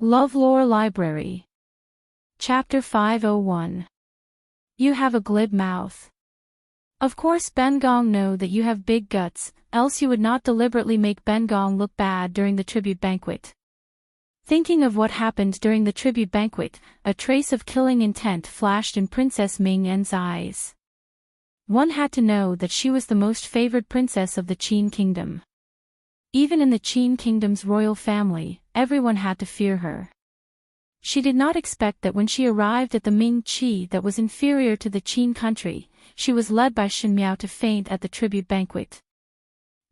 LoveLore Library. Chapter 501. You have a glib mouth. Of course Ben Gong know that you have big guts, else you would not deliberately make Ben Gong look bad during the tribute banquet. Thinking of what happened during the tribute banquet, a trace of killing intent flashed in Princess Ming En's eyes. One had to know that she was the most favored princess of the Qin Kingdom. Even in the Qin Kingdom's royal family, everyone had to fear her. She did not expect that when she arrived at the Ming Qi that was inferior to the Qin country, she was led by Shen Miao to faint at the tribute banquet.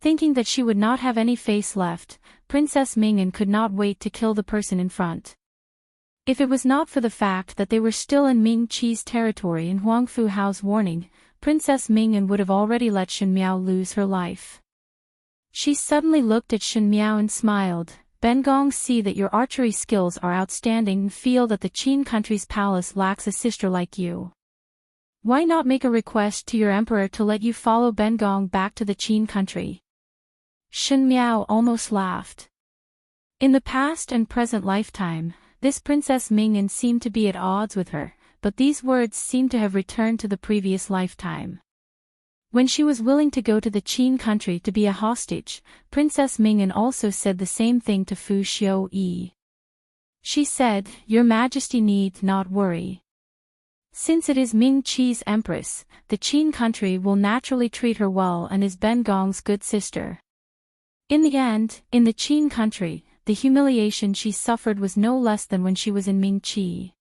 Thinking that she would not have any face left, Princess Ming'an could not wait to kill the person in front. If it was not for the fact that they were still in Ming Qi's territory and Huang Fu Hao's warning, Princess Ming'an would have already let Shen Miao lose her life. She suddenly looked at Shen Miao and smiled. Ben Gong see that your archery skills are outstanding and feel that the Qin country's palace lacks a sister like you. Why not make a request to your emperor to let you follow Ben Gong back to the Qin country? Shen Miao almost laughed. In the past and present lifetime, this Princess Ming'an seemed to be at odds with her, but these words seemed to have returned to the previous lifetime. When she was willing to go to the Qin country to be a hostage, Princess Ming'an also said the same thing to Fu Xiu-yi. She said, "Your Majesty need not worry. Since it is Ming Qi's Empress, the Qin country will naturally treat her well and is Ben Gong's good sister." In the end, in the Qin country, the humiliation she suffered was no less than when she was in Ming Qi.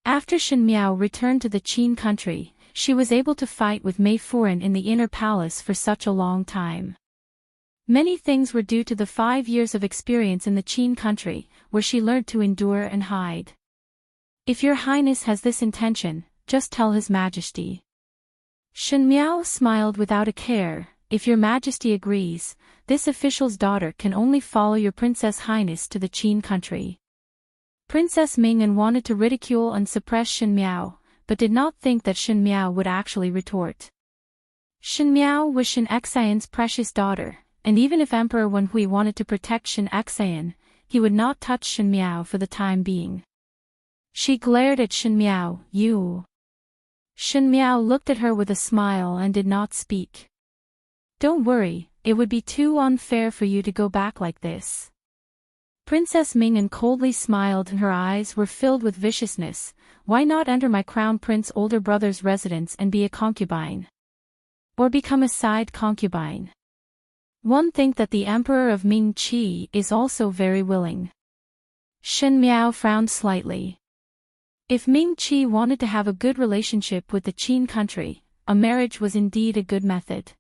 After Shen Miao returned to the Qin country, she was able to fight with Mei Furan in the inner palace for such a long time. Many things were due to the 5 years of experience in the Qin country, where she learned to endure and hide. If your highness has this intention, just tell his majesty. Shen Miao smiled without a care. If your majesty agrees, this official's daughter can only follow your princess highness to the Qin country. Princess Ming'an wanted to ridicule and suppress Shen Miao, but did not think that Shen Miao would actually retort. Shen Miao was Shen Xian's precious daughter, and even if Emperor Wen Hui wanted to protect Shen Xian, he would not touch Shen Miao for the time being. She glared at Shen Miao. "You." Shen Miao looked at her with a smile and did not speak. "Don't worry, it would be too unfair for you to go back like this." Princess Ming'an coldly smiled and her eyes were filled with viciousness. "Why not enter my crown prince's older brother's residence and be a concubine? Or become a side concubine? One think that the emperor of Ming Qi is also very willing." Shen Miao frowned slightly. If Ming Qi wanted to have a good relationship with the Qin country, a marriage was indeed a good method.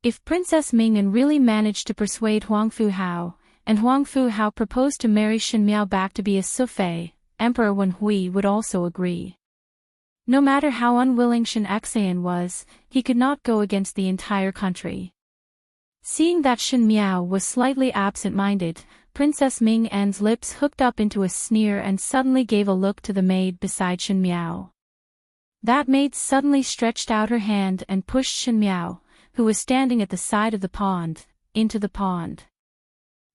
If Princess Ming'an really managed to persuade Huang Fu Hao, and Huang Fu Hao proposed to marry Shen Miao back to be a Sufei, Emperor Wen Hui would also agree. No matter how unwilling Shen Xian was, he could not go against the entire country. Seeing that Shen Miao was slightly absent-minded, Princess Ming'an's lips hooked up into a sneer and suddenly gave a look to the maid beside Shen Miao. That maid suddenly stretched out her hand and pushed Shen Miao, who was standing at the side of the pond, into the pond.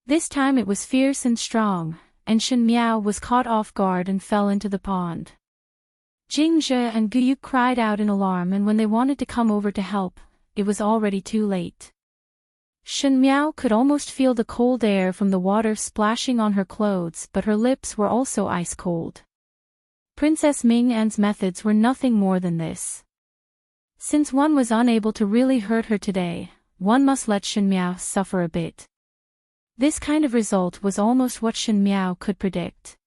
This time it was fierce and strong, and Shen Miao was caught off guard and fell into the pond. Jing Zhe and Gu Yu cried out in alarm, and when they wanted to come over to help, it was already too late. Shen Miao could almost feel the cold air from the water splashing on her clothes, but her lips were also ice cold. Princess Ming'an's methods were nothing more than this. Since one was unable to really hurt her today, one must let Shen Miao suffer a bit. This kind of result was almost what Shen Miao could predict.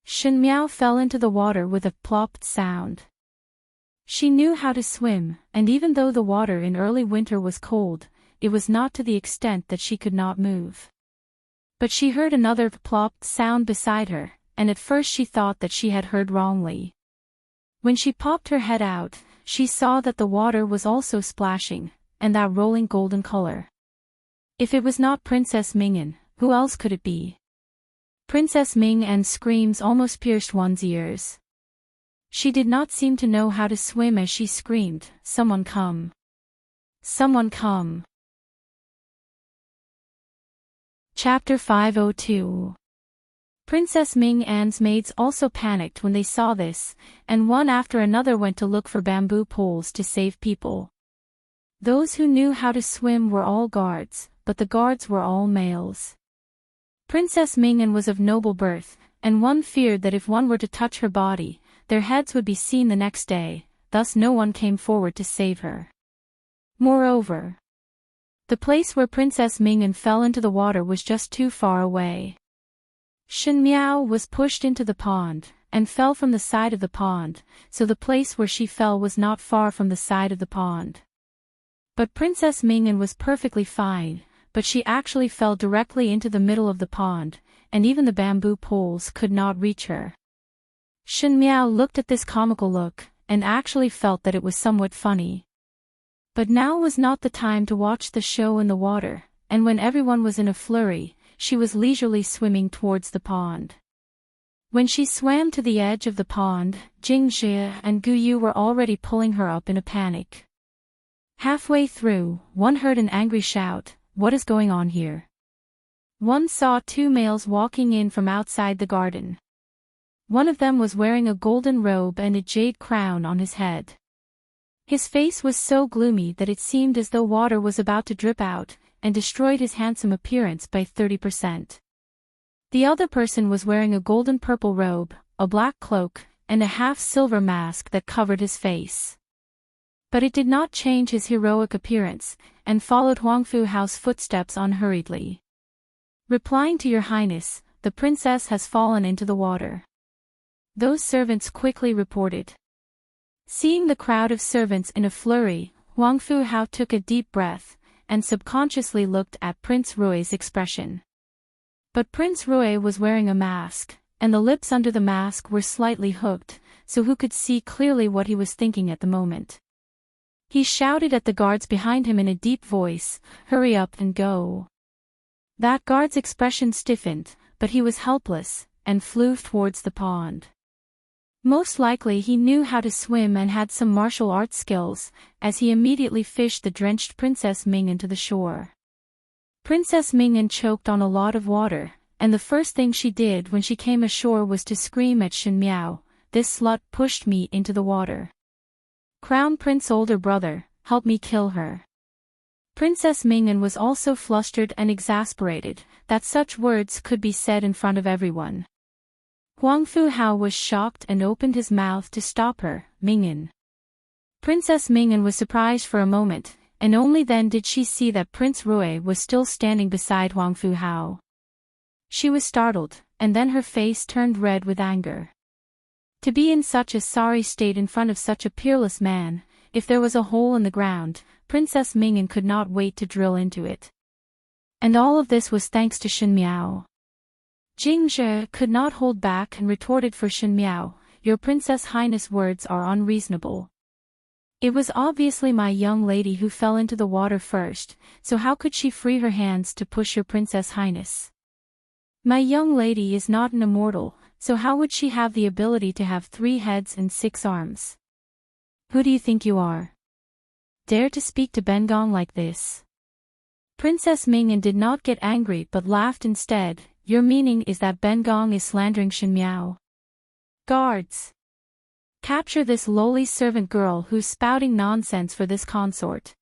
Shen Miao fell into the water with a plop sound. She knew how to swim, and even though the water in early winter was cold, it was not to the extent that she could not move. But she heard another plop sound beside her, and at first she thought that she had heard wrongly. When she popped her head out, she saw that the water was also splashing, and that rolling golden color. If it was not Princess Ming'an, who else could it be? Princess Ming'an's screams almost pierced one's ears. She did not seem to know how to swim as she screamed, "Someone come! Someone come!" Chapter 502. Princess Ming An's maids also panicked when they saw this, and one after another went to look for bamboo poles to save people. Those who knew how to swim were all guards, but the guards were all males. Princess Ming An was of noble birth, and one feared that if one were to touch her body, their heads would be seen the next day, thus no one came forward to save her. Moreover, the place where Princess Ming An fell into the water was just too far away. Shen Miao was pushed into the pond, and fell from the side of the pond, so the place where she fell was not far from the side of the pond. But Princess Ming An was perfectly fine, but she actually fell directly into the middle of the pond, and even the bamboo poles could not reach her. Shen Miao looked at this comical look, and actually felt that it was somewhat funny. But now was not the time to watch the show in the water, and when everyone was in a flurry, she was leisurely swimming towards the pond. When she swam to the edge of the pond, Jing Jie and Gu Yu were already pulling her up in a panic. Halfway through, one heard an angry shout, "What is going on here?" One saw two males walking in from outside the garden. One of them was wearing a golden robe and a jade crown on his head. His face was so gloomy that it seemed as though water was about to drip out, and destroyed his handsome appearance by 30%. The other person was wearing a golden purple robe, a black cloak, and a half-silver mask that covered his face. But it did not change his heroic appearance, and followed Huangfu Hao's footsteps unhurriedly. Replying to Your Highness, the princess has fallen into the water. Those servants quickly reported. Seeing the crowd of servants in a flurry, Huangfu Hao took a deep breath, and subconsciously looked at Prince Rui's expression. But Prince Rui was wearing a mask, and the lips under the mask were slightly hooked, so who could see clearly what he was thinking at the moment. He shouted at the guards behind him in a deep voice, "Hurry up and go." That guard's expression stiffened, but he was helpless, and flew towards the pond. Most likely he knew how to swim and had some martial arts skills, as he immediately fished the drenched Princess Ming An to the shore. Princess Ming An choked on a lot of water, and the first thing she did when she came ashore was to scream at Shen Miao, "This slut pushed me into the water. Crown Prince older brother, help me kill her." Princess Ming An was also flustered and exasperated, that such words could be said in front of everyone. Huangfu Hao was shocked and opened his mouth to stop her, "Ming An." Princess Ming An was surprised for a moment, and only then did she see that Prince Rui was still standing beside Huangfu Hao. She was startled, and then her face turned red with anger. To be in such a sorry state in front of such a peerless man, if there was a hole in the ground, Princess Ming An could not wait to drill into it. And all of this was thanks to Shen Miao. Jing Zhe could not hold back and retorted for Shen Miao, "Your Princess Highness' words are unreasonable. It was obviously my young lady who fell into the water first, so how could she free her hands to push your Princess Highness? My young lady is not an immortal, so how would she have the ability to have 3 heads and 6 arms? Who do you think you are? Dare to speak to Bengong like this?" Princess Ming An did not get angry but laughed instead. "Your meaning is that Bengong is slandering Shen Miao? Guards! Capture this lowly servant girl who's spouting nonsense for this consort."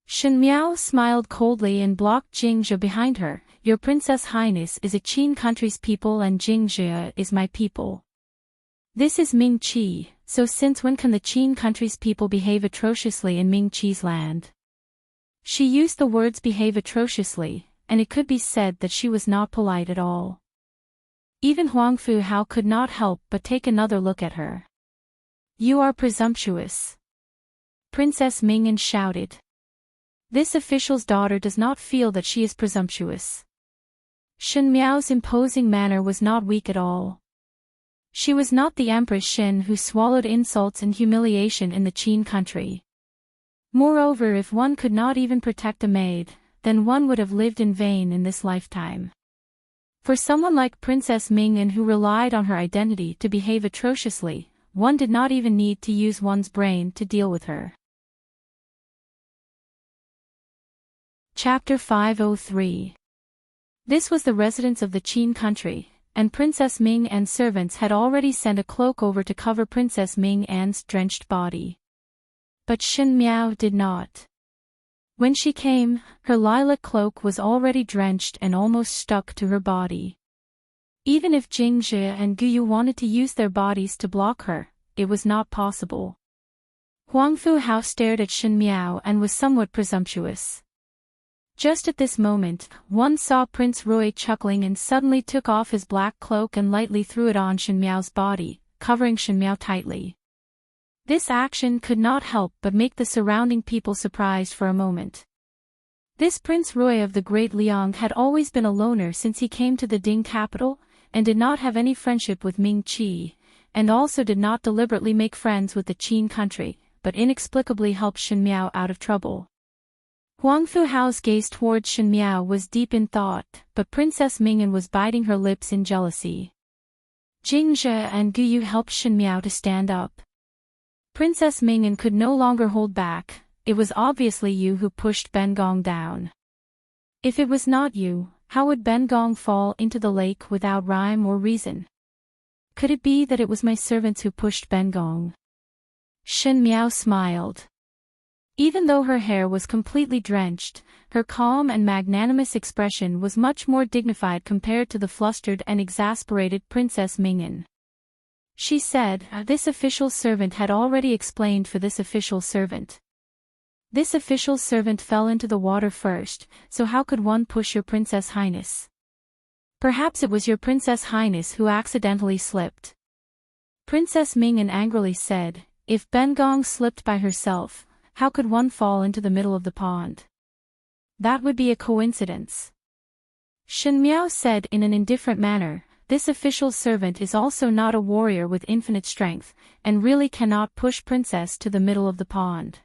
Shen Miao smiled coldly and blocked Jing Zhe behind her. "Your Princess Highness is a Qin country's people and Jing Zhe is my people. This is Ming Qi, so since when can the Qin country's people behave atrociously in Ming Qi's land?" She used the words behave atrociously, and it could be said that she was not polite at all. Even Huangfu Hao could not help but take another look at her. "You are presumptuous," Princess Ming An shouted. This official's daughter does not feel that she is presumptuous. Shen Miao's imposing manner was not weak at all. She was not the Empress Shen who swallowed insults and humiliation in the Qin country. Moreover, if one could not even protect a maid, then one would have lived in vain in this lifetime. For someone like Princess Ming An who relied on her identity to behave atrociously, one did not even need to use one's brain to deal with her. Chapter 503. This was the residence of the Qin country, and Princess Ming An's servants had already sent a cloak over to cover Princess Ming An's drenched body. But Shen Miao did not. When she came, her lilac cloak was already drenched and almost stuck to her body. Even if Jing Zhe and Gu Yu wanted to use their bodies to block her, it was not possible. Huang Fu Hao stared at Shen Miao and was somewhat presumptuous. Just at this moment, one saw Prince Rui chuckling and suddenly took off his black cloak and lightly threw it on Shen Miao's body, covering Shen Miao tightly. This action could not help but make the surrounding people surprised for a moment. This Prince Rui of the Great Liang had always been a loner since he came to the Ding capital, and did not have any friendship with Ming Qi, and also did not deliberately make friends with the Qin country, but inexplicably helped Shen Miao out of trouble. Huang Fu Hao's gaze towards Shen Miao was deep in thought, but Princess Ming An was biting her lips in jealousy. Jing Zhe and Gu Yu helped Shen Miao to stand up. Princess Ming An could no longer hold back. It was obviously you who pushed Ben Gong down. If it was not you, how would Ben Gong fall into the lake without rhyme or reason? Could it be that it was my servants who pushed Ben Gong? Shen Miao smiled. Even though her hair was completely drenched, her calm and magnanimous expression was much more dignified compared to the flustered and exasperated Princess Ming An. She said, this official servant had already explained for this official servant. This official servant fell into the water first, so how could one push your Princess Highness? Perhaps it was your Princess Highness who accidentally slipped. Princess Ming An angrily said, if Ben Gong slipped by herself, how could one fall into the middle of the pond? That would be a coincidence. Shen Miao said in an indifferent manner, this official servant is also not a warrior with infinite strength, and really cannot push Princess to the middle of the pond.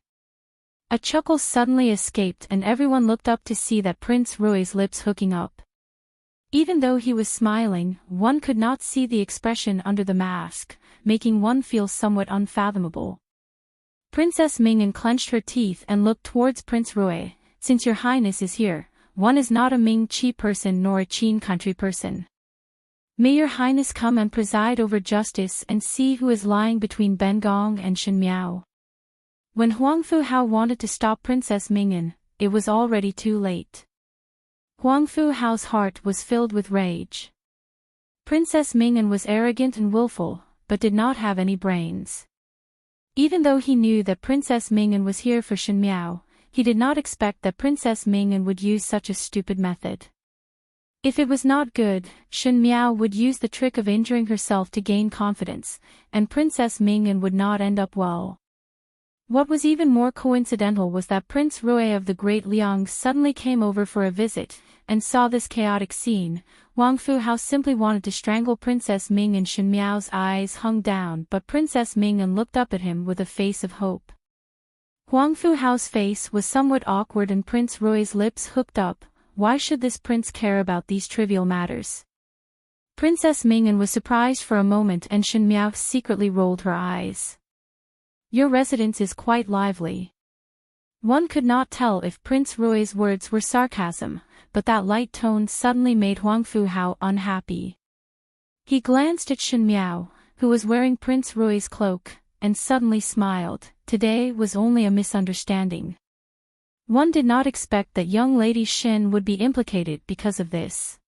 A chuckle suddenly escaped and everyone looked up to see that Prince Rui's lips hooking up. Even though he was smiling, one could not see the expression under the mask, making one feel somewhat unfathomable. Princess Ming An clenched her teeth and looked towards Prince Rui. Since your highness is here, one is not a Ming Qi person nor a Qin country person. May your highness come and preside over justice and see who is lying between Ben Gong and Shen Miao. When Huang Fu Hao wanted to stop Princess Ming An, it was already too late. Huang Fu Hao's heart was filled with rage. Princess Ming An was arrogant and willful, but did not have any brains. Even though he knew that Princess Ming An was here for Shen Miao, he did not expect that Princess Ming An would use such a stupid method. If it was not good, Shen Miao would use the trick of injuring herself to gain confidence, and Princess Ming An would not end up well. What was even more coincidental was that Prince Rui of the Great Liang suddenly came over for a visit, and saw this chaotic scene. Huang Fu Hao simply wanted to strangle Princess Ming An. Shen Miao's eyes hung down, but Princess Ming An looked up at him with a face of hope. Huang Fu Hao's face was somewhat awkward and Prince Rui's lips hooked up. Why should this prince care about these trivial matters? Princess Ming An was surprised for a moment and Shen Miao secretly rolled her eyes. Your residence is quite lively. One could not tell if Prince Rui's words were sarcasm, but that light tone suddenly made Huang Fu Hao unhappy. He glanced at Shen Miao, who was wearing Prince Rui's cloak, and suddenly smiled. Today was only a misunderstanding. One did not expect that young Lady Shen would be implicated because of this.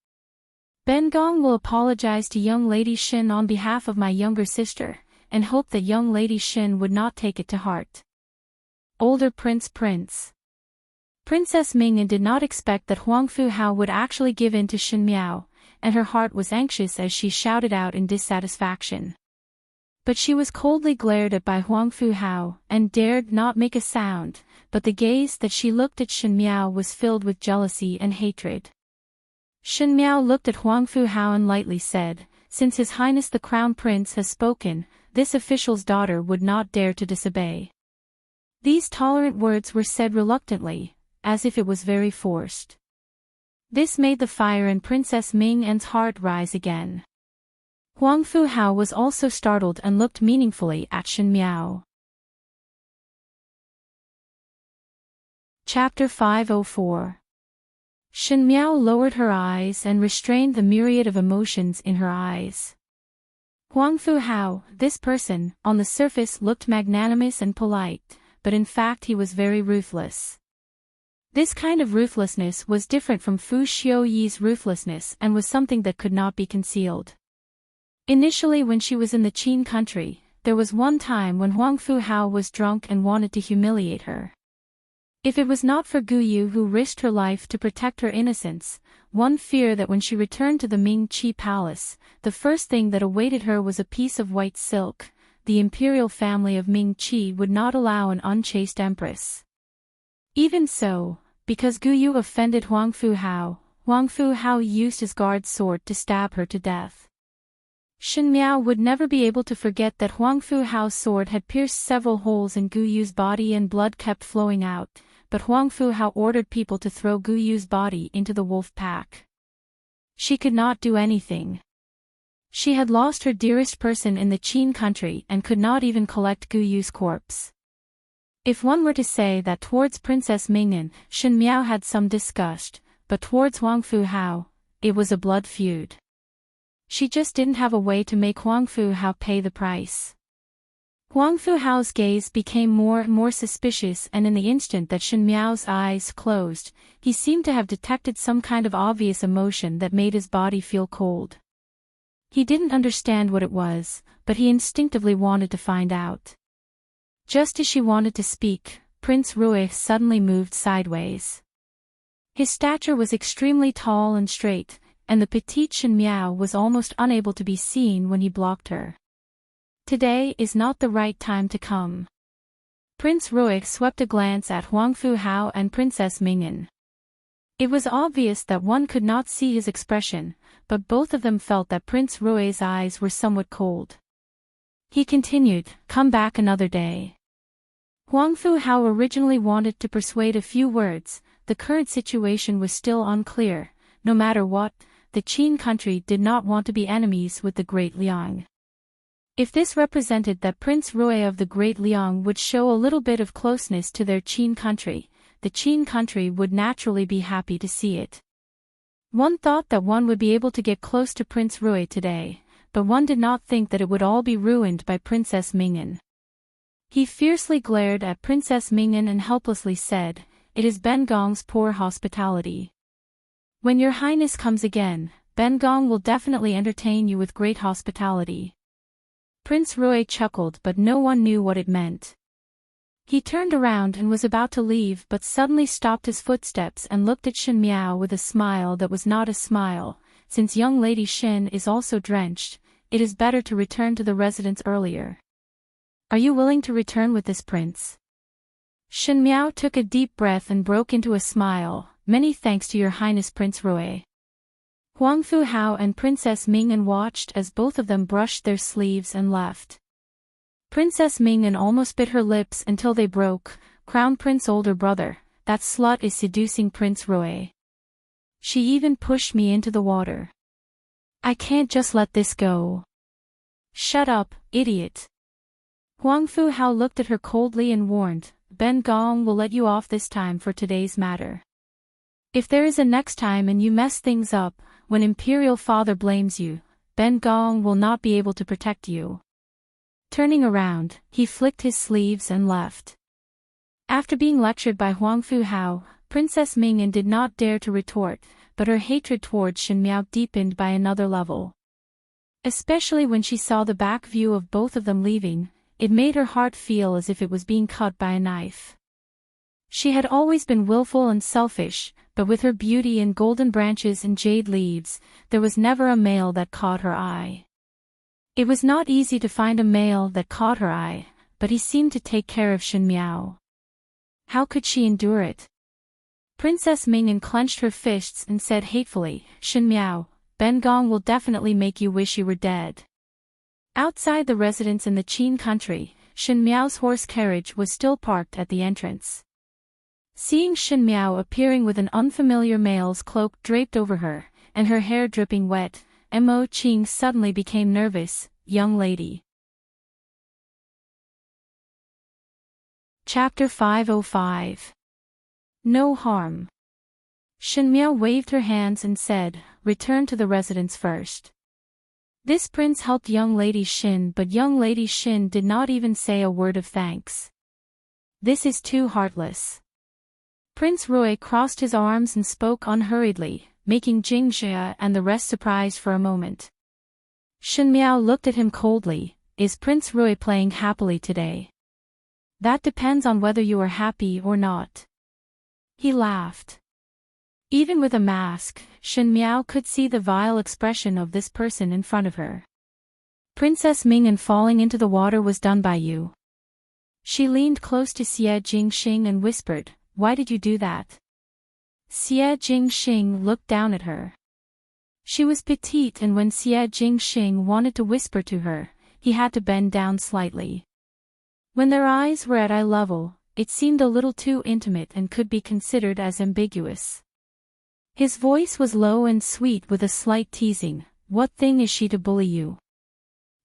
Ben Gong will apologize to young Lady Shen on behalf of my younger sister, and hope that young Lady Shen would not take it to heart. Older Prince. Princess Ming An did not expect that Huang Fu Hao would actually give in to Shen Miao, and her heart was anxious as she shouted out in dissatisfaction. But she was coldly glared at by Huang Fu Hao, and dared not make a sound, but the gaze that she looked at Shen Miao was filled with jealousy and hatred. Shen Miao looked at Huang Fu Hao and lightly said, since His Highness the Crown Prince has spoken, this official's daughter would not dare to disobey. These tolerant words were said reluctantly, as if it was very forced. This made the fire in Princess Ming An's heart rise again. Huang Fu Hao was also startled and looked meaningfully at Shen Miao. Chapter 504. Shen Miao lowered her eyes and restrained the myriad of emotions in her eyes. Huang Fu Hao, this person, on the surface looked magnanimous and polite, but in fact he was very ruthless. This kind of ruthlessness was different from Fu Xiuyi's ruthlessness and was something that could not be concealed. Initially when she was in the Qin country, there was one time when Huang Fu Hao was drunk and wanted to humiliate her. If it was not for Guyu who risked her life to protect her innocence, one feared that when she returned to the Ming Qi palace, the first thing that awaited her was a piece of white silk. The imperial family of Ming Qi would not allow an unchaste empress. Even so, because Guyu offended Huang Fu Hao used his guard's sword to stab her to death. Shen Miao would never be able to forget that Huang Fu Hao's sword had pierced several holes in Guyu's body and blood kept flowing out, but Huang Fu Hao ordered people to throw Guyu's body into the wolf pack. She could not do anything. She had lost her dearest person in the Qin country and could not even collect Guyu's corpse. If one were to say that towards Princess Mingyan, Shen Miao had some disgust, but towards Huang Fu Hao, it was a blood feud. She just didn't have a way to make Huang Fu Hao pay the price. Huang Fu Hao's gaze became more and more suspicious, and in the instant that Shen Miao's eyes closed, he seemed to have detected some kind of obvious emotion that made his body feel cold. He didn't understand what it was, but he instinctively wanted to find out. Just as she wanted to speak, Prince Rui suddenly moved sideways. His stature was extremely tall and straight, and the petite Shen Miao was almost unable to be seen when he blocked her. Today is not the right time to come. Prince Rui swept a glance at Huang Fu Hao and Princess Mingyan. It was obvious that one could not see his expression, but both of them felt that Prince Rui's eyes were somewhat cold. He continued, "Come back another day." Huang Fu Hao originally wanted to persuade a few words. The current situation was still unclear. No matter what, the Qin country did not want to be enemies with the Great Liang. If this represented that Prince Rui of the Great Liang would show a little bit of closeness to their Qin country, the Qin country would naturally be happy to see it. One thought that one would be able to get close to Prince Rui today, but one did not think that it would all be ruined by Princess Mingyan. He fiercely glared at Princess Mingyan and helplessly said, "It is Ben Gong's poor hospitality. When your highness comes again, Ben Gong will definitely entertain you with great hospitality." Prince Rui chuckled, but no one knew what it meant. He turned around and was about to leave, but suddenly stopped his footsteps and looked at Shen Miao with a smile that was not a smile. "Since young lady Shen is also drenched, it is better to return to the residence earlier. Are you willing to return with this prince?" Shen Miao took a deep breath and broke into a smile. "Many thanks to your highness, Prince Rui." Huang Fu Hao and Princess Mingyan watched as both of them brushed their sleeves and left. Princess Mingyan almost bit her lips until they broke. "Crown Prince older brother, that slut is seducing Prince Rui. She even pushed me into the water. I can't just let this go." "Shut up, idiot." Huang Fu Hao looked at her coldly and warned, "Ben Gong will let you off this time for today's matter. If there is a next time and you mess things up, when Imperial Father blames you, Ben Gong will not be able to protect you." Turning around, he flicked his sleeves and left. After being lectured by Huang Fu Hao, Princess Mingyan did not dare to retort, but her hatred towards Shen Miao deepened by another level. Especially when she saw the back view of both of them leaving, it made her heart feel as if it was being cut by a knife. She had always been willful and selfish, but with her beauty and golden branches and jade leaves, there was never a male that caught her eye. It was not easy to find a male that caught her eye, but he seemed to take care of Shen Miao. How could she endure it? Princess Mingyan clenched her fists and said hatefully, "Shen Miao, Ben Gong will definitely make you wish you were dead." Outside the residence in the Qin country, Shen Miao's horse carriage was still parked at the entrance. Seeing Shen Miao appearing with an unfamiliar male's cloak draped over her, and her hair dripping wet, Mo Qing suddenly became nervous. "Young lady." Chapter 505. No harm. Shen Miao waved her hands and said, "Return to the residence first." This prince helped young lady Shin, but young lady Shin did not even say a word of thanks. This is too heartless. Prince Rui crossed his arms and spoke unhurriedly, making Jing Jia and the rest surprised for a moment. Shen Miao looked at him coldly. Is Prince Rui playing happily today? That depends on whether you are happy or not. He laughed. Even with a mask, Shen Miao could see the vile expression of this person in front of her. Princess Ming, and falling into the water was done by you. She leaned close to Xie Jingxing and whispered, "Why did you do that?" Xie Jingxing looked down at her. She was petite, and when Xie Jingxing wanted to whisper to her, he had to bend down slightly. When their eyes were at eye level, it seemed a little too intimate and could be considered as ambiguous. His voice was low and sweet with a slight teasing. "What thing is she to bully you?"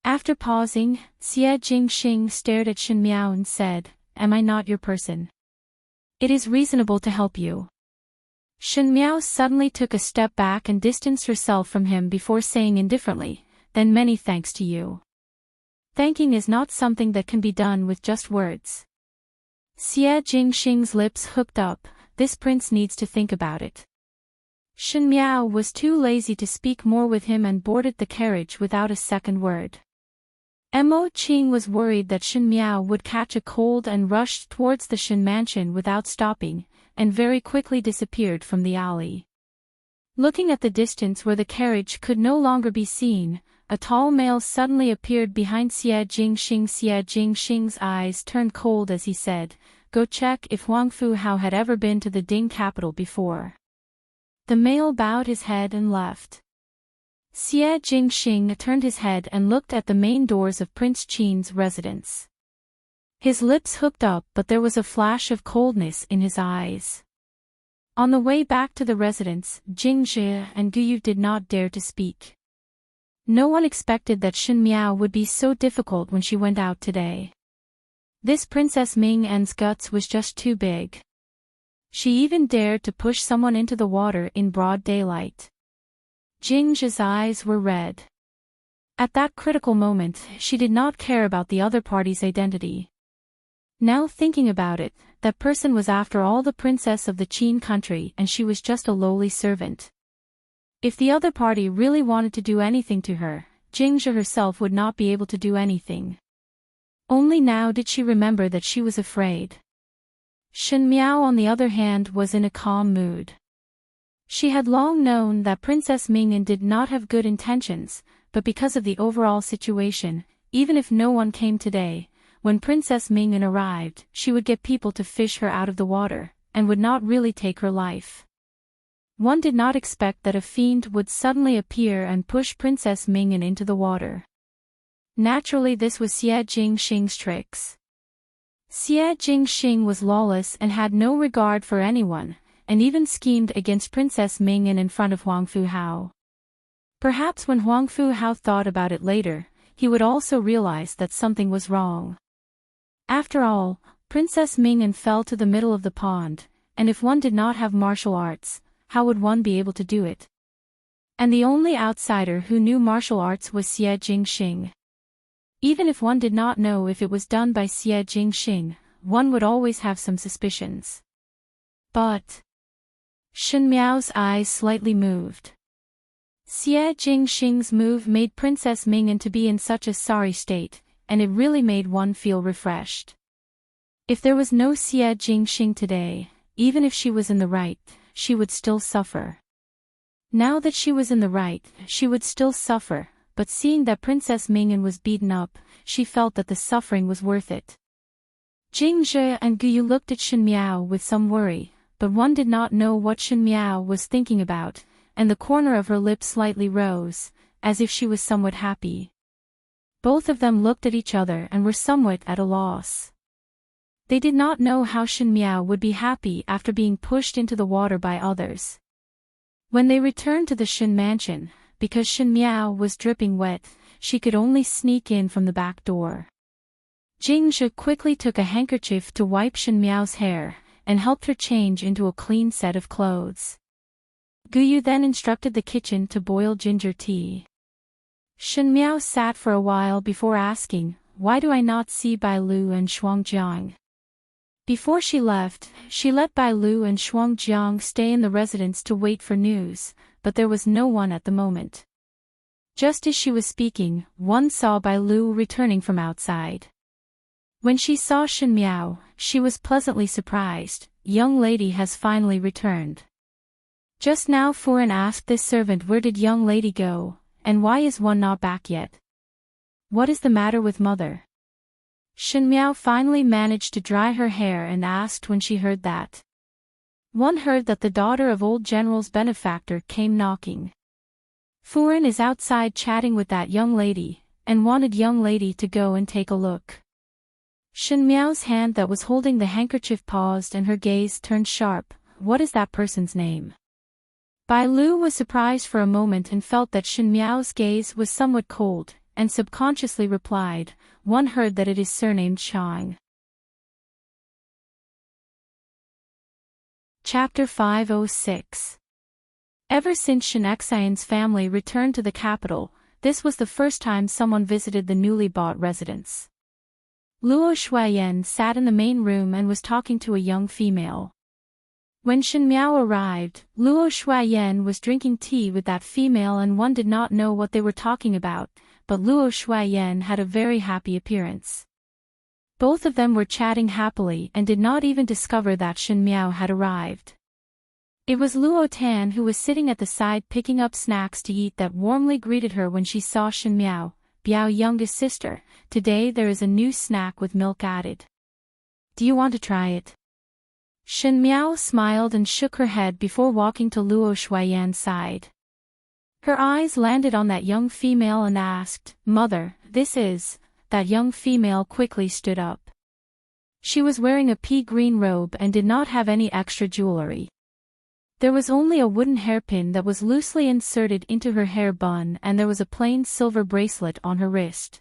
After pausing, Xie Jingxing stared at Shen Miao and said, "Am I not your person? It is reasonable to help you." Shen Miao suddenly took a step back and distanced herself from him before saying indifferently, "Then many thanks to you. Thanking is not something that can be done with just words." Xie Jingxing's lips hooked up. This prince needs to think about it. Shen Miao was too lazy to speak more with him and boarded the carriage without a second word. Mo Qing was worried that Shen Miao would catch a cold and rushed towards the Shen mansion without stopping, and very quickly disappeared from the alley. Looking at the distance where the carriage could no longer be seen, a tall male suddenly appeared behind Xie Jingxing. Xie Jingxing's eyes turned cold as he said, "Go check if Huang Fu Hao had ever been to the Ding capital before." The male bowed his head and left. Xie Jingxing turned his head and looked at the main doors of Prince Qin's residence. His lips hooked up, but there was a flash of coldness in his eyes. On the way back to the residence, Jing Jie and Guyu did not dare to speak. No one expected that Shen Miao would be so difficult when she went out today. This Princess Ming En's guts was just too big. She even dared to push someone into the water in broad daylight. Jing Jie's eyes were red. At that critical moment, she did not care about the other party's identity. Now thinking about it, that person was after all the princess of the Qin country, and she was just a lowly servant. If the other party really wanted to do anything to her, Jing Jie herself would not be able to do anything. Only now did she remember that she was afraid. Shen Miao, on the other hand, was in a calm mood. She had long known that Princess Ming'an did not have good intentions, but because of the overall situation, even if no one came today, when Princess Ming'an arrived, she would get people to fish her out of the water, and would not really take her life. One did not expect that a fiend would suddenly appear and push Princess Ming'an into the water. Naturally, this was Xie Jingxing's tricks. Xie Jingxing was lawless and had no regard for anyone, and even schemed against Princess Ming'an in front of Huang Fu Hao. Perhaps when Huang Fu Hao thought about it later, he would also realize that something was wrong. After all, Princess Ming'an fell to the middle of the pond, and if one did not have martial arts, how would one be able to do it? And the only outsider who knew martial arts was Xie Jingxing. Even if one did not know if it was done by Xie Jingxing, one would always have some suspicions. But Shen Miao's eyes slightly moved. Xie Jingxing's move made Princess Ming'an to be in such a sorry state, and it really made one feel refreshed. If there was no Xie Jingxing today, even if she was in the right, she would still suffer. Now that she was in the right, she would still suffer, but seeing that Princess Ming'an was beaten up, she felt that the suffering was worth it. Jing Jie and Guyu looked at Shen Miao with some worry, but one did not know what Shen Miao was thinking about, and the corner of her lip slightly rose, as if she was somewhat happy. Both of them looked at each other and were somewhat at a loss. They did not know how Shen Miao would be happy after being pushed into the water by others. When they returned to the Shen mansion, because Shen Miao was dripping wet, she could only sneak in from the back door. Jing Zhe quickly took a handkerchief to wipe Shen Miao's hair, and helped her change into a clean set of clothes. Guyu then instructed the kitchen to boil ginger tea. Shen Miao sat for a while before asking, "Why do I not see Bai Lu and Shuangjiang?" Before she left, she let Bai Lu and Shuangjiang stay in the residence to wait for news, but there was no one at the moment. Just as she was speaking, one saw Bai Lu returning from outside. When she saw Shen Miao, she was pleasantly surprised. "Young lady has finally returned." Just now Furan asked this servant where did young lady go, and why is one not back yet? What is the matter with mother? Shen Miao finally managed to dry her hair and asked when she heard that. One heard that the daughter of old general's benefactor came knocking. Furan is outside chatting with that young lady, and wanted young lady to go and take a look. Shen Miao's hand that was holding the handkerchief paused and her gaze turned sharp. What is that person's name? Bai Lu was surprised for a moment and felt that Shen Miao's gaze was somewhat cold, and subconsciously replied, "One heard that it is surnamed Chang." Chapter 506. Ever since Shen Xian's family returned to the capital, this was the first time someone visited the newly bought residence. Luo Shuayan sat in the main room and was talking to a young female. When Shen Miao arrived, Luo Shuayan was drinking tea with that female and one did not know what they were talking about, but Luo Shuayan had a very happy appearance. Both of them were chatting happily and did not even discover that Shen Miao had arrived. It was Luo Tan who was sitting at the side picking up snacks to eat that warmly greeted her when she saw Shen Miao. "Biao, youngest sister, today there is a new snack with milk added. Do you want to try it?" Shen Miao smiled and shook her head before walking to Luo Shuayan's side. Her eyes landed on that young female and asked, "Mother, this is..." That young female quickly stood up. She was wearing a pea green robe and did not have any extra jewelry. There was only a wooden hairpin that was loosely inserted into her hair bun and there was a plain silver bracelet on her wrist.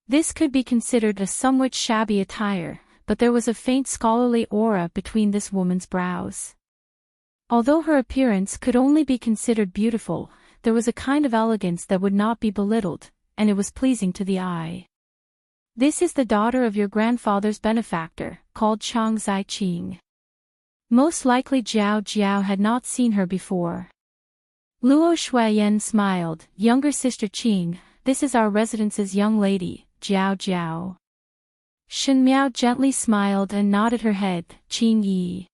This could be considered a somewhat shabby attire, but there was a faint scholarly aura between this woman's brows. Although her appearance could only be considered beautiful, there was a kind of elegance that would not be belittled, and it was pleasing to the eye. "This is the daughter of your grandfather's benefactor, called Chang Zaiqing." Most likely Jiao Jiao had not seen her before. Luo Shuayan smiled, "Younger sister Qing, this is our residence's young lady, Jiao Jiao." Shen Miao gently smiled and nodded her head, "Qing Yi."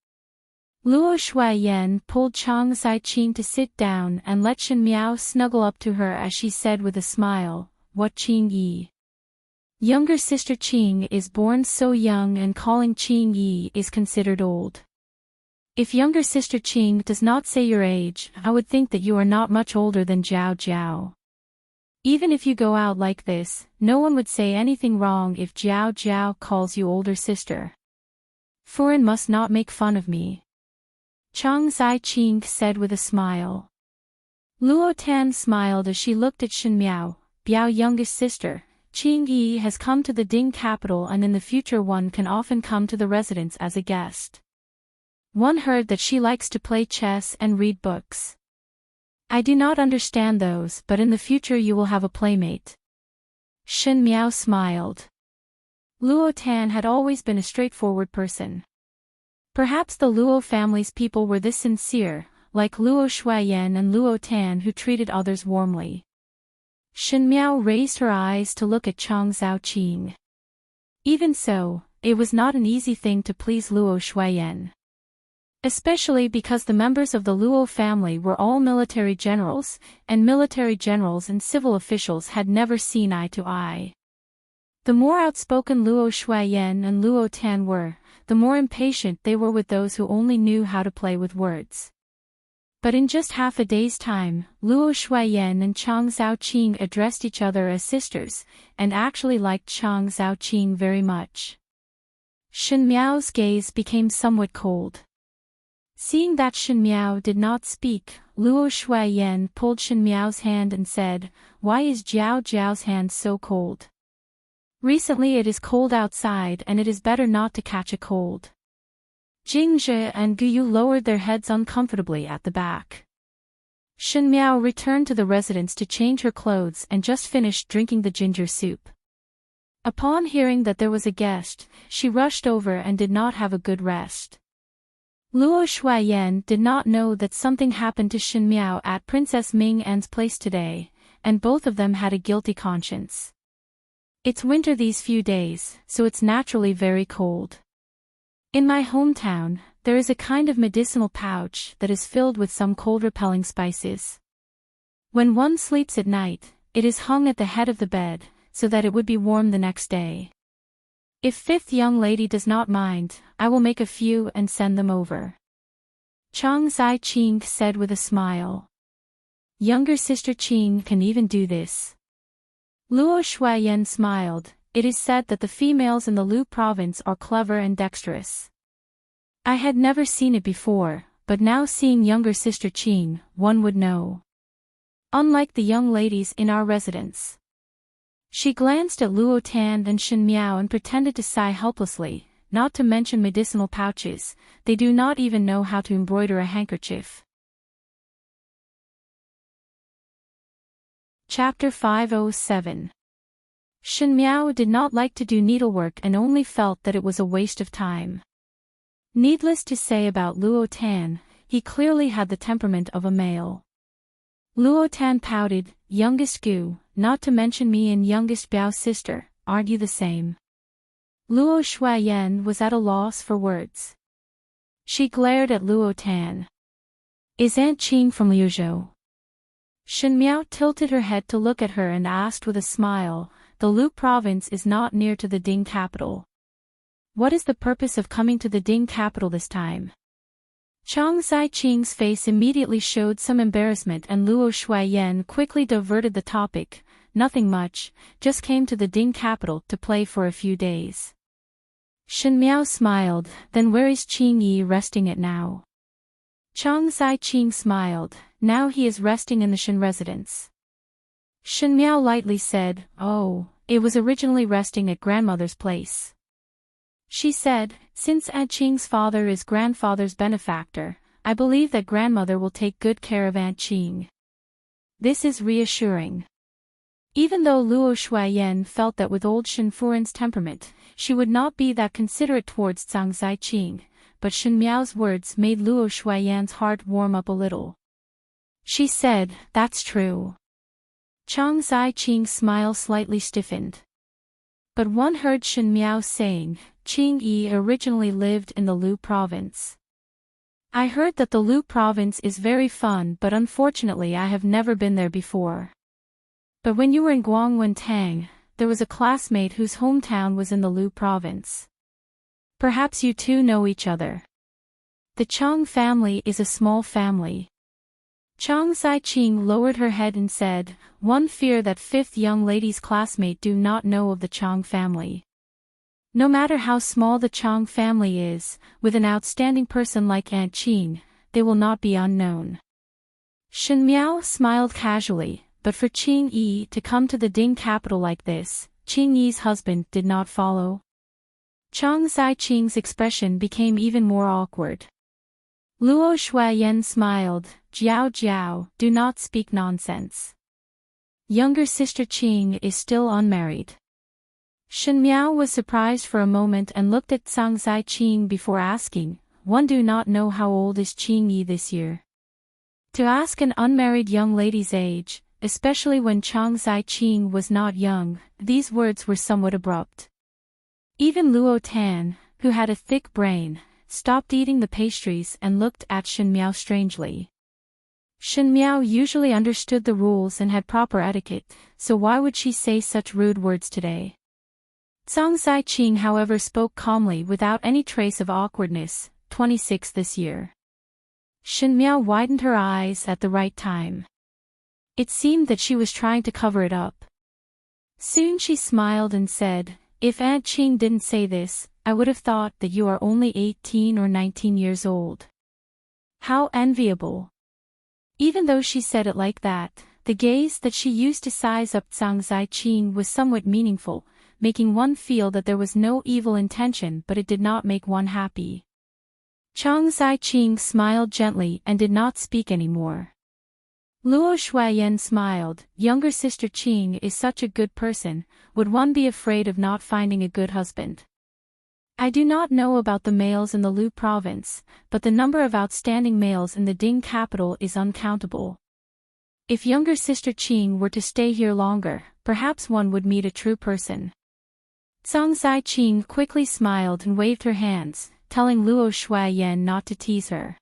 Luo Shuayan pulled Chang Zaiqing to sit down and let Shen Miao snuggle up to her as she said with a smile, "What Qing Yi?" Younger sister Qing is born so young and calling Qing Yi is considered old. If younger sister Qing does not say your age, I would think that you are not much older than Jiao Jiao. Even if you go out like this, no one would say anything wrong if Jiao Jiao calls you older sister. Furan must not make fun of me. Chang Zaiqing said with a smile. Luo Tan smiled as she looked at Shen Miao, "Biao youngest sister, Qing Yi has come to the Ding capital and in the future one can often come to the residence as a guest. One heard that she likes to play chess and read books. I do not understand those, but in the future you will have a playmate." Shen Miao smiled. Luo Tan had always been a straightforward person. Perhaps the Luo family's people were this sincere, like Luo Shuayan and Luo Tan who treated others warmly. Shen Miao raised her eyes to look at Chang Zaiqing. Even so, it was not an easy thing to please Luo Shuayan. Especially because the members of the Luo family were all military generals, and military generals and civil officials had never seen eye to eye. The more outspoken Luo Shuayan and Luo Tan were, the more impatient they were with those who only knew how to play with words. But in just half a day's time, Luo Shuayan and Chang Zaiqing addressed each other as sisters, and actually liked Chang Zaiqing very much. Shen Miao's gaze became somewhat cold. Seeing that Shen Miao did not speak, Luo Shuayan pulled Shen Miao's hand and said, "Why is Jiao Jiao's hand so cold? Recently it is cold outside and it is better not to catch a cold." Jingzhe and Guyu lowered their heads uncomfortably at the back. Shen Miao returned to the residence to change her clothes and just finished drinking the ginger soup. Upon hearing that there was a guest, she rushed over and did not have a good rest. Luo Shuaiyan did not know that something happened to Shen Miao at Princess Ming An's place today, and both of them had a guilty conscience. It's winter these few days, so it's naturally very cold. In my hometown, there is a kind of medicinal pouch that is filled with some cold-repelling spices. When one sleeps at night, it is hung at the head of the bed, so that it would be warm the next day. If fifth young lady does not mind, I will make a few and send them over. Chang Zai Qing said with a smile. Younger sister Qing can even do this. Luo Shuaiyan smiled. It is said that the females in the Lu province are clever and dexterous. I had never seen it before, but now seeing younger sister Qing, one would know. Unlike the young ladies in our residence. She glanced at Luo Tan and Shen Miao and pretended to sigh helplessly, not to mention medicinal pouches, they do not even know how to embroider a handkerchief. Chapter 507. Shen Miao did not like to do needlework and only felt that it was a waste of time. Needless to say about Luo Tan, he clearly had the temperament of a male. Luo Tan pouted, youngest Gu, not to mention me and youngest Biao's sister, aren't you the same? Luo Shuaiyan was at a loss for words. She glared at Luo Tan. Is Aunt Qing from Liuzhou? Shen Miao tilted her head to look at her and asked with a smile, the Lu province is not near to the Ding capital. What is the purpose of coming to the Ding capital this time? Chang Zai Qing's face immediately showed some embarrassment and Luo Shuaiyan quickly diverted the topic, nothing much, just came to the Ding capital to play for a few days. Shen Miao smiled, then where is Qing Yi resting at now? Chang Zai Qing smiled, now he is resting in the Shen residence. Shen Miao lightly said, oh, it was originally resting at grandmother's place. She said, since Aunt Qing's father is grandfather's benefactor, I believe that grandmother will take good care of Aunt Qing. This is reassuring. Even though Luo Shuaiyan felt that with old Shen Furen's temperament, she would not be that considerate towards Chang Zai Qing, but Shen Miao's words made Luo Shuaiyan's heart warm up a little. She said, that's true. Chang Zai Qing's smile slightly stiffened. But one heard Shen Miao saying, Qing Yi originally lived in the Lu province. I heard that the Lu province is very fun but unfortunately I have never been there before. But when you were in Guangwentang, there was a classmate whose hometown was in the Lu province. Perhaps you two know each other. The Chang family is a small family. Chang Zai Qing lowered her head and said, one fear that fifth young lady's classmate do not know of the Chang family. No matter how small the Chang family is, with an outstanding person like Aunt Qing, they will not be unknown. Shen Miao smiled casually, but for Qing Yi to come to the Ding capital like this, Qing Yi's husband did not follow. Chang Zai Qing's expression became even more awkward. Luo Shuaiyan smiled, Jiao Jiao, do not speak nonsense. Younger sister Qing is still unmarried. Shen Miao was surprised for a moment and looked at Chang Zai Qing before asking, one do not know how old is Qing Yi this year. To ask an unmarried young lady's age, especially when Chang Zai Qing was not young, these words were somewhat abrupt. Even Luo Tan, who had a thick brain, stopped eating the pastries and looked at Shen Miao strangely. Shen Miao usually understood the rules and had proper etiquette, so why would she say such rude words today? Chang Zai Qing however spoke calmly without any trace of awkwardness, 26 this year. Shen Miao widened her eyes at the right time. It seemed that she was trying to cover it up. Soon she smiled and said, if Aunt Qing didn't say this, I would have thought that you are only 18 or 19 years old. How enviable. Even though she said it like that, the gaze that she used to size up Chang Zai Qing was somewhat meaningful, making one feel that there was no evil intention but it did not make one happy. Chang Zai Qing smiled gently and did not speak anymore. Luo Shuayen smiled. Younger sister Qing is such a good person, would one be afraid of not finding a good husband? I do not know about the males in the Lu province, but the number of outstanding males in the Ding capital is uncountable. If younger sister Qing were to stay here longer, perhaps one would meet a true person. Zhang Zai Qing quickly smiled and waved her hands, telling Luo Shuayen not to tease her.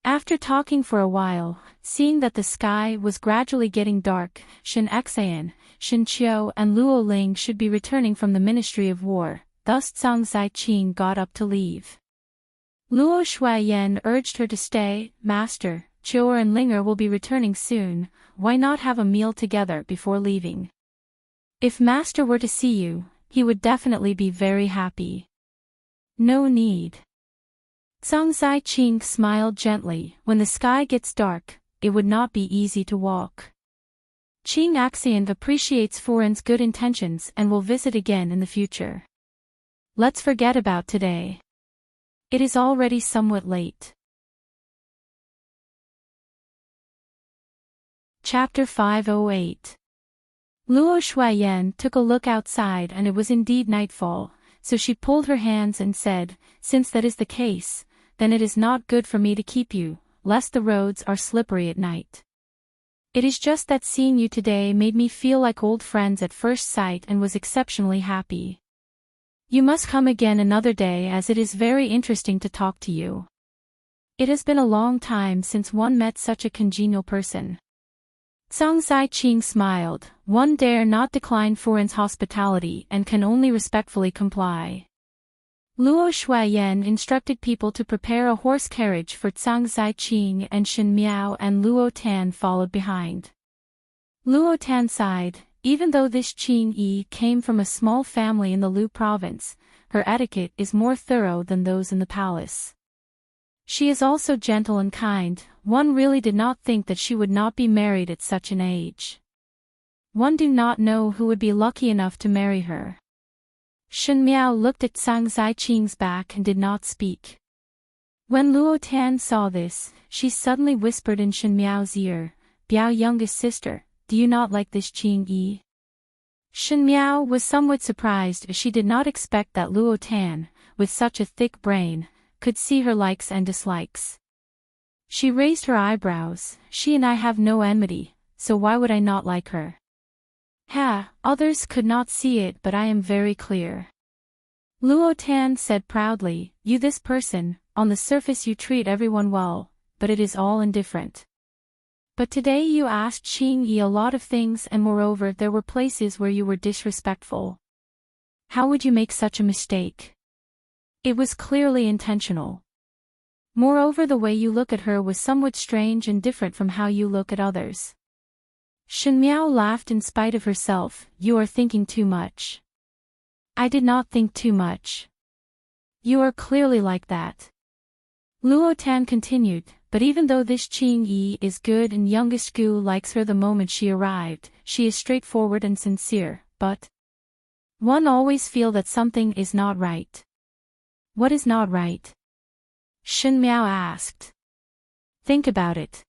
After talking for a while, seeing that the sky was gradually getting dark, Shen Xian, Shen Qiu and Luo Ling should be returning from the Ministry of War, thus Zhang Zai Qing got up to leave. Luo Shuayen urged her to stay. Master, Qiu and Linger will be returning soon, why not have a meal together before leaving? If Master were to see you, he would definitely be very happy. No need. Zhang Zai Qing smiled gently. When the sky gets dark, it would not be easy to walk. Qing Xian appreciates Foreign's good intentions and will visit again in the future. Let's forget about today. It is already somewhat late. Chapter 508. Luo Shuayen took a look outside and it was indeed nightfall, so she pulled her hands and said, since that is the case, then it is not good for me to keep you, lest the roads are slippery at night. It is just that seeing you today made me feel like old friends at first sight and was exceptionally happy. You must come again another day as it is very interesting to talk to you. It has been a long time since one met such a congenial person. Zhang Zai Qing smiled. One dare not decline Foreign's hospitality and can only respectfully comply. Luo Shuayen instructed people to prepare a horse carriage for Zhang Zai Qing and Shen Miao and Luo Tan followed behind. Luo Tan sighed. Even though this Qing Yi came from a small family in the Lu province, her etiquette is more thorough than those in the palace. She is also gentle and kind. One really did not think that she would not be married at such an age. One do not know who would be lucky enough to marry her. Shen Miao looked at Zhang Zai Qing's back and did not speak. When Luo Tan saw this, she suddenly whispered in Shen Miao's ear, Biao youngest sister, do you not like this Qing Yi? Shen Miao was somewhat surprised as she did not expect that Luo Tan, with such a thick brain, could see her likes and dislikes. She raised her eyebrows. She and I have no enmity, so why would I not like her? Ha, others could not see it but I am very clear. Luo Tan said proudly, you this person, on the surface you treat everyone well, but it is all indifferent. But today you asked Qing Yi a lot of things and moreover there were places where you were disrespectful. How would you make such a mistake? It was clearly intentional. Moreover the way you look at her was somewhat strange and different from how you look at others. Shen Miao laughed in spite of herself. You are thinking too much. I did not think too much. You are clearly like that. Luo Tan continued, but even though this Qing Yi is good and youngest Gu likes her the moment she arrived, she is straightforward and sincere, but one always feel that something is not right. What is not right? Shen Miao asked. Think about it.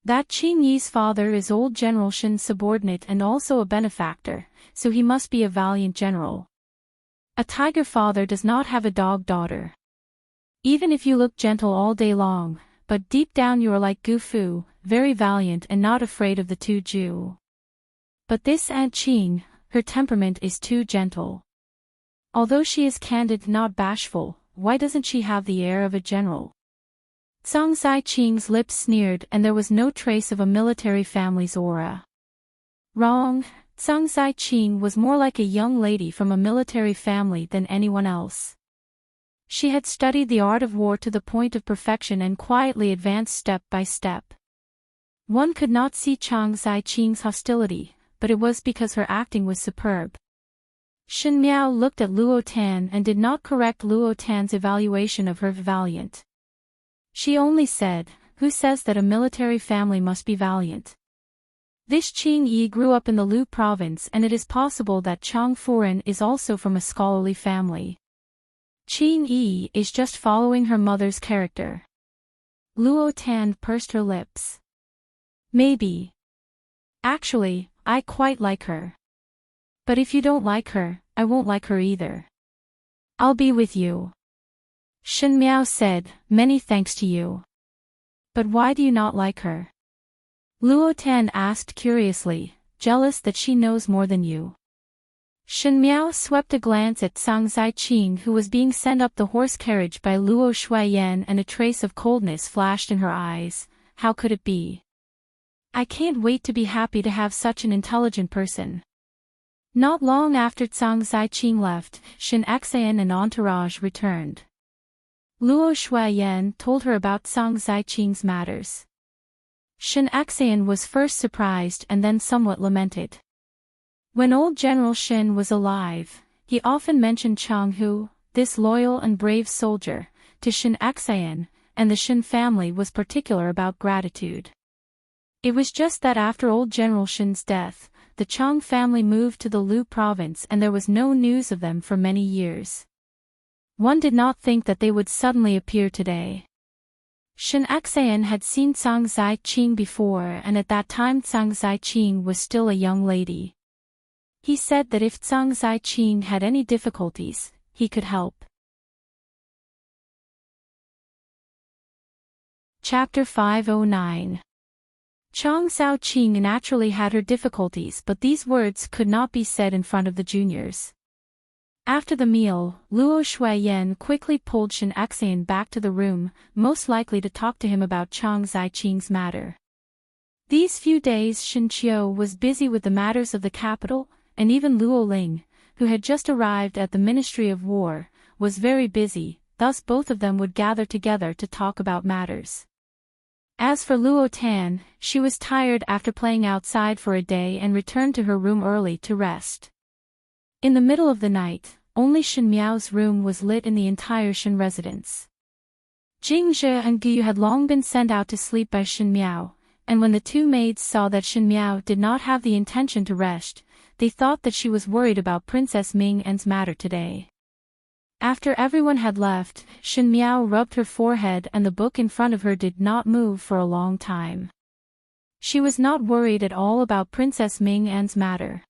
That Qing Yi's father is old General Shen's subordinate and also a benefactor, so he must be a valiant general. A tiger father does not have a dog daughter. Even if you look gentle all day long, but deep down you are like Gu Fu, very valiant and not afraid of the Tu Ju. But this Aunt Qing, her temperament is too gentle. Although she is candid not bashful, why doesn't she have the air of a general? Zhang Zai Qing's lips sneered and there was no trace of a military family's aura. Wrong, Zhang Zai Qing was more like a young lady from a military family than anyone else. She had studied the art of war to the point of perfection and quietly advanced step by step. One could not see Zhang Zai Qing's hostility, but it was because her acting was superb. Shen Miao looked at Luo Tan and did not correct Luo Tan's evaluation of her valiant. She only said, who says that a military family must be valiant? This Qing Yi grew up in the Lu province and it is possible that Chang Furen is also from a scholarly family. Qing Yi is just following her mother's character. Luo Tan pursed her lips. Maybe. Actually, I quite like her. But if you don't like her, I won't like her either. I'll be with you. Shen Miao said, many thanks to you. But why do you not like her? Luo Tan asked curiously, jealous that she knows more than you. Shen Miao swept a glance at Zhang Ziqing, who was being sent up the horse carriage by Luo Shuiyan, and a trace of coldness flashed in her eyes. How could it be? I can't wait to be happy to have such an intelligent person. Not long after Zhang Ziqing left, Shen Xian and entourage returned. Luo Shuiyan told her about Zhang Ziqing's matters. Shen Xian was first surprised and then somewhat lamented. When old General Shen was alive, he often mentioned Chang Hu, this loyal and brave soldier, to Shen Xian, and the Shen family was particular about gratitude. It was just that after old General Shen's death, the Chang family moved to the Lu province and there was no news of them for many years. One did not think that they would suddenly appear today. Shen Xian had seen Zhang Ziqing before, and at that time Zhang Ziqing was still a young lady. He said that if Zhang Ziqing had any difficulties, he could help. Chapter 509. Chang Xiaoqing naturally had her difficulties, but these words could not be said in front of the juniors. After the meal, Luo Shuiyan quickly pulled Shen Xian back to the room, most likely to talk to him about Chang Ziqing's matter. These few days Shen Qiu was busy with the matters of the capital, and even Luo Ling, who had just arrived at the Ministry of War, was very busy, thus both of them would gather together to talk about matters. As for Luo Tan, she was tired after playing outside for a day and returned to her room early to rest. In the middle of the night, only Shen Miao's room was lit in the entire Shen residence. Jing Zhe and Gu had long been sent out to sleep by Shen Miao, and when the two maids saw that Shen Miao did not have the intention to rest, they thought that she was worried about Princess Ming An's matter today. After everyone had left, Shen Miao rubbed her forehead and the book in front of her did not move for a long time. She was not worried at all about Princess Ming An's matter.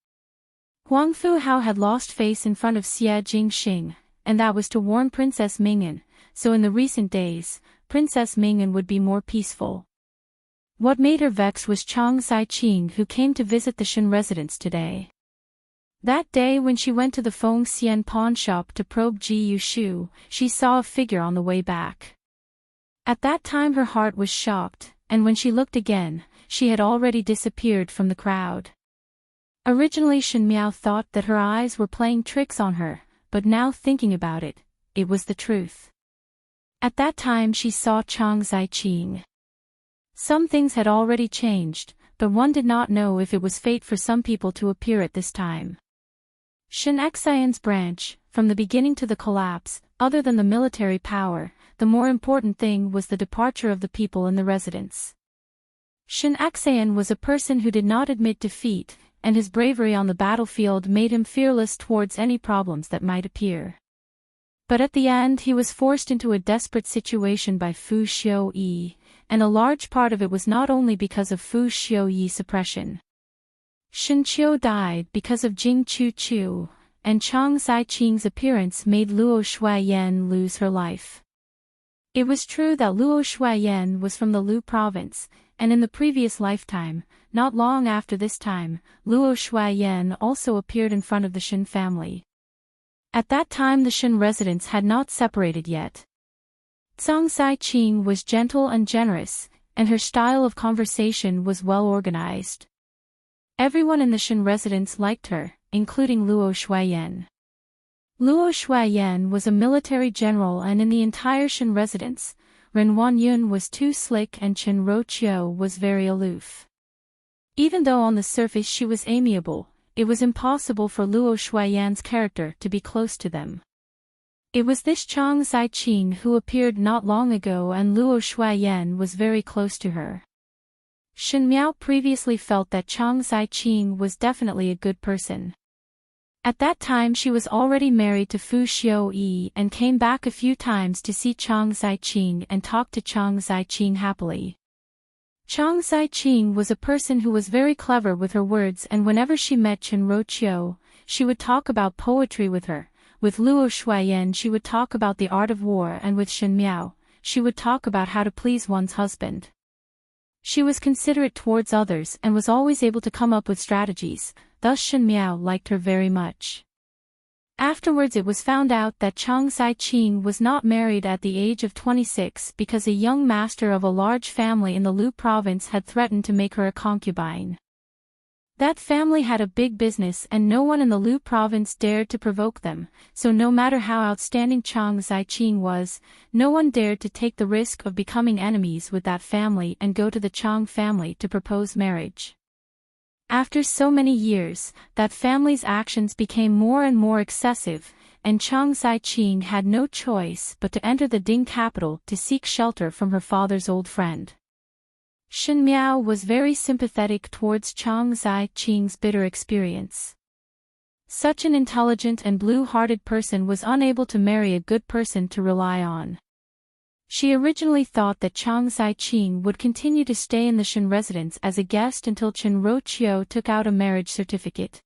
Huang Fu Hao had lost face in front of Xie Jingxing, and that was to warn Princess Ming An, so in the recent days, Princess Ming An would be more peaceful. What made her vexed was Chang Ziqing, who came to visit the Shen residence today. That day when she went to the Feng Xian pawn shop to probe Ji Yushu, she saw a figure on the way back. At that time her heart was shocked, and when she looked again, she had already disappeared from the crowd. Originally Shen Miao thought that her eyes were playing tricks on her, but now thinking about it, it was the truth. At that time she saw Chang Ziqing. Some things had already changed, but one did not know if it was fate for some people to appear at this time. Shen Xian's branch, from the beginning to the collapse, other than the military power, the more important thing was the departure of the people in the residence. Shen Xian was a person who did not admit defeat, and his bravery on the battlefield made him fearless towards any problems that might appear. But at the end he was forced into a desperate situation by Fu Xiuyi, and a large part of it was not only because of Fu Xiuyi's suppression. Shen Qiu died because of Jing Chu, and Chang Ziqing's appearance made Luo Shuiyan lose her life. It was true that Luo Shuiyan was from the Lu province, and in the previous lifetime, not long after this time, Luo Shuiyan also appeared in front of the Shen family. At that time the Shen residents had not separated yet. Zhang Ziqing was gentle and generous, and her style of conversation was well organized. Everyone in the Shen residence liked her, including Luo Shuiyan. Luo Shuiyan was a military general, and in the entire Shen residence, Ren Wanyun was too slick and Chen Roqiu was very aloof. Even though on the surface she was amiable, it was impossible for Luo Shuiyan's character to be close to them. It was this Chang Ziqing who appeared not long ago, and Luo Shuiyan was very close to her. Shen Miao previously felt that Chang Ziqing was definitely a good person. At that time she was already married to Fu Xiuyi and came back a few times to see Chang Ziqing and talk to Chang Ziqing happily. Chang Sai-ching was a person who was very clever with her words, and whenever she met Chen Roqiu, she would talk about poetry with her. With Luo Shuiyan she would talk about the art of war, and with Shen Miao, she would talk about how to please one's husband. She was considerate towards others and was always able to come up with strategies, thus Shen Miao liked her very much. Afterwards it was found out that Chang Sai-ching was not married at the age of 26 because a young master of a large family in the Lu province had threatened to make her a concubine. That family had a big business and no one in the Lu province dared to provoke them, so no matter how outstanding Chang Sai-ching was, no one dared to take the risk of becoming enemies with that family and go to the Chang family to propose marriage. After so many years, that family's actions became more and more excessive, and Chang Sai-ching had no choice but to enter the Ding capital to seek shelter from her father's old friend. Shen Miao was very sympathetic towards Chang Sai-ching's bitter experience. Such an intelligent and blue-hearted person was unable to marry a good person to rely on. She originally thought that Chang Sai-ching would continue to stay in the Shen residence as a guest until Chen Roqiu took out a marriage certificate.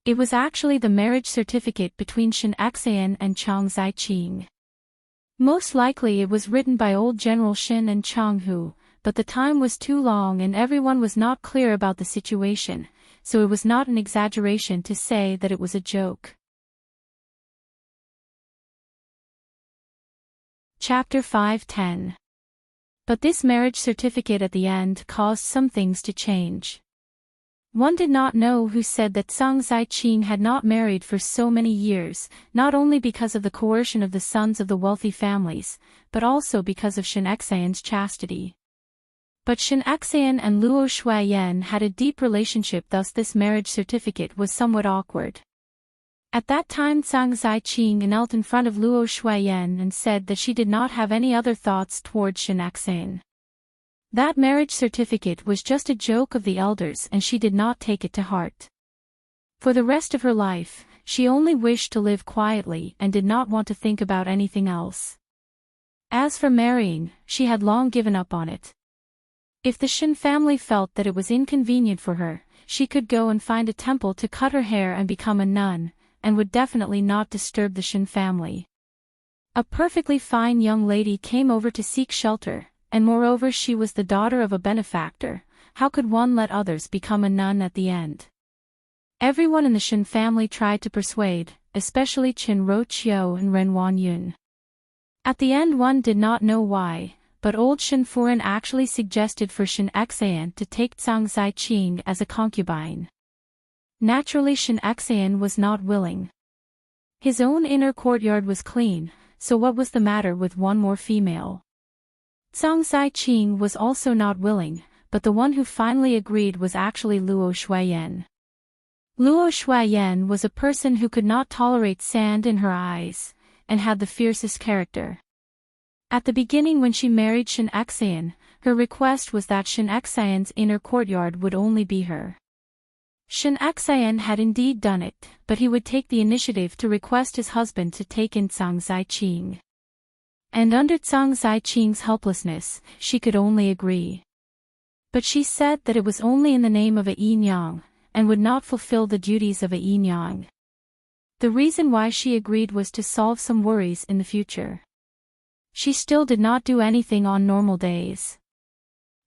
It was actually the marriage certificate between Shen Xian and Chang Sai-ching. Most likely it was written by old General Shen and Chang Hu, but the time was too long and everyone was not clear about the situation, so it was not an exaggeration to say that it was a joke. Chapter 5:10. But this marriage certificate at the end caused some things to change. One did not know who said that Chang Sai-ching had not married for so many years, not only because of the coercion of the sons of the wealthy families, but also because of Shen Xian's chastity. But Shen Xian and Luo Shuiyan had a deep relationship, thus this marriage certificate was somewhat awkward. At that time Chang Sai-ching knelt in front of Luo Shuiyan and said that she did not have any other thoughts towards Shen Xian. That marriage certificate was just a joke of the elders and she did not take it to heart. For the rest of her life, she only wished to live quietly and did not want to think about anything else. As for marrying, she had long given up on it. If the Shen family felt that it was inconvenient for her, she could go and find a temple to cut her hair and become a nun, and would definitely not disturb the Shen family. A perfectly fine young lady came over to seek shelter, and moreover she was the daughter of a benefactor. How could one let others become a nun at the end? Everyone in the Shen family tried to persuade, especially Chen Roqiu and Ren Wanyun. At the end one did not know why, but old Shen Furen actually suggested for Shen Xian to take Chang Sai-ching as a concubine. Naturally Shen Xian was not willing. His own inner courtyard was clean, so what was the matter with one more female? Chang Sai-ching was also not willing, but the one who finally agreed was actually Luo Shuiyan. Luo Shuiyan was a person who could not tolerate sand in her eyes, and had the fiercest character. At the beginning when she married Shen Xian, her request was that Shen Xian's inner courtyard would only be her. Shen Xian had indeed done it, but he would take the initiative to request his husband to take in Chang Sai-ching. And under Chang Sai-ching's helplessness, she could only agree. But she said that it was only in the name of a Yinyang, and would not fulfill the duties of a Yinyang. The reason why she agreed was to solve some worries in the future. She still did not do anything on normal days.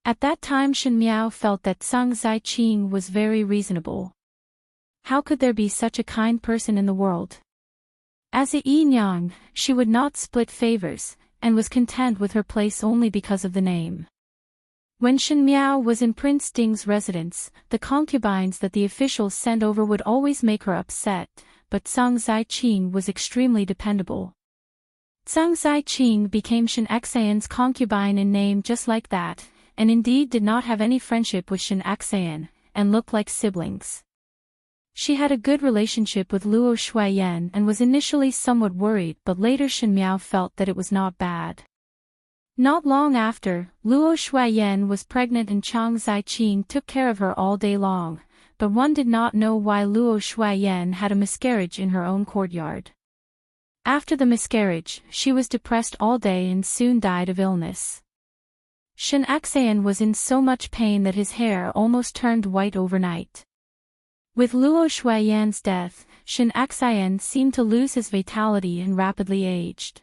At that time Shen Miao felt that Chang Sai-ching was very reasonable. How could there be such a kind person in the world? As a Yinyang, she would not split favors, and was content with her place only because of the name. When Shen Miao was in Prince Ding's residence, the concubines that the officials sent over would always make her upset, but Chang Sai-ching was extremely dependable. Chang Sai-ching became Shen Xian's concubine in name just like that, and indeed did not have any friendship with Shen Xian, and looked like siblings. She had a good relationship with Luo Shuiyan and was initially somewhat worried, but later Shen Miao felt that it was not bad. Not long after, Luo Shuiyan was pregnant and Chang Sai-ching took care of her all day long, but one did not know why Luo Shuiyan had a miscarriage in her own courtyard. After the miscarriage, she was depressed all day and soon died of illness. Shin Xayan was in so much pain that his hair almost turned white overnight. With Luo Shuiyan's death, Shin Xayan seemed to lose his vitality and rapidly aged.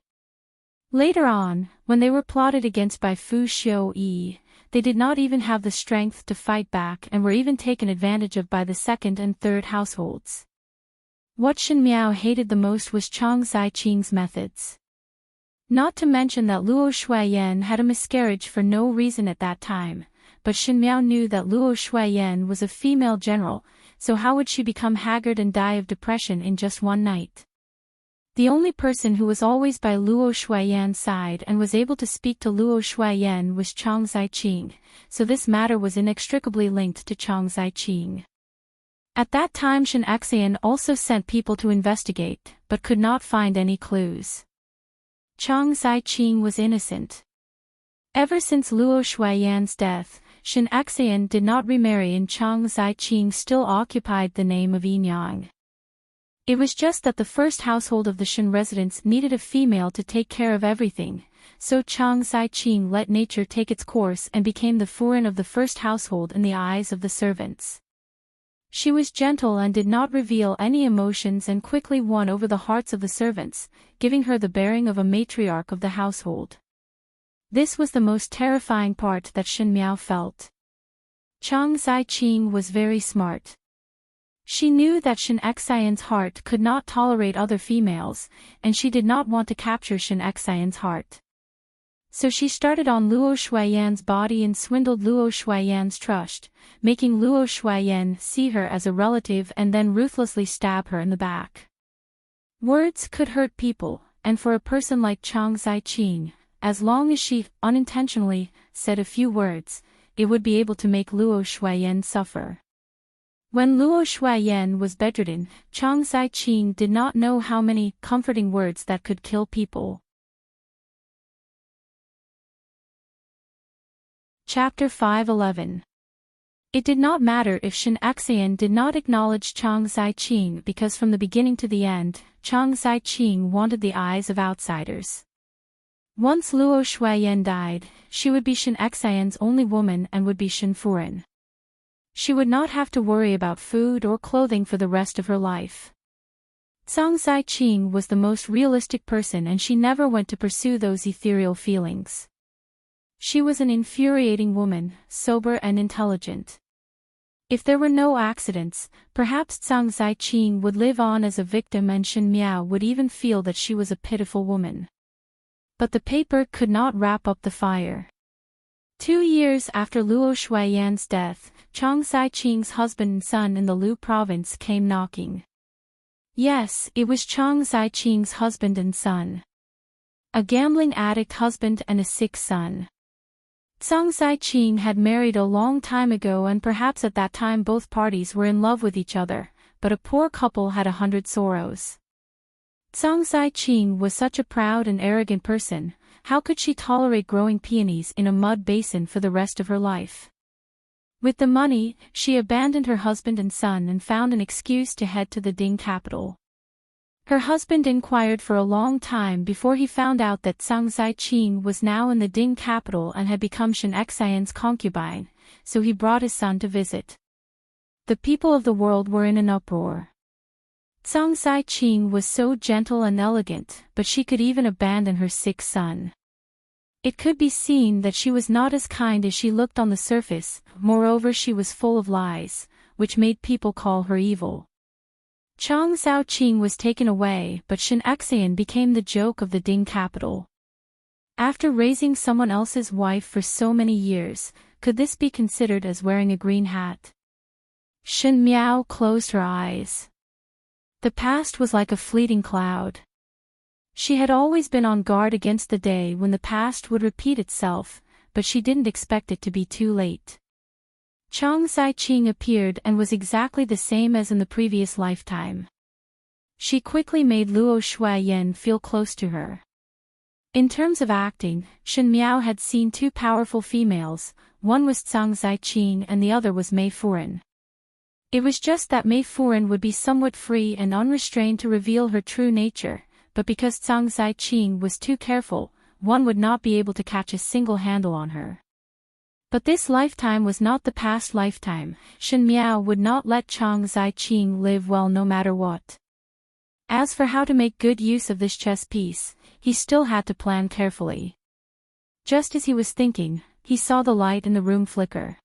Later on, when they were plotted against by Fu Xiuyi, they did not even have the strength to fight back and were even taken advantage of by the second and third households. What Shin Miao hated the most was Chang Zaiqing's methods. Not to mention that Luo Shuiyan had a miscarriage for no reason at that time, but Shin Miao knew that Luo Shuiyan was a female general, so how would she become haggard and die of depression in just one night? The only person who was always by Luo Shuiyan's side and was able to speak to Luo Shuiyan was Chang Zaiqing, so this matter was inextricably linked to Chang Zaiqing. At that time Shin Xayan also sent people to investigate, but could not find any clues. Chang Zaiqing was innocent. Ever since Luo Shuiyan's death, Shin Xayan did not remarry and Chang Zaiqing still occupied the name of Yinyang. It was just that the first household of the Shin residents needed a female to take care of everything, so Chang Zaiqing let nature take its course and became the Furen of the first household in the eyes of the servants. She was gentle and did not reveal any emotions and quickly won over the hearts of the servants, giving her the bearing of a matriarch of the household. This was the most terrifying part that Shin Miao felt. Chang Zaiqing was very smart. She knew that Shin Xayan's heart could not tolerate other females, and she did not want to capture Shin Xayan's heart. So she started on Luo Shuiyan's body and swindled Luo Shuiyan's trust, making Luo Shuiyan see her as a relative and then ruthlessly stab her in the back. Words could hurt people, and for a person like Chang Zaiqing, as long as she, unintentionally, said a few words, it would be able to make Luo Shuiyan suffer. When Luo Shuiyan was bedridden, Chang Zaiqing did not know how many comforting words that could kill people. Chapter 5:11. It did not matter if Shin Xayan did not acknowledge Chang Zaiqing because from the beginning to the end, Chang Zaiqing wanted the eyes of outsiders. Once Luo Shuiyan died, she would be Shin Xayan's only woman and would be Shin Furen. She would not have to worry about food or clothing for the rest of her life. Chang Zaiqing was the most realistic person and she never went to pursue those ethereal feelings. She was an infuriating woman, sober and intelligent. If there were no accidents, perhaps Chang Zaiqing would live on as a victim and Shin Miao would even feel that she was a pitiful woman. But the paper could not wrap up the fire. 2 years after Luo Shuiyan's death, Chang Zaiqing's husband and son in the Lu province came knocking. Yes, it was Chang Zaiqing's husband and son. A gambling addict husband and a sick son. Chang Zaiqing had married a long time ago and perhaps at that time both parties were in love with each other, but a poor couple had 100 sorrows. Chang Zaiqing was such a proud and arrogant person, how could she tolerate growing peonies in a mud basin for the rest of her life? With the money, she abandoned her husband and son and found an excuse to head to the Ding capital. Her husband inquired for a long time before he found out that Chang Zaiqing was now in the Ding capital and had become Shin Xayan's concubine, so he brought his son to visit. The people of the world were in an uproar. Chang Zaiqing was so gentle and elegant, but she could even abandon her sick son. It could be seen that she was not as kind as she looked on the surface, moreover she was full of lies, which made people call her evil. Chang Zaiqing was taken away but Shin Xayan became the joke of the Ding capital. After raising someone else's wife for so many years, could this be considered as wearing a green hat? Shin Miao closed her eyes. The past was like a fleeting cloud. She had always been on guard against the day when the past would repeat itself, but she didn't expect it to be too late. Chang Zaiqing appeared and was exactly the same as in the previous lifetime. She quickly made Luo Shuiyan feel close to her. In terms of acting, Shin Miao had seen 2 powerful females, one was Chang Zaiqing and the other was Mei Furen. It was just that Mei Furen would be somewhat free and unrestrained to reveal her true nature, but because Chang Zaiqing was too careful, one would not be able to catch a single handle on her. But this lifetime was not the past lifetime. Shen Miao would not let Chang Ziqing live well no matter what. As for how to make good use of this chess piece, he still had to plan carefully. Just as he was thinking, he saw the light in the room flicker.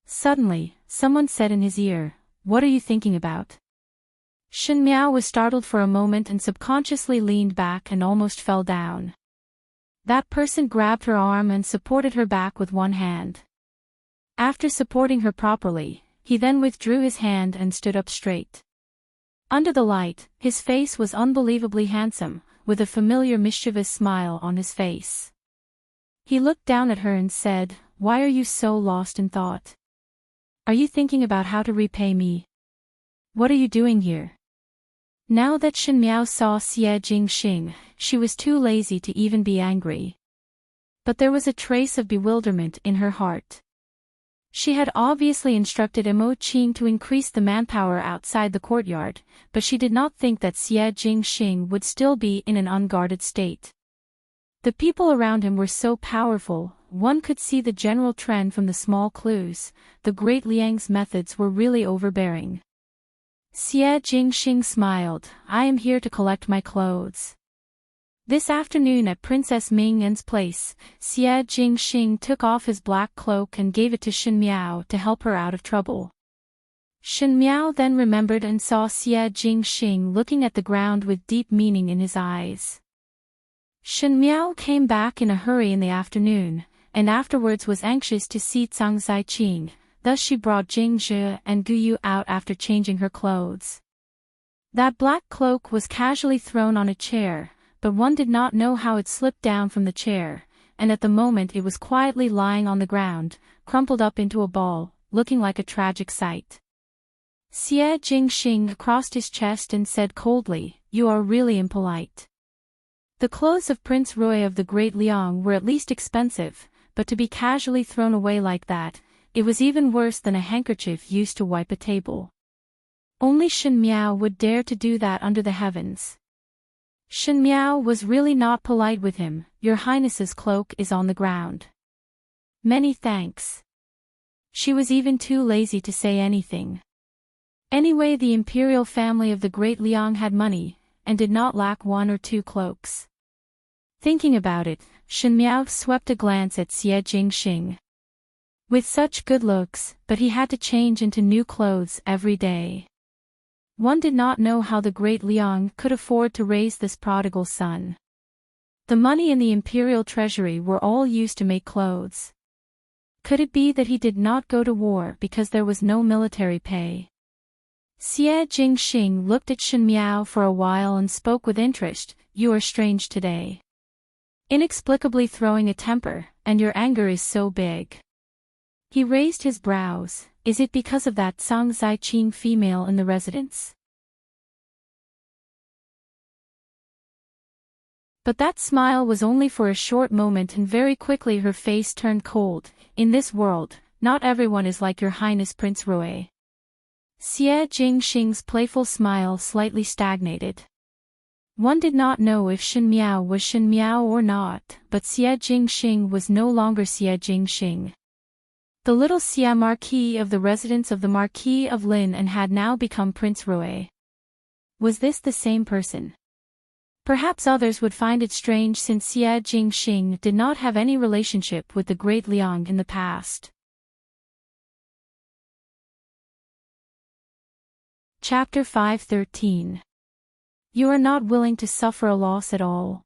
Suddenly, someone said in his ear, "What are you thinking about?" Shen Miao was startled for a moment and subconsciously leaned back and almost fell down. That person grabbed her arm and supported her back with one hand. After supporting her properly, he then withdrew his hand and stood up straight. Under the light, his face was unbelievably handsome, with a familiar mischievous smile on his face. He looked down at her and said, "Why are you so lost in thought? Are you thinking about how to repay me? What are you doing here?" Now that Shen Miao saw Xie Jingxing, she was too lazy to even be angry. But there was a trace of bewilderment in her heart. She had obviously instructed Mo Qing to increase the manpower outside the courtyard, but she did not think that Xie Jingxing would still be in an unguarded state. The people around him were so powerful, one could see the general trend from the small clues. The Great Liang's methods were really overbearing. Xie Jingxing smiled, "I am here to collect my clothes." This afternoon at Princess Mingyin's place, Xie Jingxing took off his black cloak and gave it to Shen Miao to help her out of trouble. Shen Miao then remembered and saw Xie Jingxing looking at the ground with deep meaning in his eyes. Shen Miao came back in a hurry in the afternoon, and afterwards was anxious to see Zhang Ziqing. Thus she brought Jing Zhe and Gu Yu out after changing her clothes. That black cloak was casually thrown on a chair, but one did not know how it slipped down from the chair, and at the moment it was quietly lying on the ground, crumpled up into a ball, looking like a tragic sight. Xie Jingxing crossed his chest and said coldly, "You are really impolite." The clothes of Prince Rui of the Great Liang were at least expensive, but to be casually thrown away like that, it was even worse than a handkerchief used to wipe a table. Only Shen Miao would dare to do that under the heavens. Shen Miao was really not polite with him. "Your Highness's cloak is on the ground." "Many thanks." She was even too lazy to say anything. Anyway, the imperial family of the Great Liang had money, and did not lack one or two cloaks. Thinking about it, Shen Miao swept a glance at Xie Jingxing. With such good looks, but he had to change into new clothes every day. One did not know how the Great Liang could afford to raise this prodigal son. The money in the imperial treasury were all used to make clothes. Could it be that he did not go to war because there was no military pay? Xie Jingxing looked at Shen Miao for a while and spoke with interest, "You are strange today. Inexplicably throwing a temper, and your anger is so big." He raised his brows. "Is it because of that Zhang Ziqing female in the residence?" But that smile was only for a short moment and very quickly her face turned cold. "In this world, not everyone is like your Highness Prince Rui." Xie Jingxing's playful smile slightly stagnated. One did not know if Shen Miao was Shen Miao or not, but Xie Jingxing was no longer Xie Jingxing. The little Xie Marquis of the residence of the Marquis of Lin and had now become Prince Rui. Was this the same person? Perhaps others would find it strange since Xie Jingxing did not have any relationship with the Great Liang in the past. Chapter 5:13. You are not willing to suffer a loss at all.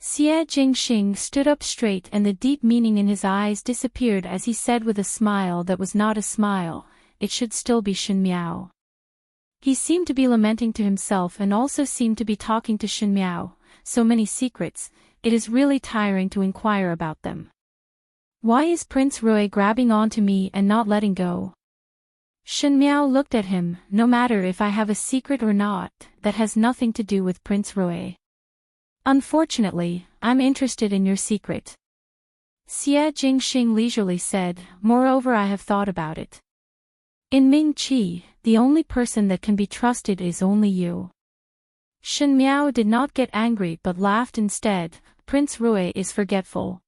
Xie Jingxing stood up straight and the deep meaning in his eyes disappeared as he said with a smile that was not a smile, "It should still be Shen Miao." He seemed to be lamenting to himself and also seemed to be talking to Shen Miao. So many secrets, it is really tiring to inquire about them. Why is Prince Rui grabbing onto me and not letting go? Shen Miao looked at him. "No matter if I have a secret or not, that has nothing to do with Prince Rui. Unfortunately, I'm interested in your secret." Xie Jingxing leisurely said, "Moreover, I have thought about it. In Mingqi, the only person that can be trusted is only you." Shen Miao did not get angry but laughed instead. "Prince Rui is forgetful.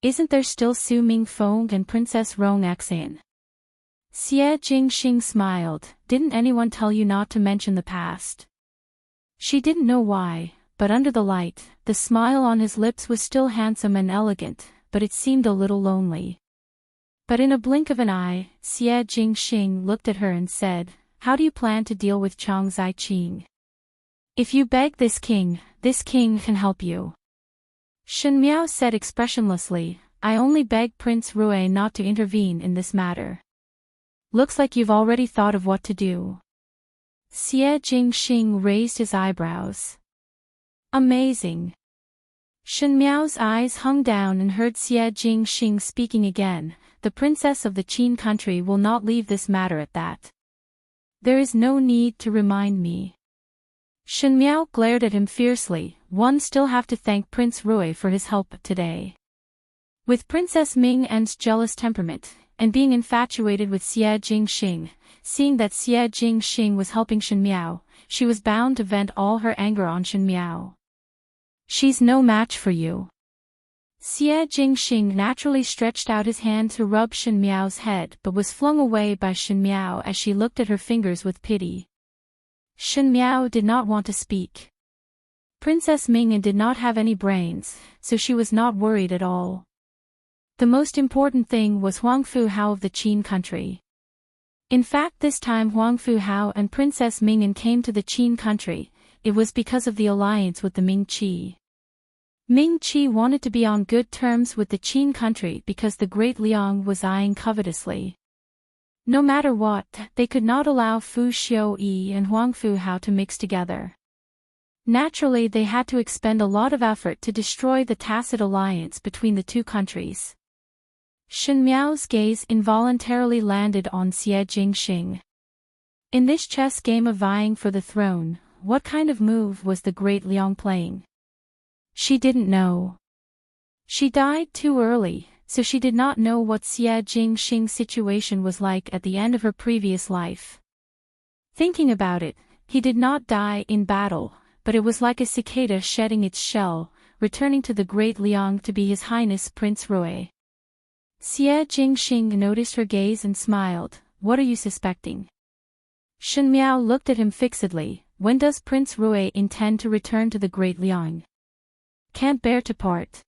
Isn't there still Su Mingfeng and Princess Rong Xan? Xie Jingxing smiled. Didn't anyone tell you not to mention the past? She didn't know why, but under the light, the smile on his lips was still handsome and elegant, but it seemed a little lonely. But in a blink of an eye, Xie Jingxing looked at her and said, "How do you plan to deal with Chang Ziqing? If you beg this king can help you." Shen Miao said expressionlessly, "I only beg Prince Rui not to intervene in this matter." "Looks like you've already thought of what to do." Xie Jingxing raised his eyebrows. "Amazing." Shen Miao's eyes hung down and heard Xie Jingxing speaking again. "The princess of the Qin country will not leave this matter at that. There is no need to remind me." Shen Miao glared at him fiercely. "One still have to thank Prince Rui for his help today." With Princess Ming En's jealous temperament, and being infatuated with Xie Jingxing, seeing that Xie Jingxing was helping Shen Miao, she was bound to vent all her anger on Shen Miao. "She's no match for you." Xie Jingxing naturally stretched out his hand to rub Shen Miao's head but was flung away by Shen Miao as she looked at her fingers with pity. Shen Miao did not want to speak. Princess Ming'an did not have any brains, so she was not worried at all. The most important thing was Huang Fu Hao of the Qin country. In fact, this time Huang Fu Hao and Princess Ming'an came to the Qin country. It was because of the alliance with the Ming Qi. Ming Qi wanted to be on good terms with the Qin country because the great Liang was eyeing covetously. No matter what, they could not allow Fu Xiuyi and Huang Fu Hao to mix together. Naturally, they had to expend a lot of effort to destroy the tacit alliance between the two countries. Shen Miao's gaze involuntarily landed on Xie Jingxing. In this chess game of vying for the throne, what kind of move was the great Liang playing? She didn't know. She died too early, so she did not know what Xie Jingxing's situation was like at the end of her previous life. Thinking about it, he did not die in battle, but it was like a cicada shedding its shell, returning to the great Liang to be His Highness Prince Rui. Xie Jingxing noticed her gaze and smiled. "What are you suspecting?" Shen Miao looked at him fixedly. "When does Prince Rui intend to return to the great Liang?" "Can't bear to part."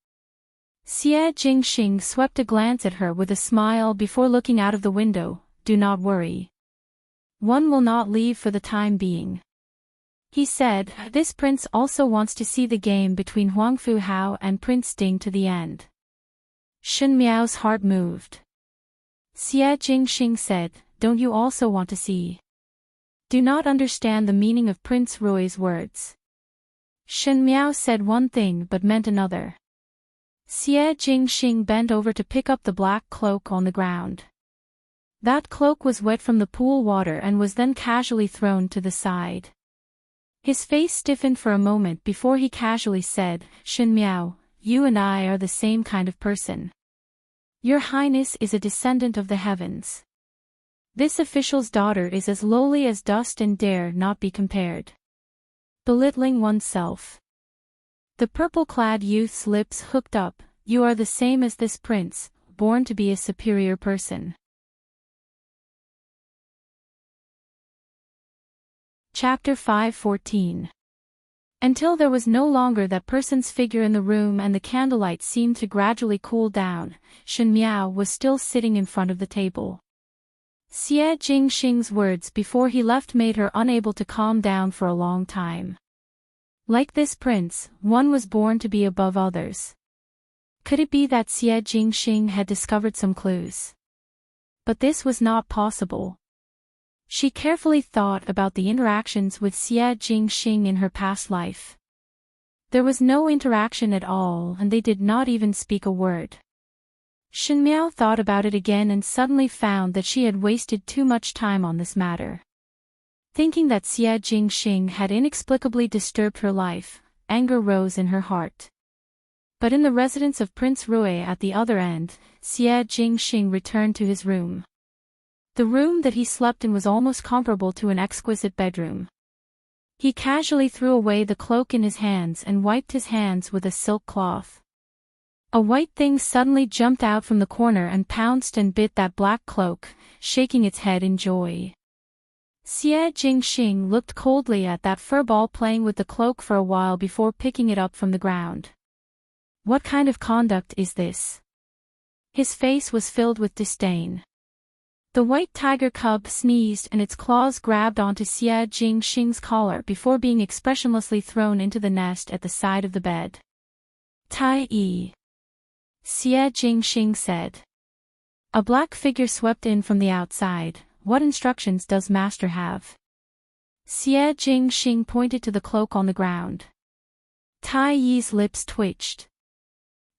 Xie Jingxing swept a glance at her with a smile before looking out of the window. "Do not worry. One will not leave for the time being." He said, "This prince also wants to see the game between Huang Fu Hao and Prince Ding to the end." Shen Miao's heart moved. Xie Jingxing said, "Don't you also want to see?" "Do not understand the meaning of Prince Rui's words." Shen Miao said one thing but meant another. Xie Jingxing bent over to pick up the black cloak on the ground. That cloak was wet from the pool water and was then casually thrown to the side. His face stiffened for a moment before he casually said, "Shen Miao, you and I are the same kind of person. Your Highness is a descendant of the heavens. This official's daughter is as lowly as dust and dare not be compared. Belittling oneself." The purple-clad youth's lips hooked up. "You are the same as this prince, born to be a superior person." Chapter 5:14. Until there was no longer that person's figure in the room and the candlelight seemed to gradually cool down, Shen Miao was still sitting in front of the table. Xie Jingxing's words before he left made her unable to calm down for a long time. Like this prince, one was born to be above others. Could it be that Xie Jingxing had discovered some clues? But this was not possible. She carefully thought about the interactions with Xie Jingxing in her past life. There was no interaction at all and they did not even speak a word. Shen Miao thought about it again and suddenly found that she had wasted too much time on this matter. Thinking that Xie Jingxing had inexplicably disturbed her life, anger rose in her heart. But in the residence of Prince Rui at the other end, Xie Jingxing returned to his room. The room that he slept in was almost comparable to an exquisite bedroom. He casually threw away the cloak in his hands and wiped his hands with a silk cloth. A white thing suddenly jumped out from the corner and pounced and bit that black cloak, shaking its head in joy. Xie Jingxing looked coldly at that furball playing with the cloak for a while before picking it up from the ground. What kind of conduct is this? His face was filled with disdain. The white tiger cub sneezed and its claws grabbed onto Xie Jingxing's collar before being expressionlessly thrown into the nest at the side of the bed. Tai Yi. Xie Jingxing said. A black figure swept in from the outside. What instructions does master have? Xie Jingxing pointed to the cloak on the ground. Tai Yi's lips twitched.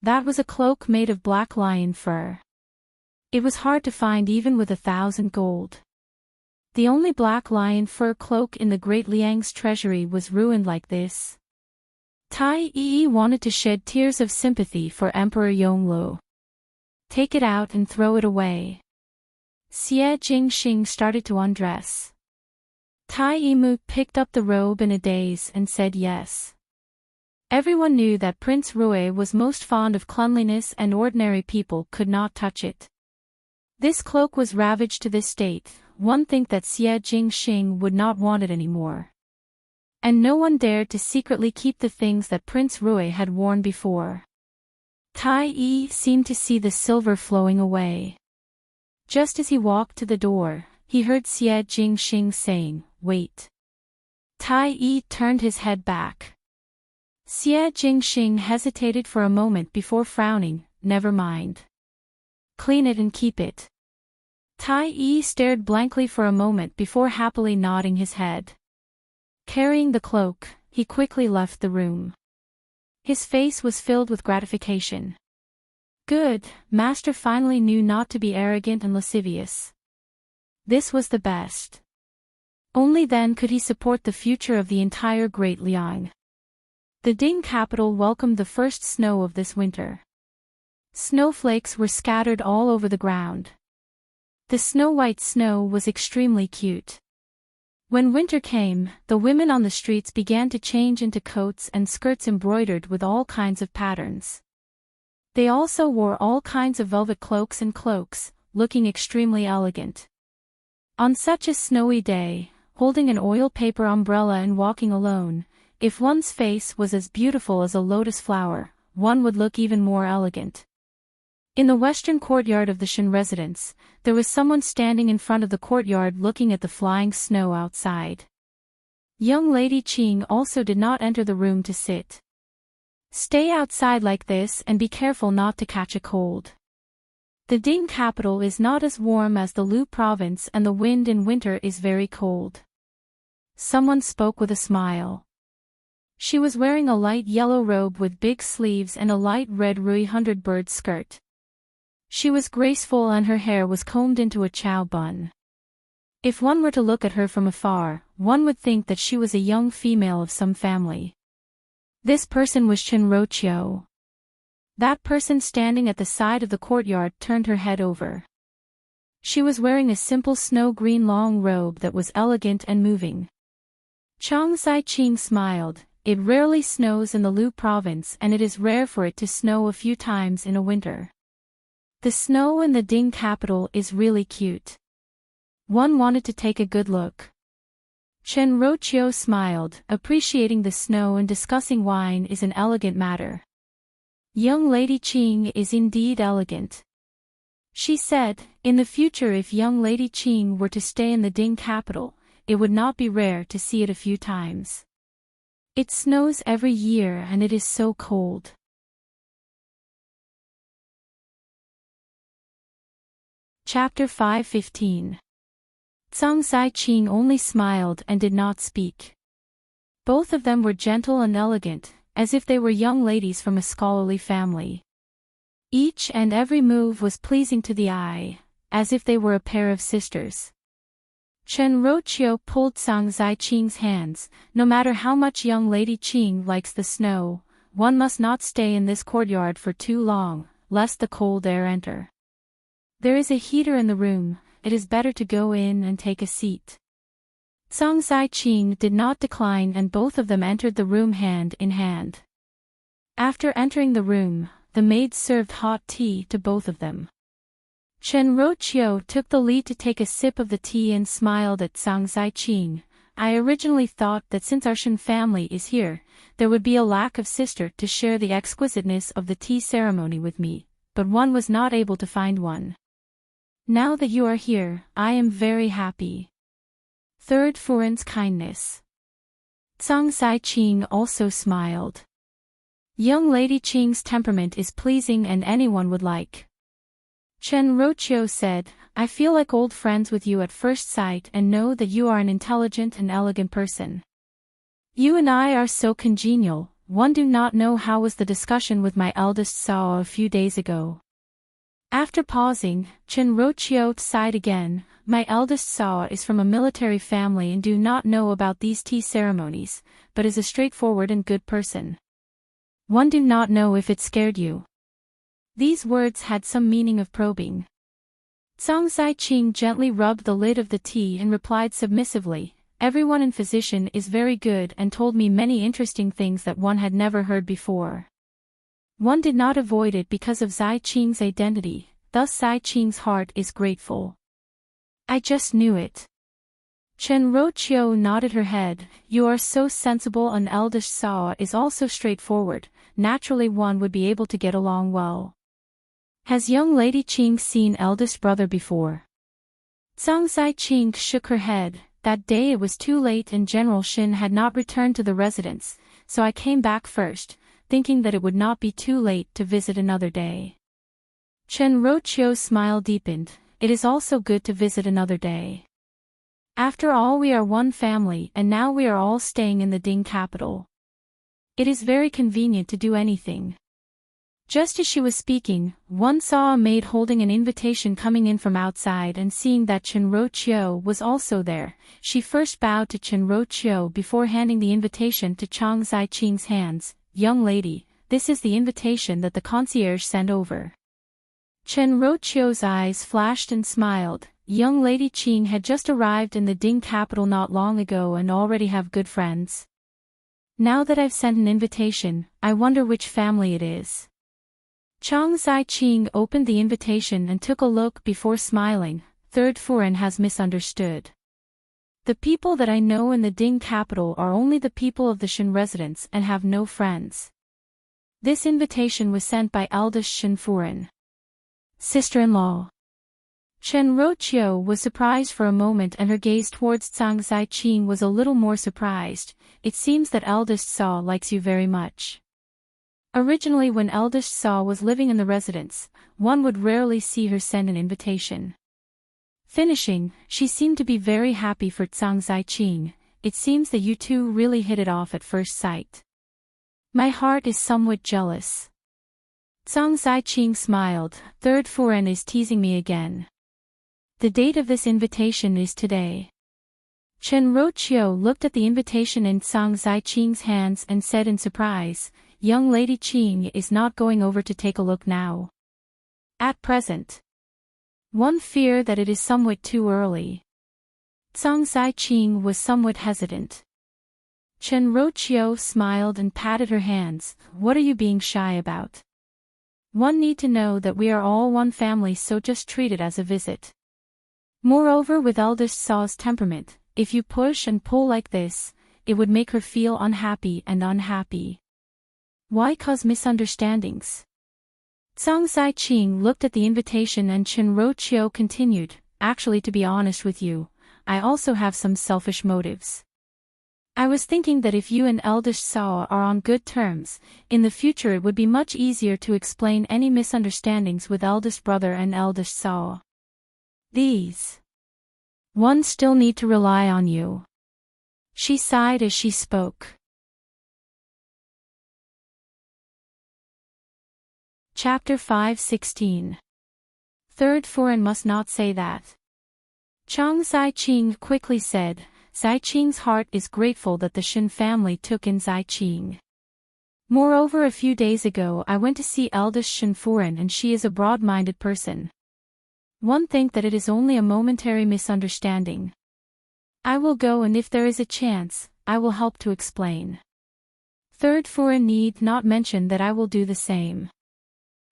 That was a cloak made of black lion fur. It was hard to find even with 1,000 gold. The only black lion fur cloak in the Great Liang's treasury was ruined like this. Tai Yi wanted to shed tears of sympathy for Emperor Yonglu. Take it out and throw it away. Xie Jingxing started to undress. Tai Yimu picked up the robe in a daze and said yes. Everyone knew that Prince Rui was most fond of cleanliness and ordinary people could not touch it. This cloak was ravaged to this state, one think that Xie Jingxing would not want it anymore. And no one dared to secretly keep the things that Prince Rui had worn before. Tai Yi seemed to see the silver flowing away. Just as he walked to the door, he heard Xie Jingxing saying, "Wait." Tai Yi turned his head back. Xie Jingxing hesitated for a moment before frowning, "Never mind. Clean it and keep it." Tai Yi stared blankly for a moment before happily nodding his head. Carrying the cloak, he quickly left the room. His face was filled with gratification. Good, master finally knew not to be arrogant and lascivious. This was the best. Only then could he support the future of the entire Great Liang. The Ding capital welcomed the first snow of this winter. Snowflakes were scattered all over the ground. The snow-white snow was extremely cute. When winter came, the women on the streets began to change into coats and skirts embroidered with all kinds of patterns. They also wore all kinds of velvet cloaks and cloaks, looking extremely elegant. On such a snowy day, holding an oil paper umbrella and walking alone, if one's face was as beautiful as a lotus flower, one would look even more elegant. In the western courtyard of the Shen residence, there was someone standing in front of the courtyard looking at the flying snow outside. Young Lady Qing also did not enter the room to sit. Stay outside like this and be careful not to catch a cold. The Ding capital is not as warm as the Lu province and the wind in winter is very cold. Someone spoke with a smile. She was wearing a light yellow robe with big sleeves and a light red Rui 100-bird skirt. She was graceful and her hair was combed into a chow bun. If one were to look at her from afar, one would think that she was a young female of some family. This person was Chen Roqiu. That person standing at the side of the courtyard turned her head over. She was wearing a simple snow-green long robe that was elegant and moving. Chang Zaiqing smiled. It rarely snows in the Lu province and it is rare for it to snow a few times in a winter. The snow in the Ding capital is really cute. One wanted to take a good look. Chen Roqiu smiled, appreciating the snow and discussing wine is an elegant matter. Young Lady Qing is indeed elegant. She said, in the future if young Lady Qing were to stay in the Ding capital, it would not be rare to see it a few times. It snows every year and it is so cold. Chapter 5:15. Zhang Zaiqing only smiled and did not speak. Both of them were gentle and elegant, as if they were young ladies from a scholarly family. Each and every move was pleasing to the eye, as if they were a pair of sisters. Chen Roqiu pulled Zhang Zaiqing's hands. No matter how much young Lady Qing likes the snow, one must not stay in this courtyard for too long, lest the cold air enter. There is a heater in the room, it is better to go in and take a seat. Zhang Zaiqing did not decline and both of them entered the room hand in hand. After entering the room, the maids served hot tea to both of them. Chen Roqiu took the lead to take a sip of the tea and smiled at Zhang Ziqing. I originally thought that since our Shen family is here, there would be a lack of sister to share the exquisiteness of the tea ceremony with me, but one was not able to find one. Now that you are here, I am very happy. Third Furen's kindness. Zhang Ziqing also smiled. Young Lady Qing's temperament is pleasing and anyone would like. Chen Roqiu said, I feel like old friends with you at first sight and know that you are an intelligent and elegant person. You and I are so congenial. One do not know how was the discussion with my eldest Sao a few days ago. After pausing, Chen Roqiu sighed again. My eldest Sao is from a military family and do not know about these tea ceremonies, but is a straightforward and good person. One do not know if it scared you. These words had some meaning of probing. Zhang Ziqing gently rubbed the lid of the tea and replied submissively, everyone in physician is very good and told me many interesting things that one had never heard before. One did not avoid it because of Ziqing's identity, thus Ziqing's heart is grateful. I just knew it. Chen Roqiu nodded her head, you are so sensible and eldest Sao is also straightforward, naturally one would be able to get along well. Has young Lady Qing seen eldest brother before? Zhang Ziqing shook her head. That day it was too late and General Shin had not returned to the residence, so I came back first, thinking that it would not be too late to visit another day. Chen Roqiu's smile deepened, it is also good to visit another day. After all we are one family and now we are all staying in the Ding capital. It is very convenient to do anything. Just as she was speaking, one saw a maid holding an invitation coming in from outside and seeing that Chen Roqiu was also there, she first bowed to Chen Roqiu before handing the invitation to Zhang Ziqing's hands. Young lady, this is the invitation that the concierge sent over. Chen Roqiu's eyes flashed and smiled. Young Lady Qing had just arrived in the Ding capital not long ago and already have good friends. Now that I've sent an invitation, I wonder which family it is. Zhang Ziqing opened the invitation and took a look before smiling. Third Furen has misunderstood. The people that I know in the Ding capital are only the people of the Shen residence and have no friends. This invitation was sent by eldest Shen Furen. Sister-in-law. Chen Roqiu was surprised for a moment and her gaze towards Zhang Ziqing was a little more surprised. It seems that eldest Sao likes you very much. Originally when eldest Sao was living in the residence, one would rarely see her send an invitation. Finishing, she seemed to be very happy for Zhang Ziqing. It seems that you two really hit it off at first sight. My heart is somewhat jealous. Zhang Ziqing smiled. Third Furen is teasing me again. The date of this invitation is today. Chen Roqiu looked at the invitation in Zhang Ziqing's hands and said in surprise, young Lady Qing is not going over to take a look now. At present. One fear that it is somewhat too early. Zhang Ziqing was somewhat hesitant. Chen Roqiu smiled and patted her hands. What are you being shy about? One need to know that we are all one family, so just treat it as a visit. Moreover, with eldest Sao's temperament, if you push and pull like this, it would make her feel unhappy and unhappy. Why cause misunderstandings? Zhang Ziqing looked at the invitation and Chen Roqiu continued, actually to be honest with you, I also have some selfish motives. I was thinking that if you and eldest Sao are on good terms, in the future it would be much easier to explain any misunderstandings with eldest brother and eldest Sao. These. One still need to rely on you. She sighed as she spoke. Chapter 5:16. Third Furen must not say that. Zhang Ziqing quickly said, Ziqing's heart is grateful that the Shen family took in Ziqing. Moreover, a few days ago I went to see eldest Shen Furen and she is a broad-minded person. One think that it is only a momentary misunderstanding. I will go and if there is a chance, I will help to explain. Third Furen need not mention that I will do the same.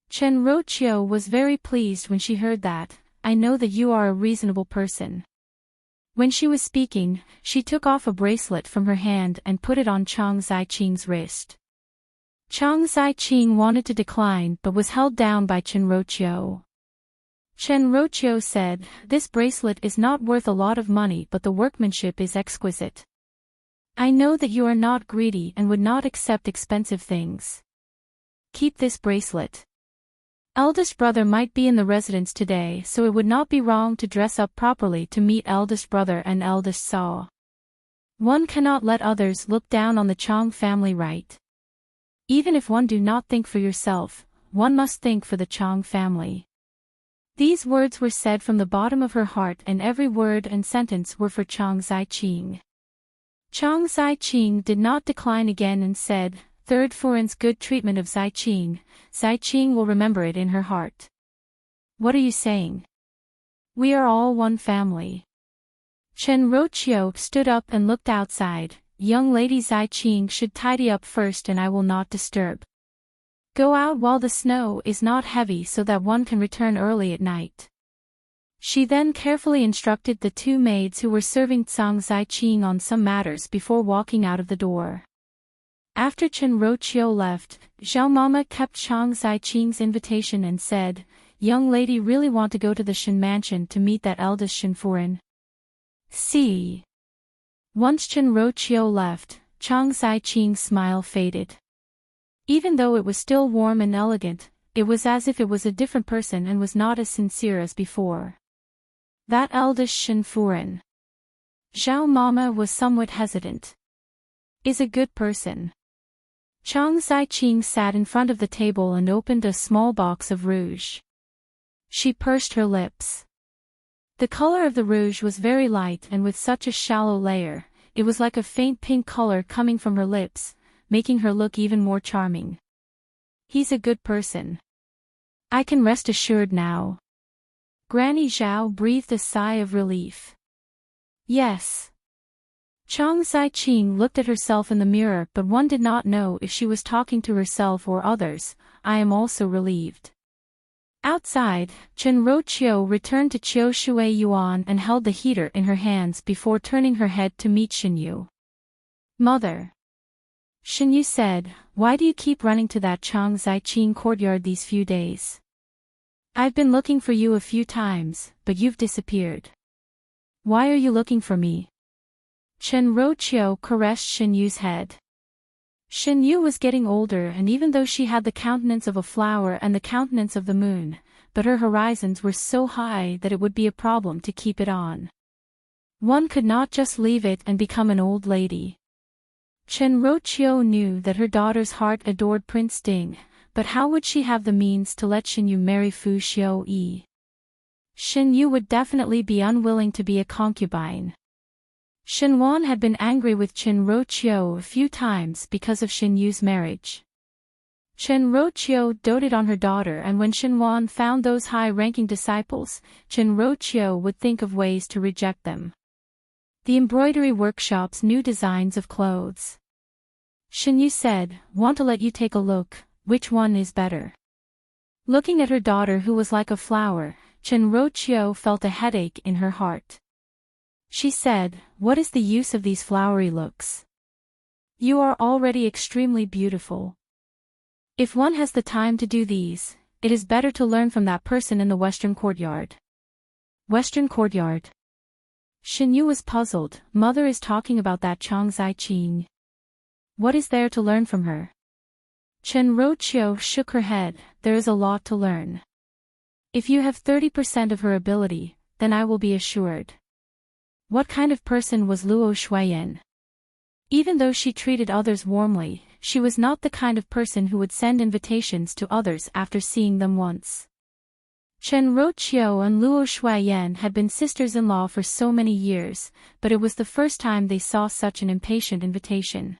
Chen Roqiu was very pleased when she heard that. I know that you are a reasonable person. When she was speaking, she took off a bracelet from her hand and put it on Chang Ziqing's wrist. Chang Ziqing wanted to decline but was held down by Chen Roqiu. Chen Roqiu said, "This bracelet is not worth a lot of money, but the workmanship is exquisite. I know that you are not greedy and would not accept expensive things. Keep this bracelet. Eldest brother might be in the residence today, so it would not be wrong to dress up properly to meet eldest brother and eldest Saw. One cannot let others look down on the Chang family, right? Even if one do not think for yourself, one must think for the Chang family." These words were said from the bottom of her heart, and every word and sentence were for Chang Ziqing. Chang Ziqing did not decline again and said, "Third Furin's good treatment of Ziqing. Ziqing will remember it in her heart." "What are you saying? We are all one family." Chen Roqiu stood up and looked outside. "Young lady Ziqing should tidy up first and I will not disturb. Go out while the snow is not heavy so that one can return early at night." She then carefully instructed the two maids who were serving Chang Ziqing on some matters before walking out of the door. After Chen Roqiu left, Zhao Mama kept Chang Ziqing's invitation and said, "Young lady really want to go to the Shen mansion to meet that eldest Shen Furin?" See. Once Chen Roqiu left, Chang Ziqing's smile faded. Even though it was still warm and elegant, it was as if it was a different person and was not as sincere as before. That eldest Shen Furin. Zhao Mama was somewhat hesitant. Is a good person. Chang Ziqing sat in front of the table and opened a small box of rouge. She pursed her lips. The color of the rouge was very light and with such a shallow layer, it was like a faint pink color coming from her lips, making her look even more charming. He's a good person. I can rest assured now. Granny Zhao breathed a sigh of relief. Yes. Chang Ziqing looked at herself in the mirror, but one did not know if she was talking to herself or others. I am also relieved. Outside, Chen Roqiu returned to Qiu Shui Yuan and held the heater in her hands before turning her head to meet Xinyu. "Mother." Xinyu said, "Why do you keep running to that Chang Ziqing courtyard these few days? I've been looking for you a few times, but you've disappeared. Why are you looking for me?" Chen Roqiu caressed Xinyu's head. Xinyu was getting older, and even though she had the countenance of a flower and the countenance of the moon, but her horizons were so high that it would be a problem to keep it on. One could not just leave it and become an old lady. Chen Roqiu knew that her daughter's heart adored Prince Ding, but how would she have the means to let Xinyu marry Fu Xiuyi? Xinyu would definitely be unwilling to be a concubine. Xinwan had been angry with Chen Roqiu a few times because of Xinyu's marriage. Chen Roqiu doted on her daughter, and when Xinwan found those high-ranking disciples, Chen Roqiu would think of ways to reject them. The embroidery workshop's new designs of clothes. Xinyu said, "Want to let you take a look, which one is better?" Looking at her daughter who was like a flower, Chen Roqiu felt a headache in her heart. She said, "What is the use of these flowery looks? You are already extremely beautiful. If one has the time to do these, it is better to learn from that person in the Western Courtyard." Western Courtyard. Xinyu was puzzled. Mother is talking about that Chang Ziqing. What is there to learn from her? Chen Roqiu shook her head. There is a lot to learn. If you have 30% of her ability, then I will be assured. What kind of person was Luo Shuiyan? Even though she treated others warmly, she was not the kind of person who would send invitations to others after seeing them once. Chen Roqiu and Luo Shuiyan had been sisters-in-law for so many years, but it was the first time they saw such an impatient invitation.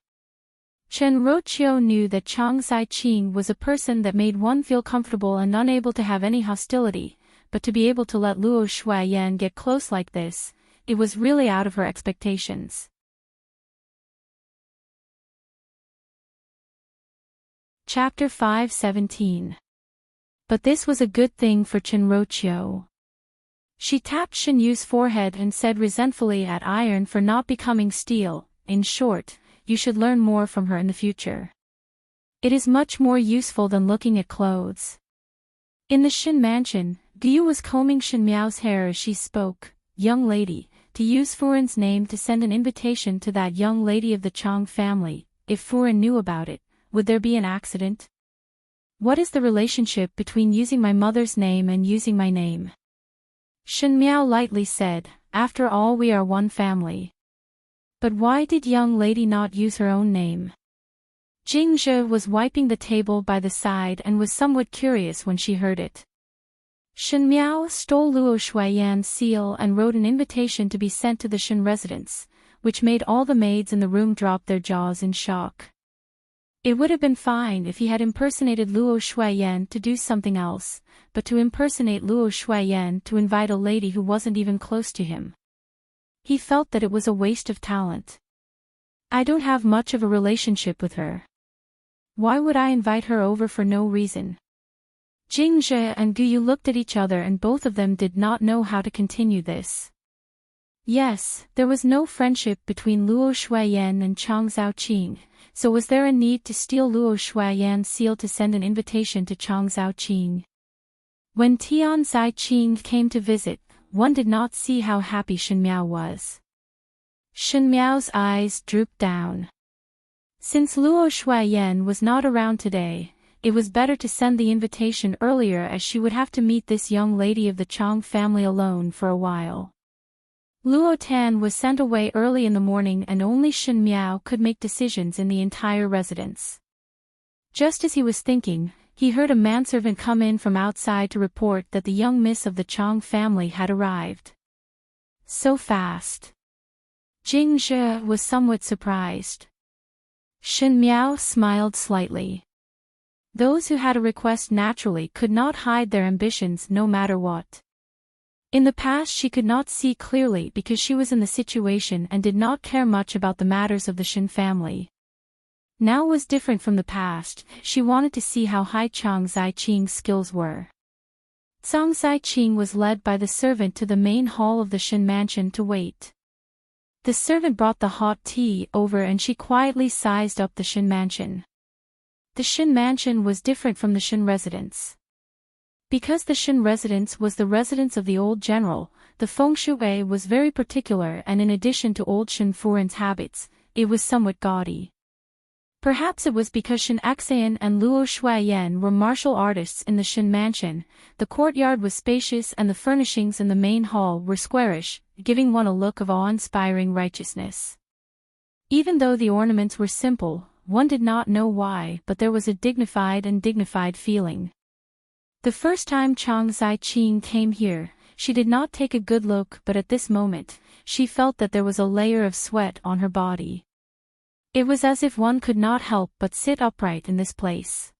Chen Roqiu knew that Chang Ziqing was a person that made one feel comfortable and unable to have any hostility, but to be able to let Luo Shuiyan get close like this, it was really out of her expectations. Chapter 5:17. But this was a good thing for Chinrochio. She tapped Shin Yu's forehead and said resentfully at iron for not becoming steel. In short, you should learn more from her in the future. It is much more useful than looking at clothes. In the Shin mansion, Gyu was combing Shin Miao's hair as she spoke. Young lady, to use Furin's name to send an invitation to that young lady of the Chang family. If Furin knew about it, would there be an accident? What is the relationship between using my mother's name and using my name? Shin Miao lightly said, after all we are one family. But why did young lady not use her own name? Jing Zhe was wiping the table by the side and was somewhat curious when she heard it. Shin Miao stole Luo Shuiyan's seal and wrote an invitation to be sent to the Shin residence, which made all the maids in the room drop their jaws in shock. It would have been fine if he had impersonated Luo Shuiyan to do something else, but to impersonate Luo Shuiyan to invite a lady who wasn't even close to him. He felt that it was a waste of talent. I don't have much of a relationship with her. Why would I invite her over for no reason? Jing Zhe and Guyu looked at each other and both of them did not know how to continue this. Yes, there was no friendship between Luo Shuiyan and Chang Zhaoqing, so was there a need to steal Luo Shuiyan's seal to send an invitation to Chang Zhaoqing? When Tian Zaiqing came to visit, one did not see how happy Shin Miao was. Shin Miao's eyes drooped down. Since Luo Shuiyan was not around today, it was better to send the invitation earlier as she would have to meet this young lady of the Chang family alone for a while. Luo Tan was sent away early in the morning and only Shin Miao could make decisions in the entire residence. Just as he was thinking, he heard a manservant come in from outside to report that the young miss of the Chang family had arrived. So fast. Jing Zhe was somewhat surprised. Shin Miao smiled slightly. Those who had a request naturally could not hide their ambitions no matter what. In the past she could not see clearly because she was in the situation and did not care much about the matters of the Shin family. Now was different from the past, she wanted to see how high Chang Zaiqing's skills were. Chang Zaiqing was led by the servant to the main hall of the Shin mansion to wait. The servant brought the hot tea over and she quietly sized up the Shin mansion. The Shin mansion was different from the Shin residence. Because the Shin residence was the residence of the old general, the feng shui was very particular and in addition to old Shin Furin's habits, it was somewhat gaudy. Perhaps it was because Shin Axayan and Luo Shuiyan were martial artists in the Shin mansion, the courtyard was spacious and the furnishings in the main hall were squarish, giving one a look of awe-inspiring righteousness. Even though the ornaments were simple, one did not know why, but there was a dignified feeling. The first time Chang Zaiqing came here, she did not take a good look, but at this moment, she felt that there was a layer of sweat on her body. It was as if one could not help but sit upright in this place.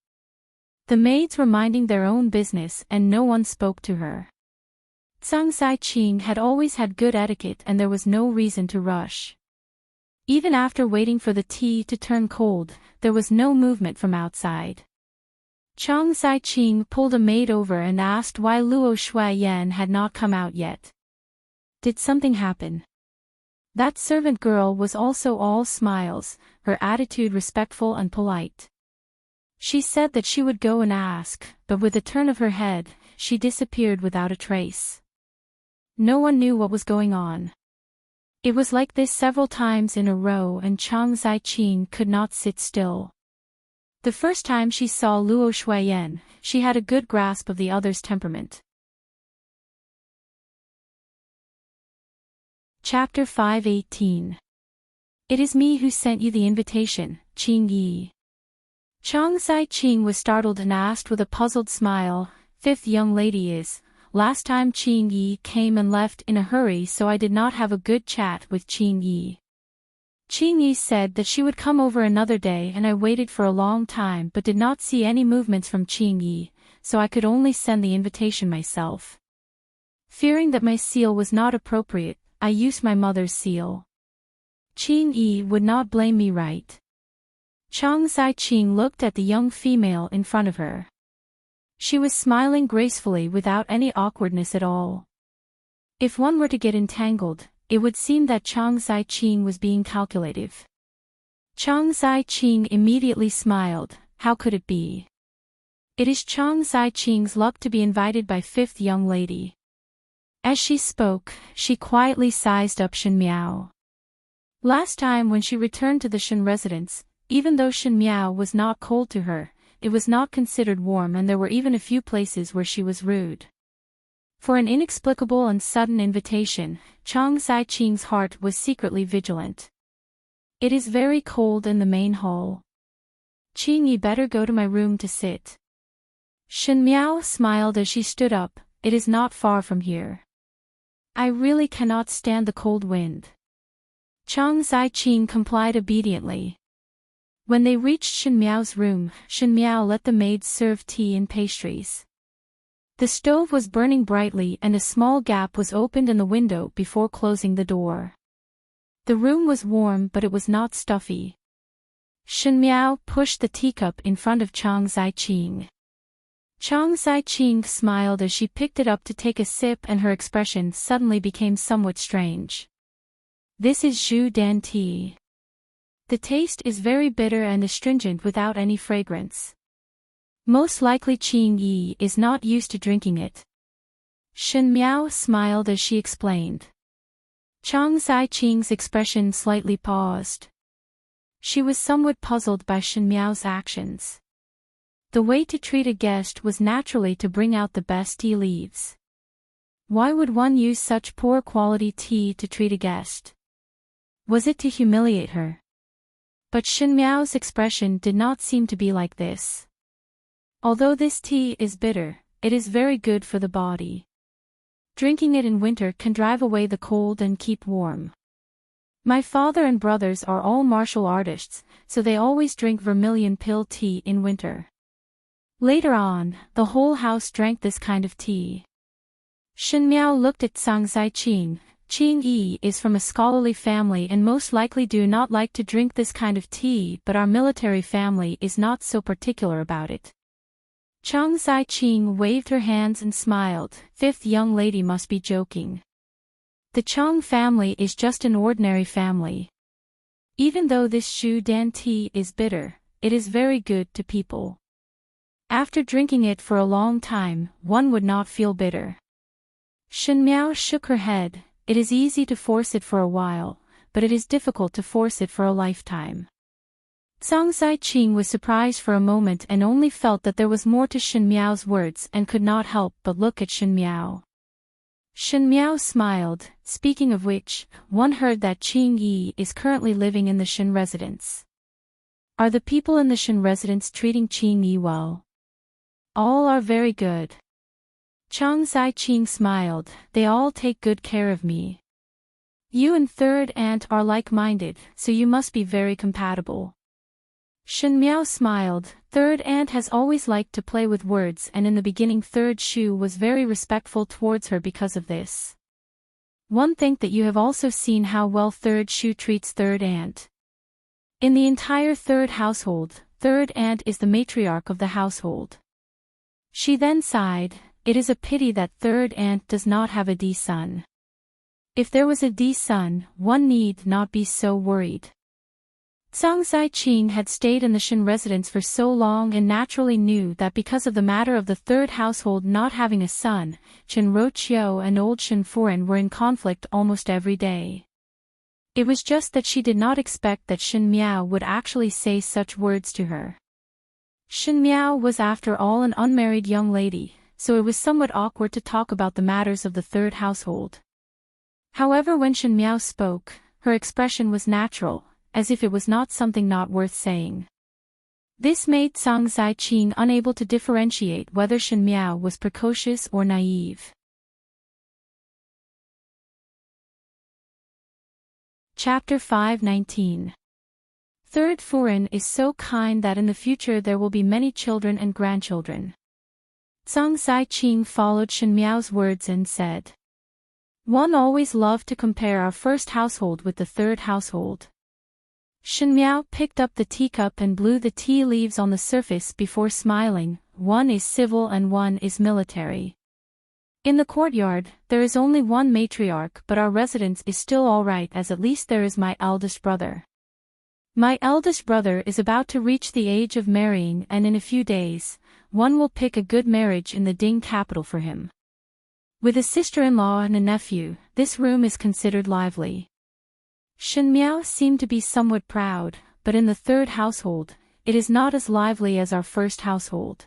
The maids were minding their own business and no one spoke to her. Chang Zaiqing had always had good etiquette and there was no reason to rush. Even after waiting for the tea to turn cold, there was no movement from outside. Chang Zaiqing pulled a maid over and asked why Luo Shuiyan had not come out yet. Did something happen? That servant girl was also all smiles, her attitude respectful and polite. She said that she would go and ask, but with a turn of her head, she disappeared without a trace. No one knew what was going on. It was like this several times in a row and Chang Zaiqing could not sit still. The first time she saw Luo Shuiyan, she had a good grasp of the other's temperament. Chapter 5:18. It is me who sent you the invitation, Qing Yi. Chang Zaiqing was startled and asked with a puzzled smile, "Fifth young lady is, last time Qing Yi came and left in a hurry so I did not have a good chat with Qing Yi." Qing Yi said that she would come over another day and I waited for a long time but did not see any movements from Qing Yi, so I could only send the invitation myself. Fearing that my seal was not appropriate, I used my mother's seal. Qing Yi would not blame me, right? Chang Zaiqing looked at the young female in front of her. She was smiling gracefully without any awkwardness at all. If one were to get entangled, it would seem that Chang Zai-Ching was being calculative. Chang Zai-Ching immediately smiled. How could it be? It is Chang Zai-Ching's luck to be invited by fifth young lady. As she spoke, she quietly sized up Shen Miao. Last time when she returned to the Shen residence, even though Shen Miao was not cold to her, it was not considered warm, and there were even a few places where she was rude. For an inexplicable and sudden invitation, Chang Zai-Ching's heart was secretly vigilant. It is very cold in the main hall. Ching, ye better go to my room to sit. Shen Miao smiled as she stood up. It is not far from here. I really cannot stand the cold wind. Chang Zai-Ching complied obediently. When they reached Shen Miao's room, Shen Miao let the maids serve tea and pastries. The stove was burning brightly and a small gap was opened in the window before closing the door. The room was warm, but it was not stuffy. Shen Miao pushed the teacup in front of Chang Zai-Ching. Chang Zai-Ching smiled as she picked it up to take a sip, and her expression suddenly became somewhat strange. This is Zhu Dan tea. The taste is very bitter and astringent without any fragrance. Most likely Qing Yi is not used to drinking it. Shen Miao smiled as she explained. Chang Zai-Ching's expression slightly paused. She was somewhat puzzled by Shen Miao's actions. The way to treat a guest was naturally to bring out the best tea leaves. Why would one use such poor quality tea to treat a guest? Was it to humiliate her? But Shen Miao's expression did not seem to be like this. Although this tea is bitter, it is very good for the body. Drinking it in winter can drive away the cold and keep warm. My father and brothers are all martial artists, so they always drink vermilion pill tea in winter. Later on, the whole house drank this kind of tea. Shen Miao looked at Chang Zai-Ching. Qing Yi is from a scholarly family and most likely do not like to drink this kind of tea, but our military family is not so particular about it. Chang Zai-Ching waved her hands and smiled. Fifth young lady must be joking. The Chang family is just an ordinary family. Even though this Zhu Dan tea is bitter, it is very good to people. After drinking it for a long time, one would not feel bitter. Shen Miao shook her head. It is easy to force it for a while, but it is difficult to force it for a lifetime. Chang Zai-Ching was surprised for a moment and only felt that there was more to Shen Miao's words and could not help but look at Shen Miao. Shen Miao smiled. Speaking of which, one heard that Qing Yi is currently living in the Shen residence. Are the people in the Shen residence treating Qing Yi well? All are very good. Chang Zai-Ching smiled. They all take good care of me. You and third aunt are like-minded, so you must be very compatible. Shen Miao smiled. Third aunt has always liked to play with words, and in the beginning third Shu was very respectful towards her because of this. One think that you have also seen how well third Shu treats third aunt. In the entire third household, third aunt is the matriarch of the household. She then sighed. It is a pity that third aunt does not have a D son. If there was a D son, one need not be so worried. Chang Zai-Ching had stayed in the Shen residence for so long and naturally knew that because of the matter of the third household not having a son, Chen Roqiu and old Shen Furen were in conflict almost every day. It was just that she did not expect that Shen Miao would actually say such words to her. Shen Miao was after all an unmarried young lady, so it was somewhat awkward to talk about the matters of the third household. However, when Shen Miao spoke, her expression was natural, as if it was not something not worth saying. This made Chang Zai-Ching unable to differentiate whether Shen Miao was precocious or naive. Chapter 5:19. Third Furen is so kind that in the future there will be many children and grandchildren. Chang Zai-Ching followed Shen Miao's words and said, one always loved to compare our first household with the third household. Shen Miao picked up the teacup and blew the tea leaves on the surface before smiling. one is civil and one is military. In the courtyard, there is only one matriarch, but our residence is still all right, as at least there is my eldest brother. My eldest brother is about to reach the age of marrying, and in a few days, one will pick a good marriage in the Ding capital for him. With a sister-in-law and a nephew, this room is considered lively. Shen Miao seemed to be somewhat proud, but in the third household, it is not as lively as our first household.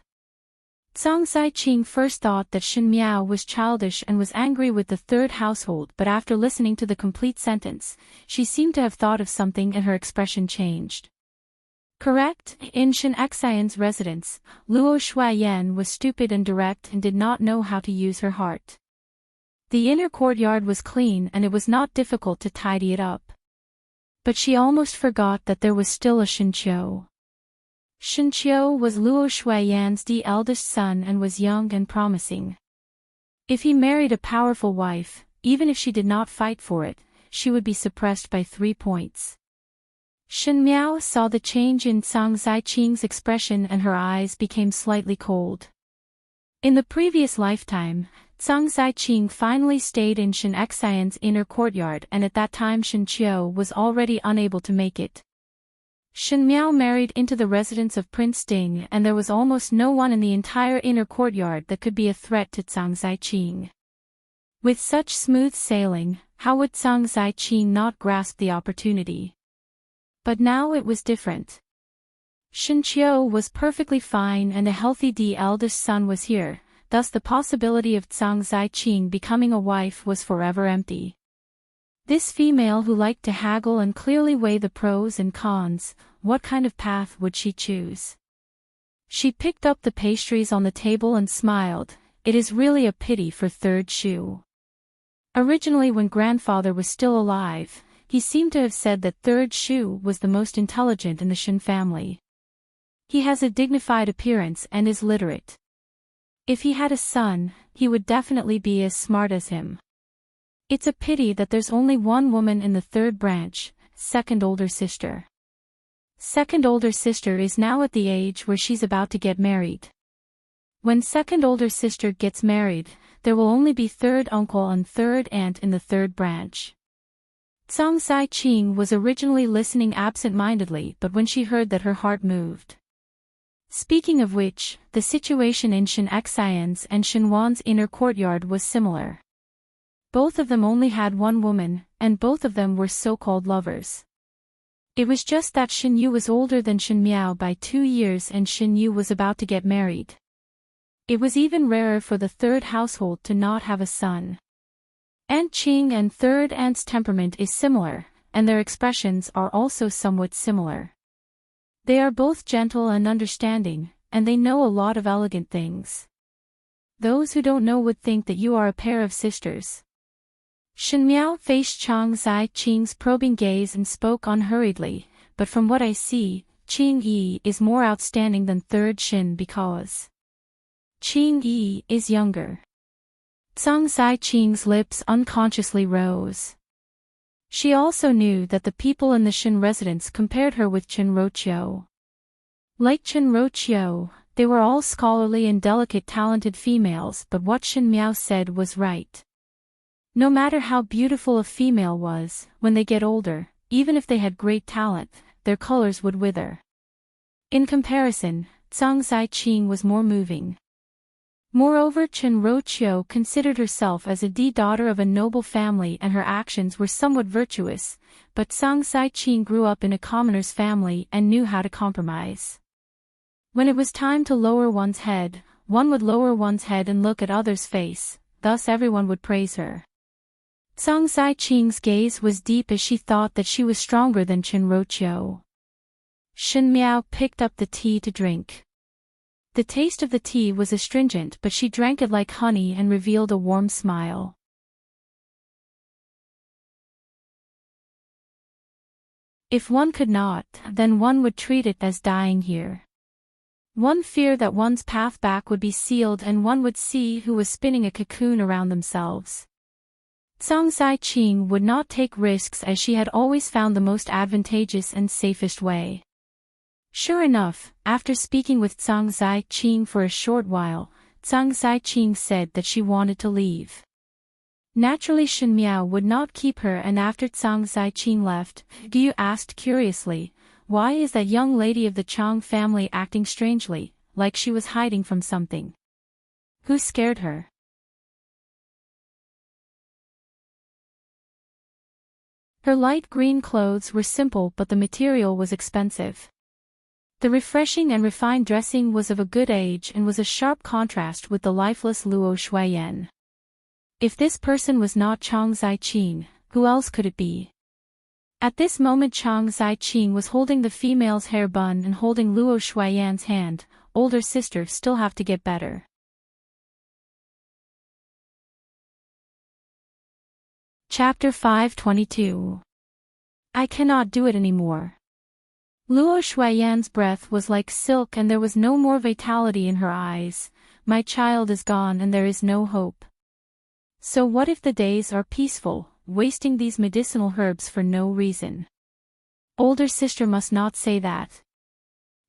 Zhang Zaiqing first thought that Shen Miao was childish and was angry with the third household, but after listening to the complete sentence, she seemed to have thought of something and her expression changed. Correct, in Shen Xian's residence, Luo Shuaiyan was stupid and direct and did not know how to use her heart. The inner courtyard was clean and it was not difficult to tidy it up. But she almost forgot that there was still a Shenqiu. Shenqiu was Luo Shuaiyan's eldest son and was young and promising. If he married a powerful wife, even if she did not fight for it, she would be suppressed by 3 points. Shen Miao saw the change in Zhang Zaiqing's expression and her eyes became slightly cold. In the previous lifetime, Zhang Zaiqing finally stayed in Shen Xian's inner courtyard, and at that time Shen Qiu was already unable to make it. Shen Miao married into the residence of Prince Ding, and there was almost no one in the entire inner courtyard that could be a threat to Zhang Zaiqing. With such smooth sailing, how would Zhang Zaiqing not grasp the opportunity? But now it was different. Shen Qiu was perfectly fine and a healthy eldest son was here, thus the possibility of Zhang Zaiqing becoming a wife was forever empty. This female who liked to haggle and clearly weigh the pros and cons, what kind of path would she choose? She picked up the pastries on the table and smiled. It is really a pity for third Shu. Originally, when grandfather was still alive, he seemed to have said that third Shu was the most intelligent in the Shen family. He has a dignified appearance and is literate. If he had a son, he would definitely be as smart as him. It's a pity that there's only one woman in the third branch, second older sister. Second older sister is now at the age where she's about to get married. When second older sister gets married, there will only be third uncle and third aunt in the third branch. Zhang Zaiqing was originally listening absent-mindedly, but when she heard that, her heart moved. Speaking of which, the situation in Shen Xian's and Shen Wan's inner courtyard was similar. Both of them only had one woman, and both of them were so-called lovers. It was just that Shen Yu was older than Shen Miao by 2 years and Shen Yu was about to get married. It was even rarer for the third household to not have a son. Aunt Qing and third aunt's temperament is similar, and their expressions are also somewhat similar. They are both gentle and understanding, and they know a lot of elegant things. Those who don't know would think that you are a pair of sisters. Shen Miao faced Zhang Zaiqing's probing gaze and spoke unhurriedly, but from what I see, Qing Yi is more outstanding than third Shen because Qing Yi is younger. Zhang Zaiqing's lips unconsciously rose. She also knew that the people in the Shen residence compared her with Chen Roqiu. Like Chen Roqiu, they were all scholarly and delicate talented females, but what Shen Miao said was right. No matter how beautiful a female was, when they get older, even if they had great talent, their colors would wither. In comparison, Zhang Zaiqing was more moving. Moreover, Chen Roqiu considered herself as a daughter of a noble family and her actions were somewhat virtuous, but Zhang Zaiqing grew up in a commoner's family and knew how to compromise. When it was time to lower one's head, one would lower one's head and look at others' face, thus everyone would praise her. Zhang Zaiqing's gaze was deep as she thought that she was stronger than Chen Roqiu. Shen Miao picked up the tea to drink. The taste of the tea was astringent, but she drank it like honey and revealed a warm smile. If one could not, then one would treat it as dying here. One feared that one's path back would be sealed and one would see who was spinning a cocoon around themselves. Zhang Zaiqing would not take risks as she had always found the most advantageous and safest way. Sure enough, after speaking with Zhang Ziqing for a short while, Zhang Ziqing said that she wanted to leave. Naturally Shen Miao would not keep her, and after Zhang Ziqing left, Gu asked curiously, "Why is that young lady of the Chang family acting strangely, like she was hiding from something? Who scared her?" Her light green clothes were simple, but the material was expensive. The refreshing and refined dressing was of a good age and was a sharp contrast with the lifeless Luo Shuiyan. If this person was not Chang Ziqing, who else could it be? At this moment Chang Ziqing was holding the female's hair bun and holding Luo Shuiyan's hand. Older sister still have to get better. Chapter 522. I cannot do it anymore. Luo Shuiyan's breath was like silk and there was no more vitality in her eyes. My child is gone and there is no hope. So what if the days are peaceful, wasting these medicinal herbs for no reason? Older sister must not say that.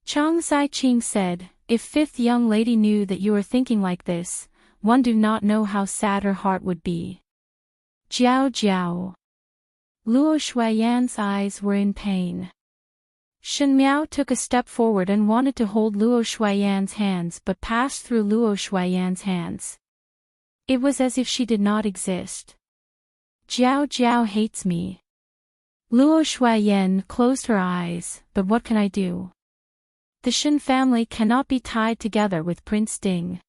Chang Ziqing said, if fifth young lady knew that you are thinking like this, one do not know how sad her heart would be. Jiao Jiao. Luo Shuiyan's eyes were in pain. Shen Miao took a step forward and wanted to hold Luo Shuiyan's hands but passed through Luo Shuiyan's hands. It was as if she did not exist. Jiao Jiao hates me. Luo Shuiyan closed her eyes, but what can I do? The Shen family cannot be tied together with Prince Ding.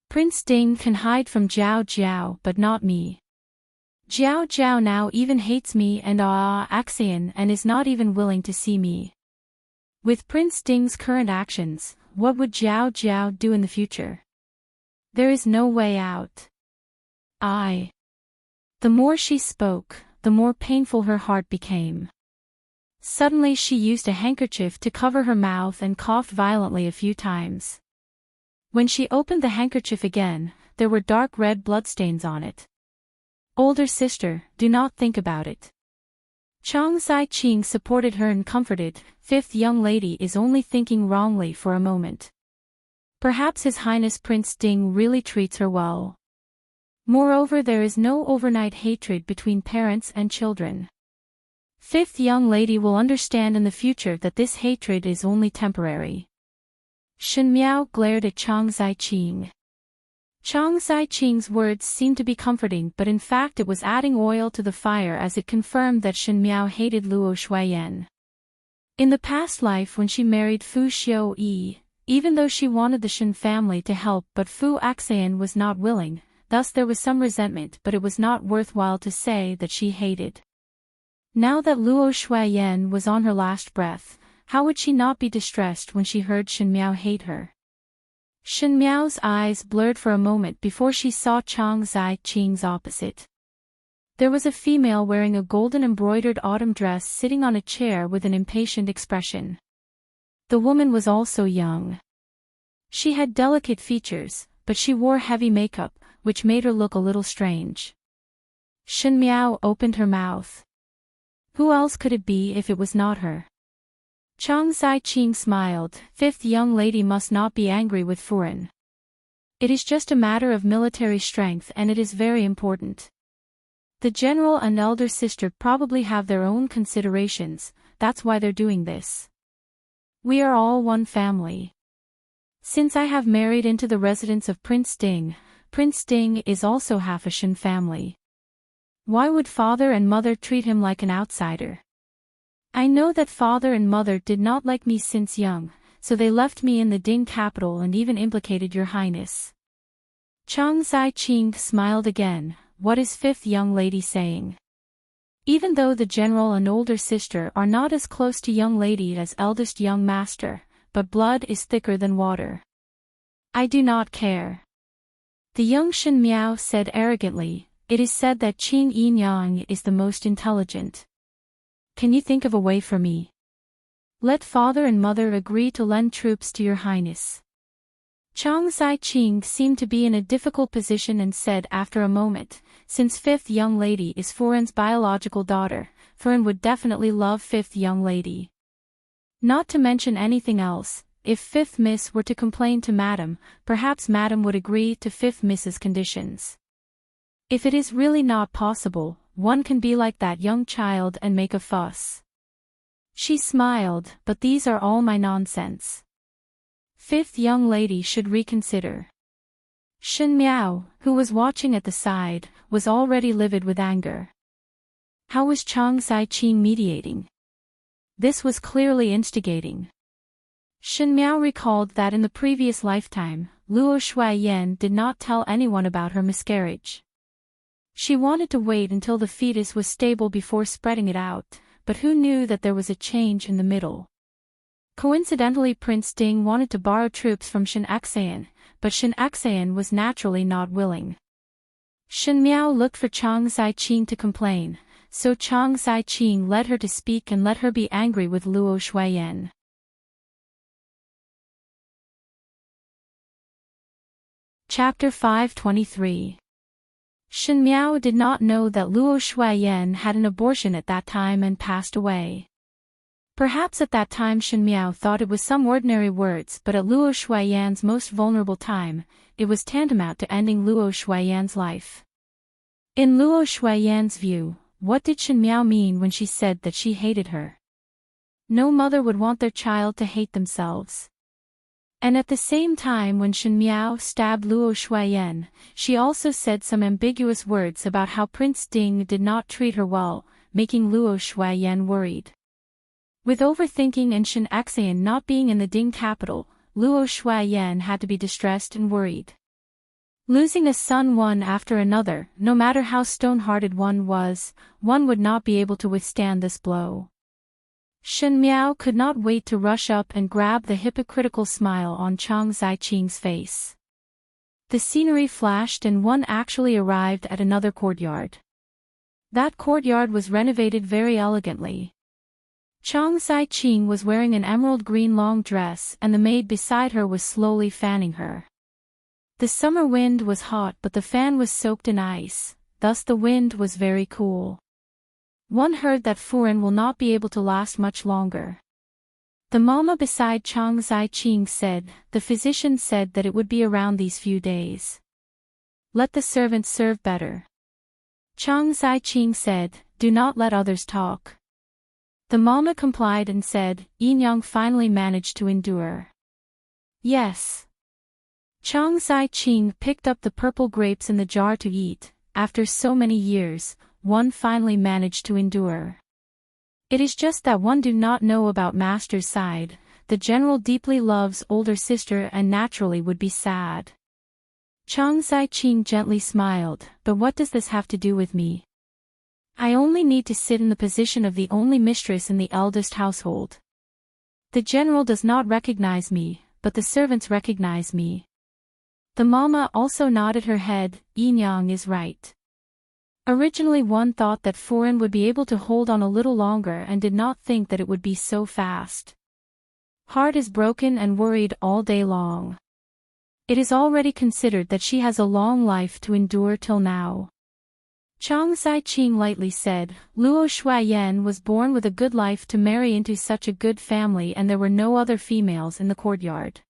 Prince Ding can hide from Jiao Jiao but not me. Jiao Jiao now even hates me and Axian and is not even willing to see me. With Prince Ding's current actions, what would Jiao Jiao do in the future? There is no way out. The more she spoke, the more painful her heart became. Suddenly she used a handkerchief to cover her mouth and coughed violently a few times. When she opened the handkerchief again, there were dark red bloodstains on it. Older sister, do not think about it. Chang Ziqing supported her and comforted, fifth young lady is only thinking wrongly for a moment. Perhaps His Highness Prince Ding really treats her well. Moreover, there is no overnight hatred between parents and children. Fifth young lady will understand in the future that this hatred is only temporary. Shen Miao glared at Chang Ziqing. Chang Ziqing's words seemed to be comforting, but in fact it was adding oil to the fire as it confirmed that Shen Miao hated Luo Shuiyan. In the past life when she married Fu Xiuyi, even though she wanted the Shen family to help but Fu Axian was not willing, thus there was some resentment, but it was not worthwhile to say that she hated. Now that Luo Shuiyan was on her last breath, how would she not be distressed when she heard Shen Miao hate her? Shen Miao's eyes blurred for a moment before she saw Chang Ziqing's opposite. There was a female wearing a golden embroidered autumn dress sitting on a chair with an impatient expression. The woman was also young. She had delicate features, but she wore heavy makeup, which made her look a little strange. Shen Miao opened her mouth. Who else could it be if it was not her? Chang Ziqing smiled, fifth young lady must not be angry with Furen. It is just a matter of military strength and it is very important. The general and elder sister probably have their own considerations, that's why they're doing this. We are all one family. Since I have married into the residence of Prince Ding is also half a Shen family. Why would father and mother treat him like an outsider? I know that father and mother did not like me since young, so they left me in the Ding capital and even implicated your highness. Chang Ziqing smiled again, what is fifth young lady saying? Even though the general and older sister are not as close to young lady as eldest young master, but blood is thicker than water. I do not care. The young Shen Miao said arrogantly, it is said that Qing Yinyang is the most intelligent. Can you think of a way for me? Let father and mother agree to lend troops to your highness. Chang Ziqing seemed to be in a difficult position and said after a moment, since fifth young lady is Furen's biological daughter, Furen would definitely love fifth young lady. Not to mention anything else, if Fifth Miss were to complain to Madam, perhaps Madam would agree to Fifth Miss's conditions. If it is really not possible, one can be like that young child and make a fuss. She smiled, but these are all my nonsense. Fifth young lady should reconsider. Shen Miao, who was watching at the side, was already livid with anger. How was Chang Sai-Ching mediating? This was clearly instigating. Shen Miao recalled that in the previous lifetime, Luo Shuaiyan did not tell anyone about her miscarriage. She wanted to wait until the fetus was stable before spreading it out, but who knew that there was a change in the middle? Coincidentally, Prince Ding wanted to borrow troops from Shen Xayan, but Shen Xayan was naturally not willing. Shen Miao looked for Chang Sai-Ching to complain, so Chang Sai-Ching led her to speak and let her be angry with Luo Shuaiyan. Chapter 523. Shen Miao did not know that Luo Shuaiyan had an abortion at that time and passed away. Perhaps at that time Shen Miao thought it was some ordinary words, but at Luo Shuaiyan's most vulnerable time, it was tantamount to ending Luo Shuaiyan's life. In Luo Shuaiyan's view, what did Shen Miao mean when she said that she hated her? No mother would want their child to hate themselves. And at the same time when Shen Miao stabbed Luo Shuaiyan, she also said some ambiguous words about how Prince Ding did not treat her well, making Luo Shuaiyan worried. With overthinking and Shen Xayan not being in the Ding capital, Luo Shuaiyan had to be distressed and worried. Losing a son one after another, no matter how stone-hearted one was, one would not be able to withstand this blow. Shen Miao could not wait to rush up and grab the hypocritical smile on Chang Sai-Ching's face. The scenery flashed and one actually arrived at another courtyard. That courtyard was renovated very elegantly. Chang Sai-Ching was wearing an emerald green long dress and the maid beside her was slowly fanning her. The summer wind was hot but the fan was soaked in ice, thus the wind was very cool. One heard that Furen will not be able to last much longer. The mama beside Chang Sai-Ching said, the physician said that it would be around these few days. Let the servants serve better. Chang Sai-Ching said, do not let others talk. The mama complied and said, Yin Yang finally managed to endure. Yes. Chang Sai-Ching picked up the purple grapes in the jar to eat. After so many years, one finally managed to endure. It is just that one do not know about master's side. The general deeply loves older sister and naturally would be sad. Chang Sai-Ching gently smiled, but what does this have to do with me? I only need to sit in the position of the only mistress in the eldest household. The general does not recognize me, but the servants recognize me. The mama also nodded her head, Yin Yang is right. Originally one thought that Furen would be able to hold on a little longer and did not think that it would be so fast. Heart is broken and worried all day long. It is already considered that she has a long life to endure till now. Chang Sai-Ching lightly said, Luo Shuaiyan was born with a good life to marry into such a good family and there were no other females in the courtyard.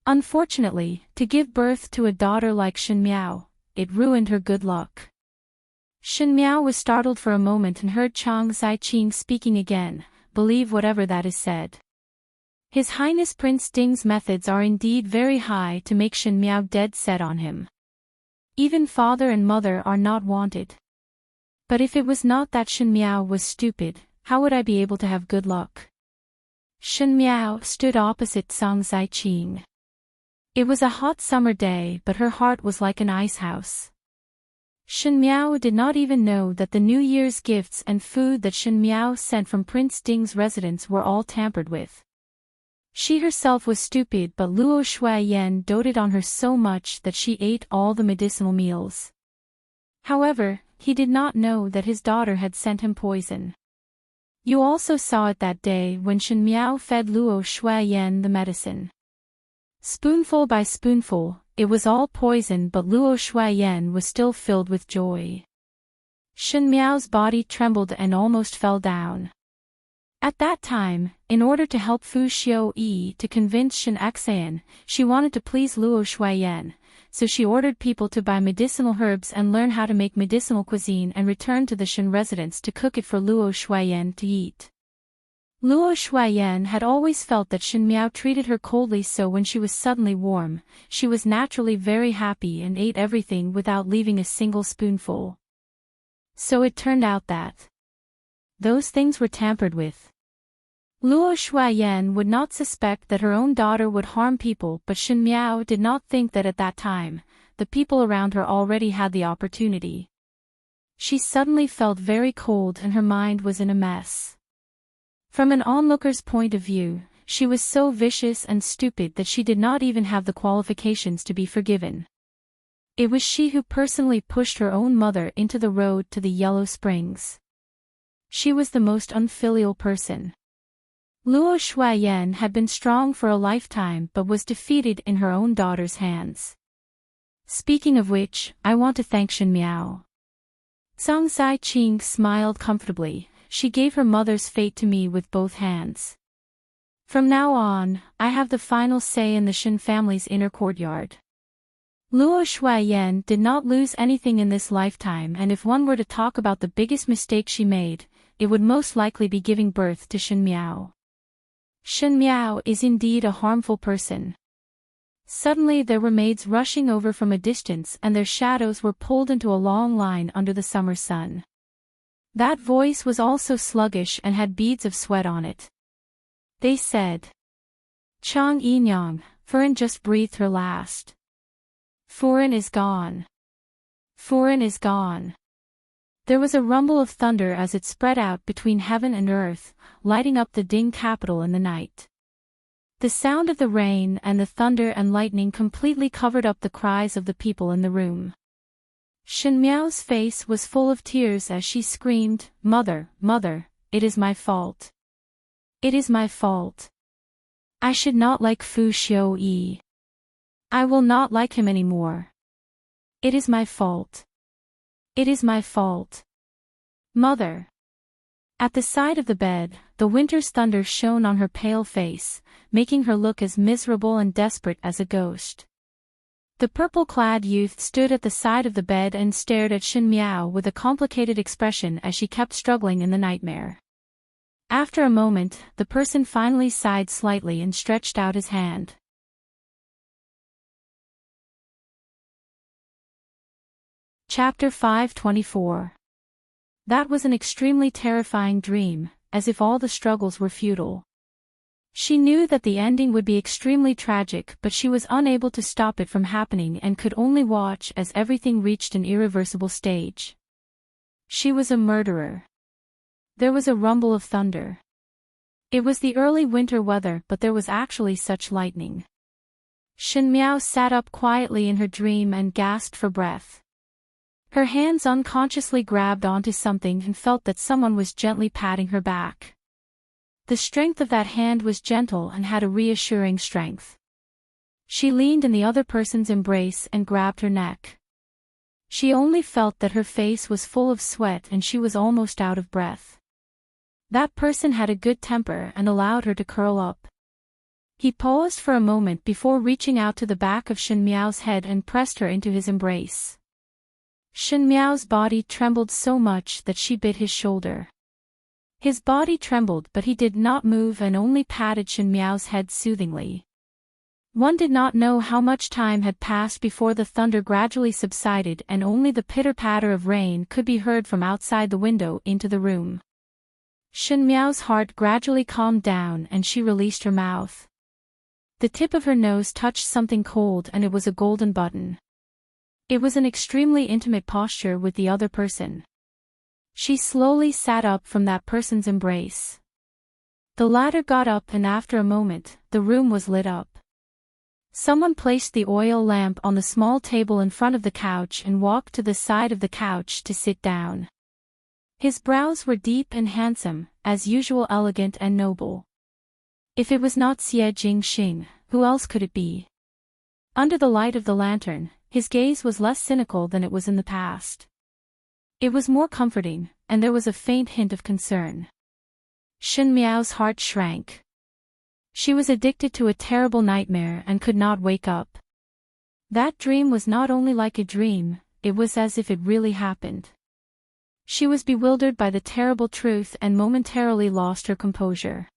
Unfortunately, to give birth to a daughter like Shen Miao, it ruined her good luck. Shen Miao was startled for a moment and heard Chang Sai-Ching speaking again, believe whatever that is said. His Highness Prince Ding's methods are indeed very high to make Shen Miao dead set on him. Even father and mother are not wanted. But if it was not that Shen Miao was stupid, how would I be able to have good luck? Shen Miao stood opposite Chang Sai-Ching. It was a hot summer day but her heart was like an ice house. Shen Miao did not even know that the New Year's gifts and food that Shen Miao sent from Prince Ding's residence were all tampered with. She herself was stupid but Luo Shuaiyan doted on her so much that she ate all the medicinal meals. However, he did not know that his daughter had sent him poison. You also saw it that day when Shen Miao fed Luo Shuaiyan the medicine. Spoonful by spoonful, it was all poison but Luo Shuaiyan was still filled with joy. Shen Miao's body trembled and almost fell down. At that time, in order to help Fu Xiu-yi to convince Shen Xan, she wanted to please Luo Shuiyan, so she ordered people to buy medicinal herbs and learn how to make medicinal cuisine and return to the Shen residence to cook it for Luo Shuiyan to eat. Luo Shuiyan had always felt that Shen Miao treated her coldly, so when she was suddenly warm, she was naturally very happy and ate everything without leaving a single spoonful. So it turned out that those things were tampered with. Luo Shuiyan would not suspect that her own daughter would harm people, but Shen Miao did not think that at that time, the people around her already had the opportunity. She suddenly felt very cold and her mind was in a mess. From an onlooker's point of view, she was so vicious and stupid that she did not even have the qualifications to be forgiven. It was she who personally pushed her own mother into the road to the Yellow Springs. She was the most unfilial person. Luo Shuiyan had been strong for a lifetime but was defeated in her own daughter's hands. Speaking of which, I want to thank Shen Miao. Zhang Zaiqing smiled comfortably. She gave her mother's fate to me with both hands. From now on, I have the final say in the Shen family's inner courtyard. Luo Shuiyan did not lose anything in this lifetime, and if one were to talk about the biggest mistake she made, it would most likely be giving birth to Shen Miao. Shen Miao is indeed a harmful person. Suddenly there were maids rushing over from a distance and their shadows were pulled into a long line under the summer sun. That voice was also sluggish and had beads of sweat on it. They said, "Chang Yinyang, Furen just breathed her last. Furen is gone. Furen is gone." There was a rumble of thunder as it spread out between heaven and earth, lighting up the Ding capital in the night. The sound of the rain and the thunder and lightning completely covered up the cries of the people in the room. Shen Miao's face was full of tears as she screamed, "Mother, mother, it is my fault. It is my fault. I should not like Fu Xiu-yi. I will not like him anymore. It is my fault. It is my fault. Mother." At the side of the bed, the winter's thunder shone on her pale face, making her look as miserable and desperate as a ghost. The purple-clad youth stood at the side of the bed and stared at Shen Miao with a complicated expression as she kept struggling in the nightmare. After a moment, the person finally sighed slightly and stretched out his hand. Chapter 524. That was an extremely terrifying dream, as if all the struggles were futile. She knew that the ending would be extremely tragic, but she was unable to stop it from happening and could only watch as everything reached an irreversible stage. She was a murderer. There was a rumble of thunder. It was the early winter weather, but there was actually such lightning. Shen Miao sat up quietly in her dream and gasped for breath. Her hands unconsciously grabbed onto something and felt that someone was gently patting her back. The strength of that hand was gentle and had a reassuring strength. She leaned in the other person's embrace and grabbed her neck. She only felt that her face was full of sweat and she was almost out of breath. That person had a good temper and allowed her to curl up. He paused for a moment before reaching out to the back of Shen Miao's head and pressed her into his embrace. Shen Miao's body trembled so much that she bit his shoulder. His body trembled, but he did not move and only patted Shen Miao's head soothingly. One did not know how much time had passed before the thunder gradually subsided and only the pitter-patter of rain could be heard from outside the window into the room. Shen Miao's heart gradually calmed down and she released her mouth. The tip of her nose touched something cold and it was a golden button. It was an extremely intimate posture with the other person. She slowly sat up from that person's embrace. The latter got up and after a moment, the room was lit up. Someone placed the oil lamp on the small table in front of the couch and walked to the side of the couch to sit down. His brows were deep and handsome, as usual elegant and noble. If it was not Xie Jingxing, who else could it be? Under the light of the lantern, his gaze was less cynical than it was in the past. It was more comforting, and there was a faint hint of concern. Shen Miao's heart shrank. She was addicted to a terrible nightmare and could not wake up. That dream was not only like a dream, it was as if it really happened. She was bewildered by the terrible truth and momentarily lost her composure.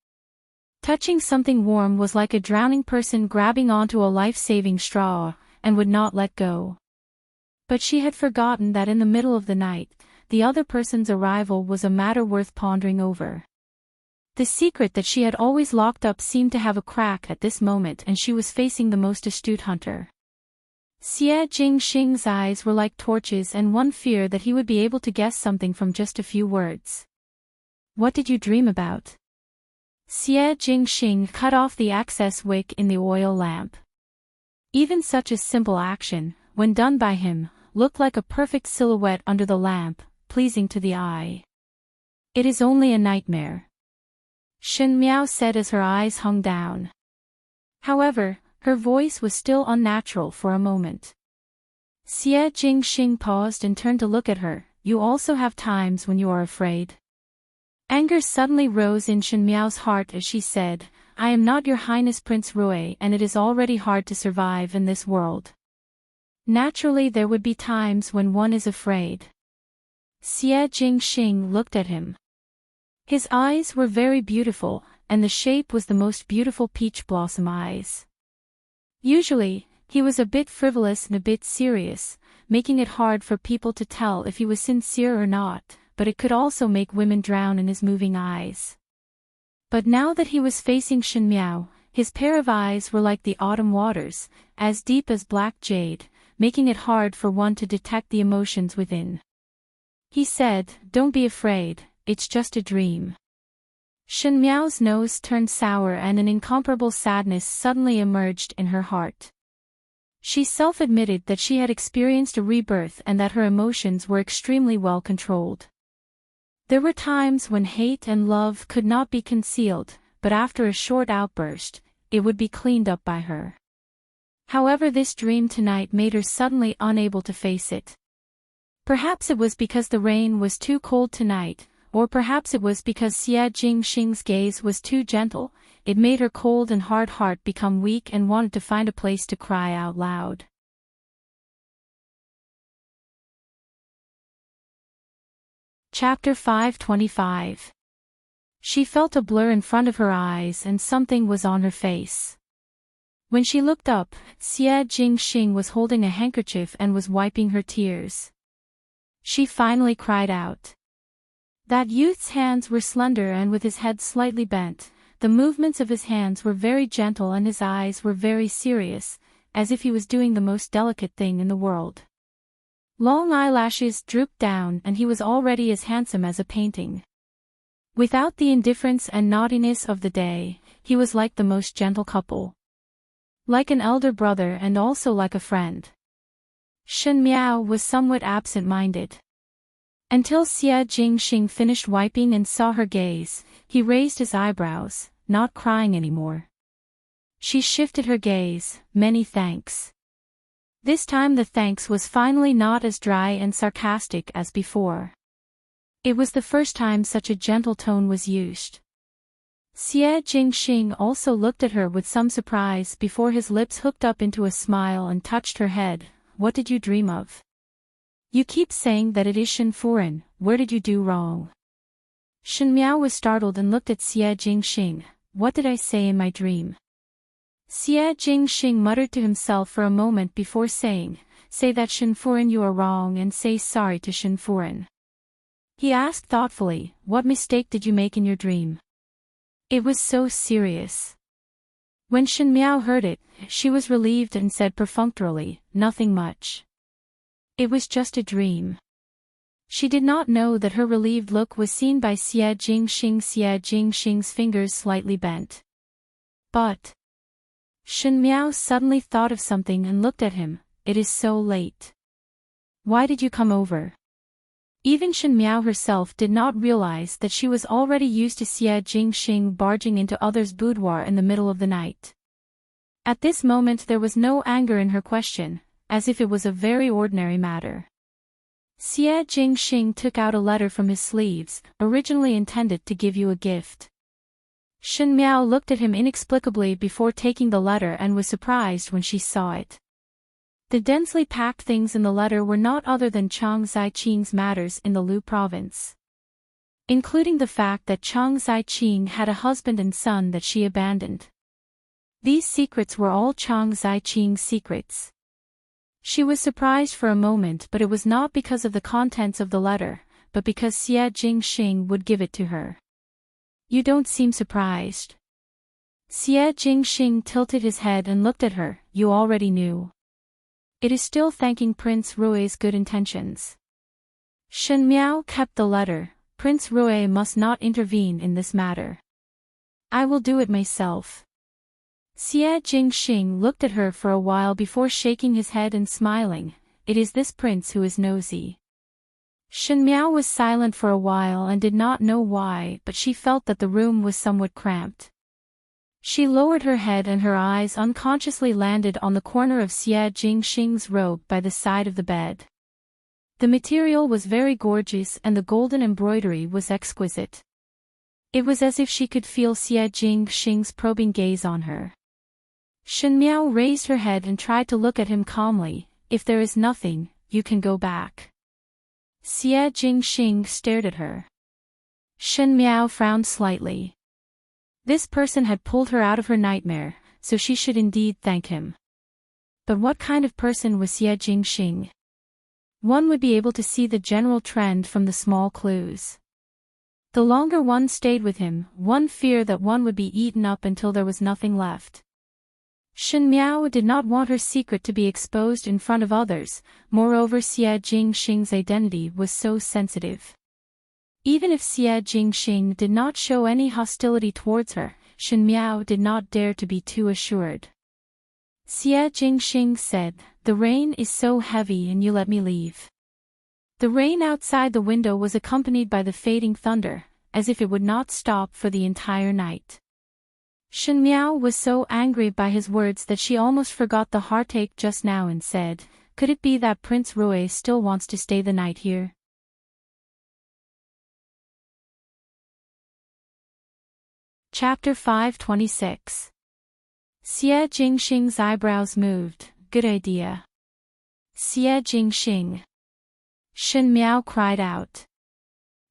Touching something warm was like a drowning person grabbing onto a life-saving straw, and would not let go. But she had forgotten that in the middle of the night, the other person's arrival was a matter worth pondering over. The secret that she had always locked up seemed to have a crack at this moment, and she was facing the most astute hunter. Xie Jingxing's eyes were like torches, and one fear that he would be able to guess something from just a few words. What did you dream about? Xie Jingxing cut off the excess wick in the oil lamp. Even such a simple action, when done by him, looked like a perfect silhouette under the lamp, pleasing to the eye. It is only a nightmare, Shen Miao said as her eyes hung down. However, her voice was still unnatural for a moment. Xie Jingxing paused and turned to look at her. You also have times when you are afraid. Anger suddenly rose in Shen Miao's heart as she said, I am not your Highness Prince Rui, and it is already hard to survive in this world. Naturally there would be times when one is afraid. Xie Jingxing looked at him. His eyes were very beautiful, and the shape was the most beautiful peach blossom eyes. Usually, he was a bit frivolous and a bit serious, making it hard for people to tell if he was sincere or not, but it could also make women drown in his moving eyes. But now that he was facing Shen Miao, his pair of eyes were like the autumn waters, as deep as black jade, making it hard for one to detect the emotions within. He said, Don't be afraid, it's just a dream. Shen Miao's nose turned sour and an incomparable sadness suddenly emerged in her heart. She self-admitted that she had experienced a rebirth and that her emotions were extremely well controlled. There were times when hate and love could not be concealed, but after a short outburst, it would be cleaned up by her. However, this dream tonight made her suddenly unable to face it. Perhaps it was because the rain was too cold tonight, or perhaps it was because Xie Jingxing's gaze was too gentle. It made her cold and hard heart become weak and wanted to find a place to cry out loud. Chapter 525. She felt a blur in front of her eyes and something was on her face. When she looked up, Xie Jingxing was holding a handkerchief and was wiping her tears. She finally cried out. That youth's hands were slender and with his head slightly bent, the movements of his hands were very gentle and his eyes were very serious, as if he was doing the most delicate thing in the world. Long eyelashes drooped down and he was already as handsome as a painting. Without the indifference and naughtiness of the day, he was like the most gentle couple. Like an elder brother and also like a friend. Shen Miao was somewhat absent-minded. Until Xie Jingxing finished wiping and saw her gaze, he raised his eyebrows, not crying anymore. She shifted her gaze, many thanks. This time the thanks was finally not as dry and sarcastic as before. It was the first time such a gentle tone was used. Xie Jingxing also looked at her with some surprise before his lips hooked up into a smile and touched her head. What did you dream of? You keep saying that it is Shen Furen, where did you do wrong? Shen Miao was startled and looked at Xie Jingxing. What did I say in my dream? Xie Jingxing muttered to himself for a moment before saying, Say that Shen Furen you are wrong and say sorry to Shen Furen. He asked thoughtfully, What mistake did you make in your dream? It was so serious. When Shen Miao heard it, she was relieved and said perfunctorily, Nothing much. It was just a dream. She did not know that her relieved look was seen by Xie Jingxing. Xie Jingxing's fingers slightly bent. But Shen Miao suddenly thought of something and looked at him. It is so late. Why did you come over? Even Shen Miao herself did not realize that she was already used to Xie Jingxing barging into others' boudoir in the middle of the night. At this moment there was no anger in her question, as if it was a very ordinary matter. Xie Jingxing took out a letter from his sleeves, originally intended to give you a gift. Shen Miao looked at him inexplicably before taking the letter and was surprised when she saw it. The densely packed things in the letter were not other than Chang Ziqing's matters in the Lu province, including the fact that Chang Ziqing had a husband and son that she abandoned. These secrets were all Chang Ziqing's secrets. She was surprised for a moment, but it was not because of the contents of the letter, but because Xie Jingxing would give it to her. You don't seem surprised. Xie Jingxing tilted his head and looked at her. You already knew. It is still thanking Prince Rui's good intentions. Shen Miao kept the letter. Prince Rui must not intervene in this matter. I will do it myself. Xie Jingxing looked at her for a while before shaking his head and smiling. It is this prince who is nosy. Shen Miao was silent for a while and did not know why, but she felt that the room was somewhat cramped. She lowered her head and her eyes unconsciously landed on the corner of Xie Jingxing's robe by the side of the bed. The material was very gorgeous and the golden embroidery was exquisite. It was as if she could feel Xie Jingxing's probing gaze on her. Shen Miao raised her head and tried to look at him calmly. If there is nothing, you can go back. Xie Jingxing stared at her. Shen Miao frowned slightly. This person had pulled her out of her nightmare, so she should indeed thank him. But what kind of person was Xie Jingxing? One would be able to see the general trend from the small clues. The longer one stayed with him, one feared that one would be eaten up until there was nothing left. Shen Miao did not want her secret to be exposed in front of others, moreover Xie Jingxing's identity was so sensitive. Even if Xie Jingxing did not show any hostility towards her, Shen Miao did not dare to be too assured. Xie Jingxing said, "The rain is so heavy and you let me leave." The rain outside the window was accompanied by the fading thunder, as if it would not stop for the entire night. Shen Miao was so angry by his words that she almost forgot the heartache just now and said, "Could it be that Prince Rui still wants to stay the night here?" Chapter 526. Xie Jingxing's eyebrows moved. Good idea. Xie Jingxing. Shen Miao cried out.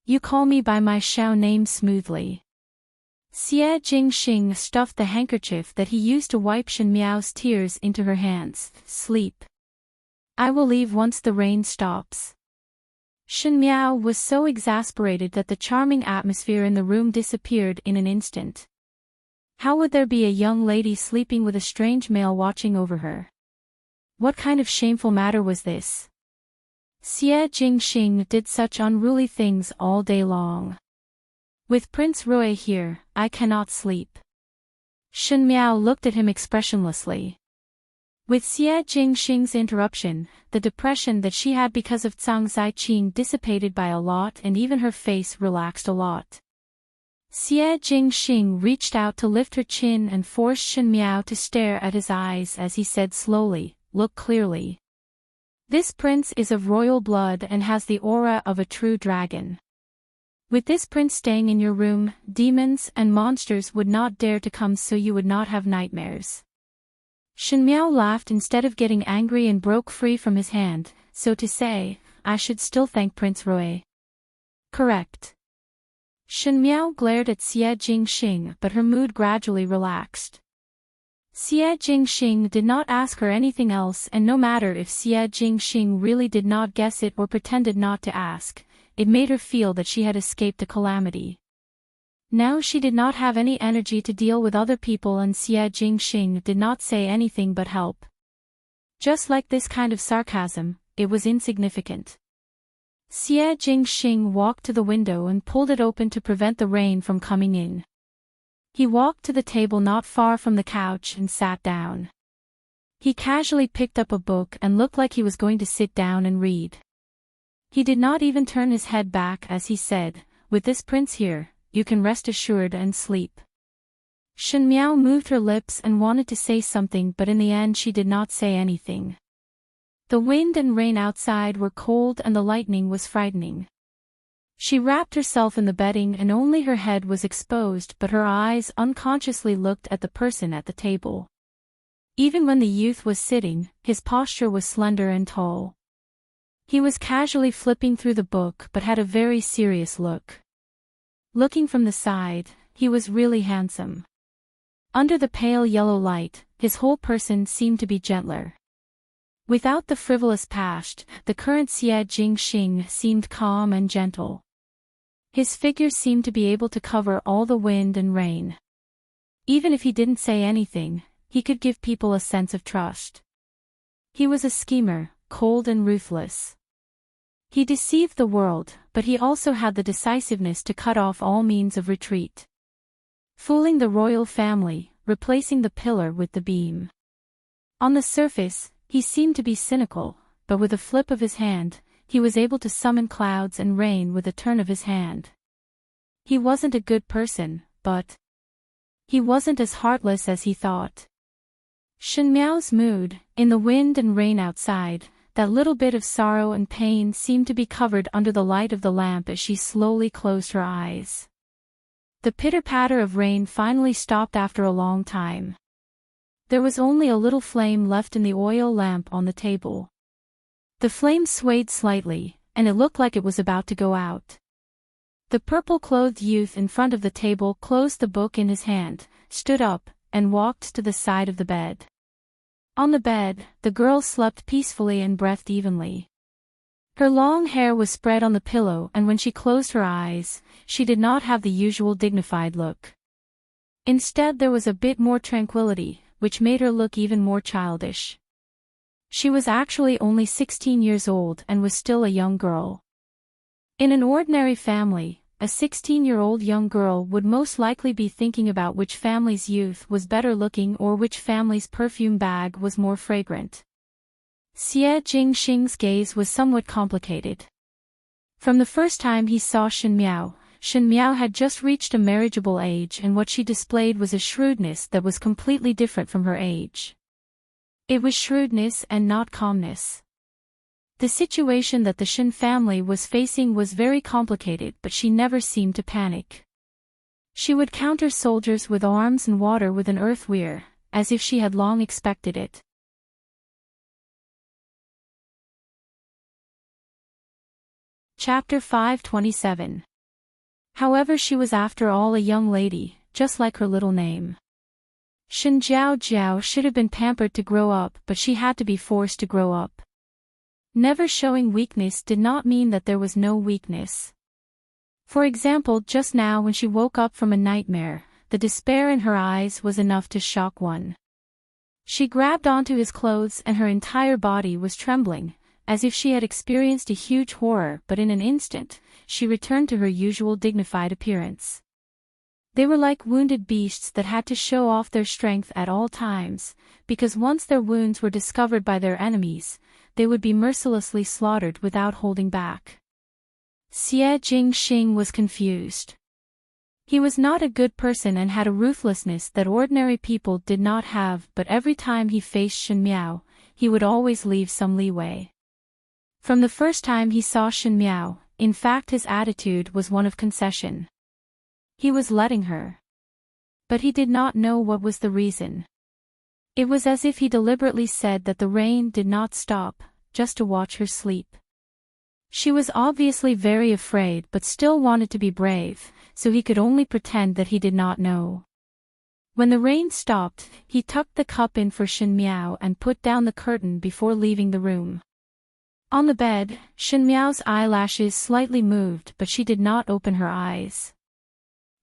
You call me by my Xiao name smoothly. Xie Jingxing stuffed the handkerchief that he used to wipe Shen Miao's tears into her hands. Sleep. I will leave once the rain stops. Shen Miao was so exasperated that the charming atmosphere in the room disappeared in an instant. How would there be a young lady sleeping with a strange male watching over her? What kind of shameful matter was this? Xie Jingxing did such unruly things all day long. With Prince Rui here, I cannot sleep. Shen Miao looked at him expressionlessly. With Xie Jingxing's interruption, the depression that she had because of Chang Ziqing dissipated by a lot and even her face relaxed a lot. Xie Jingxing reached out to lift her chin and forced Shen Miao to stare at his eyes as he said slowly, "Look clearly. This prince is of royal blood and has the aura of a true dragon. With this prince staying in your room, demons and monsters would not dare to come, so you would not have nightmares." Shen Miao laughed instead of getting angry and broke free from his hand. So to say, I should still thank Prince Rui. Correct. Shen Miao glared at Xie Jingxing, but her mood gradually relaxed. Xie Jingxing did not ask her anything else, and no matter if Xie Jingxing really did not guess it or pretended not to ask, it made her feel that she had escaped a calamity. Now she did not have any energy to deal with other people, and Xie Jingxing did not say anything but help. Just like this kind of sarcasm, it was insignificant. Xie Jingxing walked to the window and pulled it open to prevent the rain from coming in. He walked to the table not far from the couch and sat down. He casually picked up a book and looked like he was going to sit down and read. He did not even turn his head back as he said, "With this prince here, you can rest assured and sleep." Shen Miao moved her lips and wanted to say something, but in the end she did not say anything. The wind and rain outside were cold and the lightning was frightening. She wrapped herself in the bedding and only her head was exposed, but her eyes unconsciously looked at the person at the table. Even when the youth was sitting, his posture was slender and tall. He was casually flipping through the book but had a very serious look. Looking from the side, he was really handsome. Under the pale yellow light, his whole person seemed to be gentler. Without the frivolous past, the current Xie Jingxing seemed calm and gentle. His figure seemed to be able to cover all the wind and rain. Even if he didn't say anything, he could give people a sense of trust. He was a schemer, cold and ruthless. He deceived the world, but he also had the decisiveness to cut off all means of retreat. Fooling the royal family, replacing the pillar with the beam. On the surface, he seemed to be cynical, but with a flip of his hand, he was able to summon clouds and rain with a turn of his hand. He wasn't a good person, but he wasn't as heartless as he thought. Shen Miao's mood, in the wind and rain outside, that little bit of sorrow and pain seemed to be covered under the light of the lamp as she slowly closed her eyes. The pitter-patter of rain finally stopped after a long time. There was only a little flame left in the oil lamp on the table. The flame swayed slightly, and it looked like it was about to go out. The purple-clothed youth in front of the table closed the book in his hand, stood up, and walked to the side of the bed. On the bed, the girl slept peacefully and breathed evenly. Her long hair was spread on the pillow, and when she closed her eyes, she did not have the usual dignified look. Instead, there was a bit more tranquility, which made her look even more childish. She was actually only 16 years old and was still a young girl. In an ordinary family, a 16-year-old young girl would most likely be thinking about which family's youth was better looking or which family's perfume bag was more fragrant. Xie Jingxing's gaze was somewhat complicated. From the first time he saw Shen Miao had just reached a marriageable age, and what she displayed was a shrewdness that was completely different from her age. It was shrewdness and not calmness. The situation that the Shen family was facing was very complicated, but she never seemed to panic. She would counter soldiers with arms and water with an earth weir, as if she had long expected it. Chapter 527. However, she was after all a young lady, just like her little name. Shen Jiao should have been pampered to grow up, but she had to be forced to grow up. Never showing weakness did not mean that there was no weakness. For example, just now when she woke up from a nightmare, the despair in her eyes was enough to shock one. She grabbed onto his clothes and her entire body was trembling, as if she had experienced a huge horror, but in an instant, she returned to her usual dignified appearance. They were like wounded beasts that had to show off their strength at all times, because once their wounds were discovered by their enemies, they would be mercilessly slaughtered without holding back. Xie Jingxing was confused. He was not a good person and had a ruthlessness that ordinary people did not have, but every time he faced Shen Miao, he would always leave some leeway. From the first time he saw Shen Miao, in fact his attitude was one of concession. He was letting her. But he did not know what was the reason. It was as if he deliberately said that the rain did not stop, just to watch her sleep. She was obviously very afraid but still wanted to be brave, so he could only pretend that he did not know. When the rain stopped, he tucked the cup in for Shen Miao and put down the curtain before leaving the room. On the bed, Shen Miao's eyelashes slightly moved, but she did not open her eyes.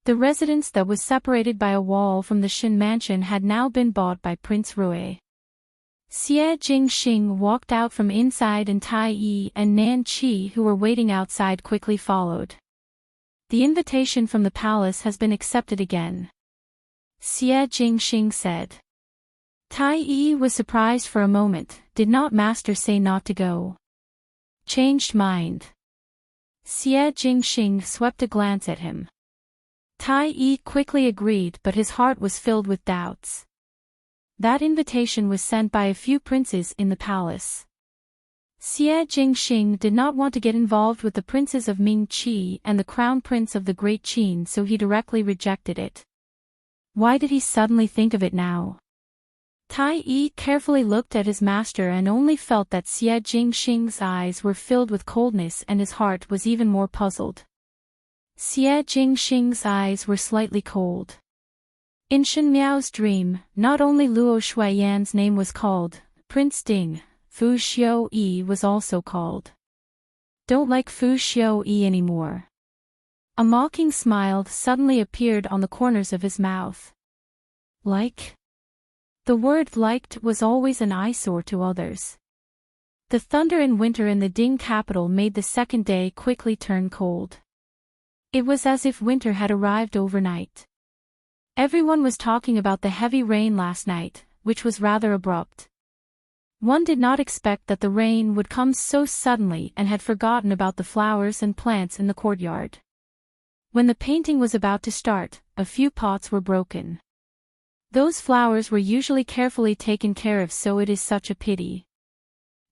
The residence that was separated by a wall from the Shen mansion had now been bought by Prince Rui. Xie Jingxing walked out from inside and Tai Yi and Nan Qi, who were waiting outside, quickly followed. The invitation from the palace has been accepted again, Xie Jingxing said. Tai Yi was surprised for a moment. Did not master say not to go? Changed mind. Xie Jingxing swept a glance at him. Tai Yi quickly agreed, but his heart was filled with doubts. That invitation was sent by a few princes in the palace. Xie Jingxing did not want to get involved with the princes of Ming Qi and the crown prince of the Great Qin, so he directly rejected it. Why did he suddenly think of it now? Tai Yi carefully looked at his master and only felt that Xie Jingxing's eyes were filled with coldness, and his heart was even more puzzled. Xie Jingxing's eyes were slightly cold. In Shen Miao's dream, not only Luo Shuiyan's name was called, Prince Ding, Fu Xiu-yi was also called. Don't like Fu Xiu-yi anymore. A mocking smile suddenly appeared on the corners of his mouth. Like? The word liked was always an eyesore to others. The thunder and winter in the Ding capital made the second day quickly turn cold. It was as if winter had arrived overnight. Everyone was talking about the heavy rain last night, which was rather abrupt. One did not expect that the rain would come so suddenly and had forgotten about the flowers and plants in the courtyard. When the painting was about to start, a few pots were broken. Those flowers were usually carefully taken care of, so it is such a pity.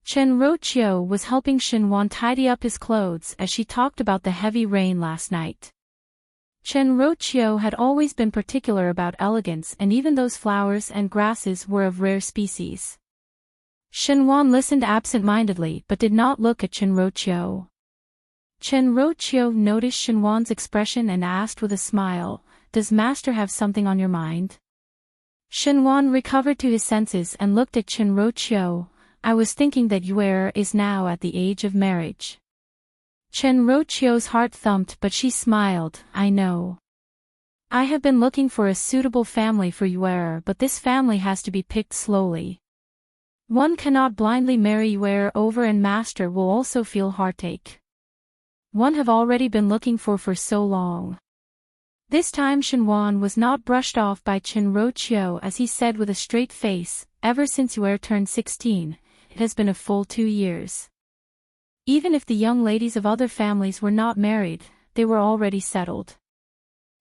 Chen Roqiu was helping Xinhuan tidy up his clothes as she talked about the heavy rain last night. Chen Roqiu had always been particular about elegance, and even those flowers and grasses were of rare species. Xinhuan listened absent-mindedly but did not look at Chen Roqiu. Chen Roqiu noticed Xinhuan's expression and asked with a smile, "Does Master have something on your mind?" Xinhuan recovered to his senses and looked at Chen Roqiu. "I was thinking that Yuer is now at the age of marriage." Chen Roqiu's heart thumped, but she smiled. "I know. I have been looking for a suitable family for Yuer, but this family has to be picked slowly. One cannot blindly marry Yuer over, and Master will also feel heartache. One have already been looking for so long." This time Xinhuan was not brushed off by Chen Roqiu as he said with a straight face, "Ever since Yuer turned 16, it has been a full 2 years. Even if the young ladies of other families were not married, they were already settled.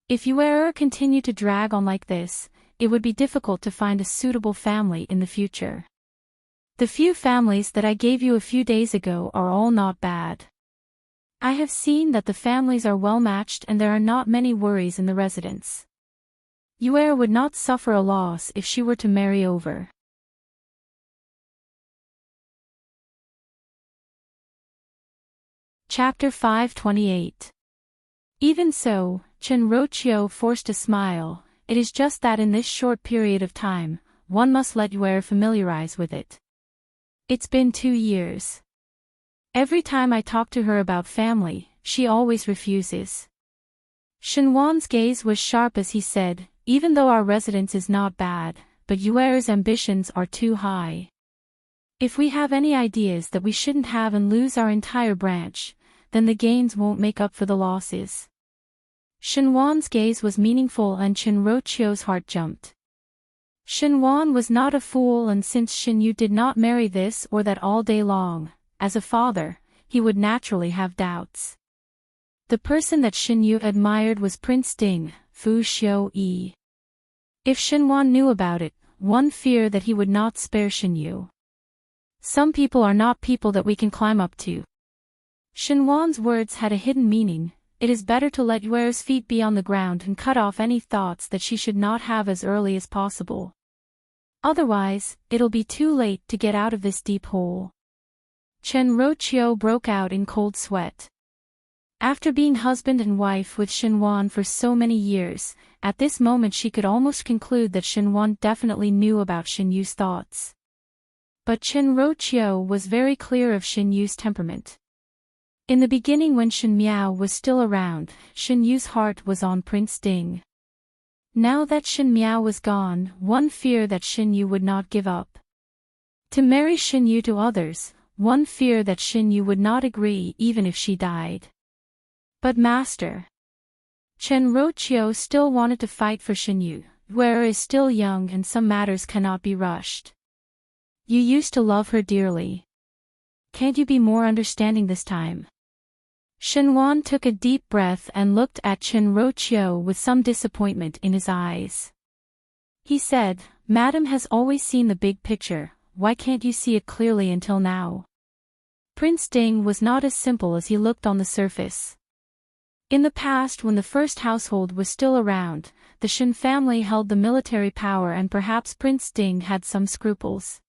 If Yuer continued to drag on like this, it would be difficult to find a suitable family in the future. The few families that I gave you a few days ago are all not bad. I have seen that the families are well matched and there are not many worries in the residence. Yuer would not suffer a loss if she were to marry over." Chapter 528. Even so, Chen Roqiu forced a smile. "It is just that in this short period of time, one must let Yuer familiarize with it. It's been 2 years. Every time I talk to her about family, she always refuses." Xinhuan's gaze was sharp as he said, "Even though our residence is not bad, but Yuer's ambitions are too high. If we have any ideas that we shouldn't have and lose our entire branch, then the gains won't make up for the losses." Xinhuan's gaze was meaningful and Chen Roqiu's heart jumped. Xinhuan was not a fool, and since Xinyu did not marry this or that all day long, as a father, he would naturally have doubts. The person that Xinyu admired was Prince Ding, Fu Xiu-yi. If Xinhuan knew about it, one feared that he would not spare Xinyu. Some people are not people that we can climb up to. Xinhuan's words had a hidden meaning. It is better to let Yuer's feet be on the ground and cut off any thoughts that she should not have as early as possible. Otherwise, it'll be too late to get out of this deep hole. Chen Roqiu broke out in cold sweat. After being husband and wife with Xinhuan for so many years, at this moment she could almost conclude that Xinhuan definitely knew about Xinyu's thoughts. But Chen Roqiu was very clear of Xinyu's temperament. In the beginning, when Shen Miao was still around, Xinyu's heart was on Prince Ding. Now that Shen Miao was gone, one feared that Xinyu would not give up to marry Xinyu to others. One feared that Xinyu would not agree even if she died. But Master Chen Roqiu still wanted to fight for Xinyu. Yuer is still young and some matters cannot be rushed. You used to love her dearly. Can't you be more understanding this time? Xinhuan took a deep breath and looked at Chen Roqiu with some disappointment in his eyes. He said, "Madam has always seen the big picture, why can't you see it clearly until now?" Prince Ding was not as simple as he looked on the surface. In the past, when the first household was still around, the Shen family held the military power and perhaps Prince Ding had some scruples.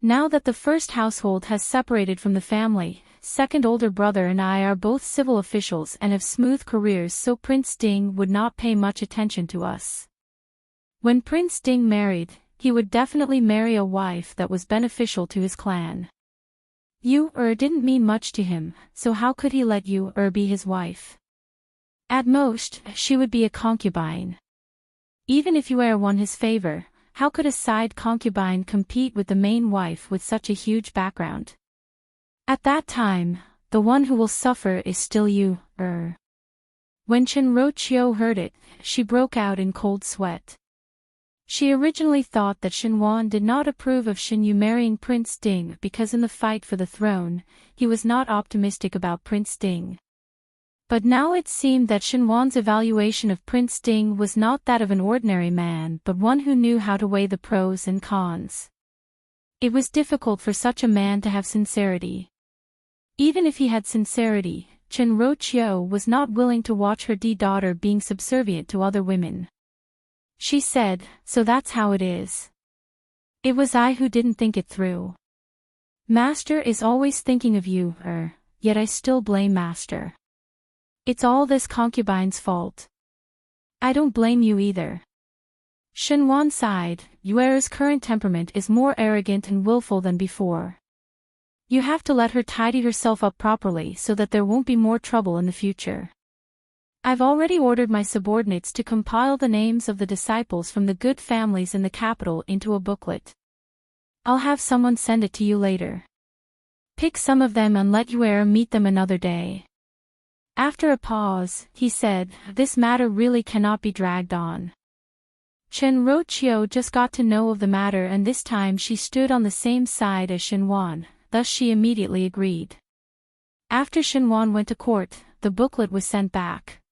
Now that the first household has separated from the family, second older brother and I are both civil officials and have smooth careers, so Prince Ding would not pay much attention to us. When Prince Ding married, he would definitely marry a wife that was beneficial to his clan. You didn't mean much to him, so how could he let you be his wife? At most, she would be a concubine. Even if you won his favor, how could a side concubine compete with the main wife with such a huge background? At that time, the one who will suffer is still you, When Chen Roqiu heard it, she broke out in cold sweat. She originally thought that Shen Wan did not approve of Shen Yu marrying Prince Ding because in the fight for the throne, he was not optimistic about Prince Ding. But now it seemed that Shen Wan's evaluation of Prince Ding was not that of an ordinary man but one who knew how to weigh the pros and cons. It was difficult for such a man to have sincerity. Even if he had sincerity, Chen Roqiu was not willing to watch her daughter being subservient to other women. She said, "So that's how it is. It was I who didn't think it through. Master is always thinking of you, yet I still blame Master. It's all this concubine's fault. I don't blame you either." Shen Wan sighed. Yuera's current temperament is more arrogant and willful than before. You have to let her tidy herself up properly so that there won't be more trouble in the future. I've already ordered my subordinates to compile the names of the disciples from the good families in the capital into a booklet. I'll have someone send it to you later. Pick some of them and let Yuera meet them another day. After a pause, he said, "This matter really cannot be dragged on." Chen Roqiu just got to know of the matter and this time she stood on the same side as Shen Wan, thus she immediately agreed. After Shen Wan went to court, the booklet was sent back.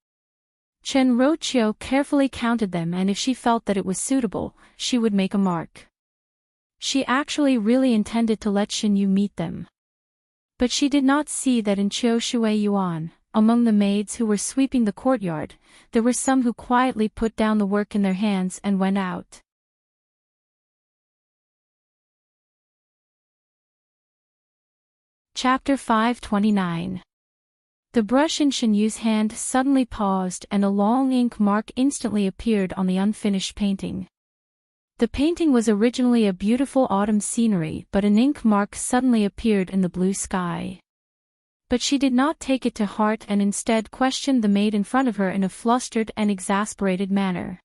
Chen Roqiu carefully counted them and if she felt that it was suitable, she would make a mark. She actually really intended to let Shen Yu meet them. But she did not see that in Qiu Shui Yuan, among the maids who were sweeping the courtyard, there were some who quietly put down the work in their hands and went out. Chapter 529. The brush in Shen Yu's hand suddenly paused and a long ink mark instantly appeared on the unfinished painting. The painting was originally a beautiful autumn scenery but an ink mark suddenly appeared in the blue sky. But she did not take it to heart and instead questioned the maid in front of her in a flustered and exasperated manner.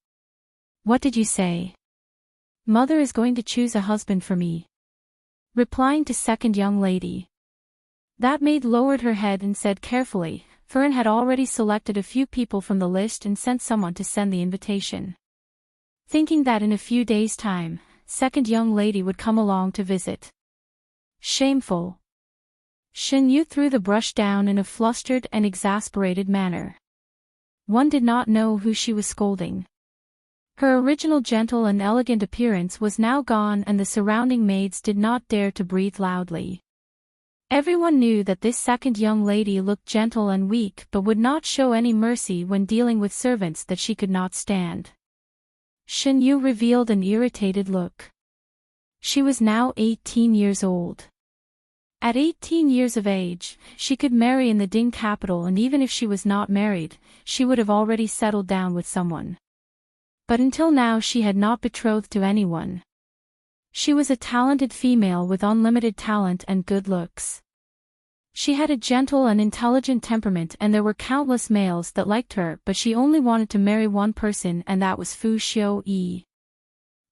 "What did you say?" "Mother is going to choose a husband for me," replying to second young lady. That maid lowered her head and said carefully, Fern had already selected a few people from the list and sent someone to send the invitation. Thinking that in a few days' time, second young lady would come along to visit. Shameful. Shen Yu threw the brush down in a flustered and exasperated manner. One did not know who she was scolding. Her original gentle and elegant appearance was now gone and the surrounding maids did not dare to breathe loudly. Everyone knew that this second young lady looked gentle and weak but would not show any mercy when dealing with servants that she could not stand. Shen Yu revealed an irritated look. She was now 18 years old. At 18 years of age, she could marry in the Ding capital and even if she was not married, she would have already settled down with someone. But until now she had not betrothed to anyone. She was a talented female with unlimited talent and good looks. She had a gentle and intelligent temperament and there were countless males that liked her but she only wanted to marry one person and that was Fu Xiu-yi.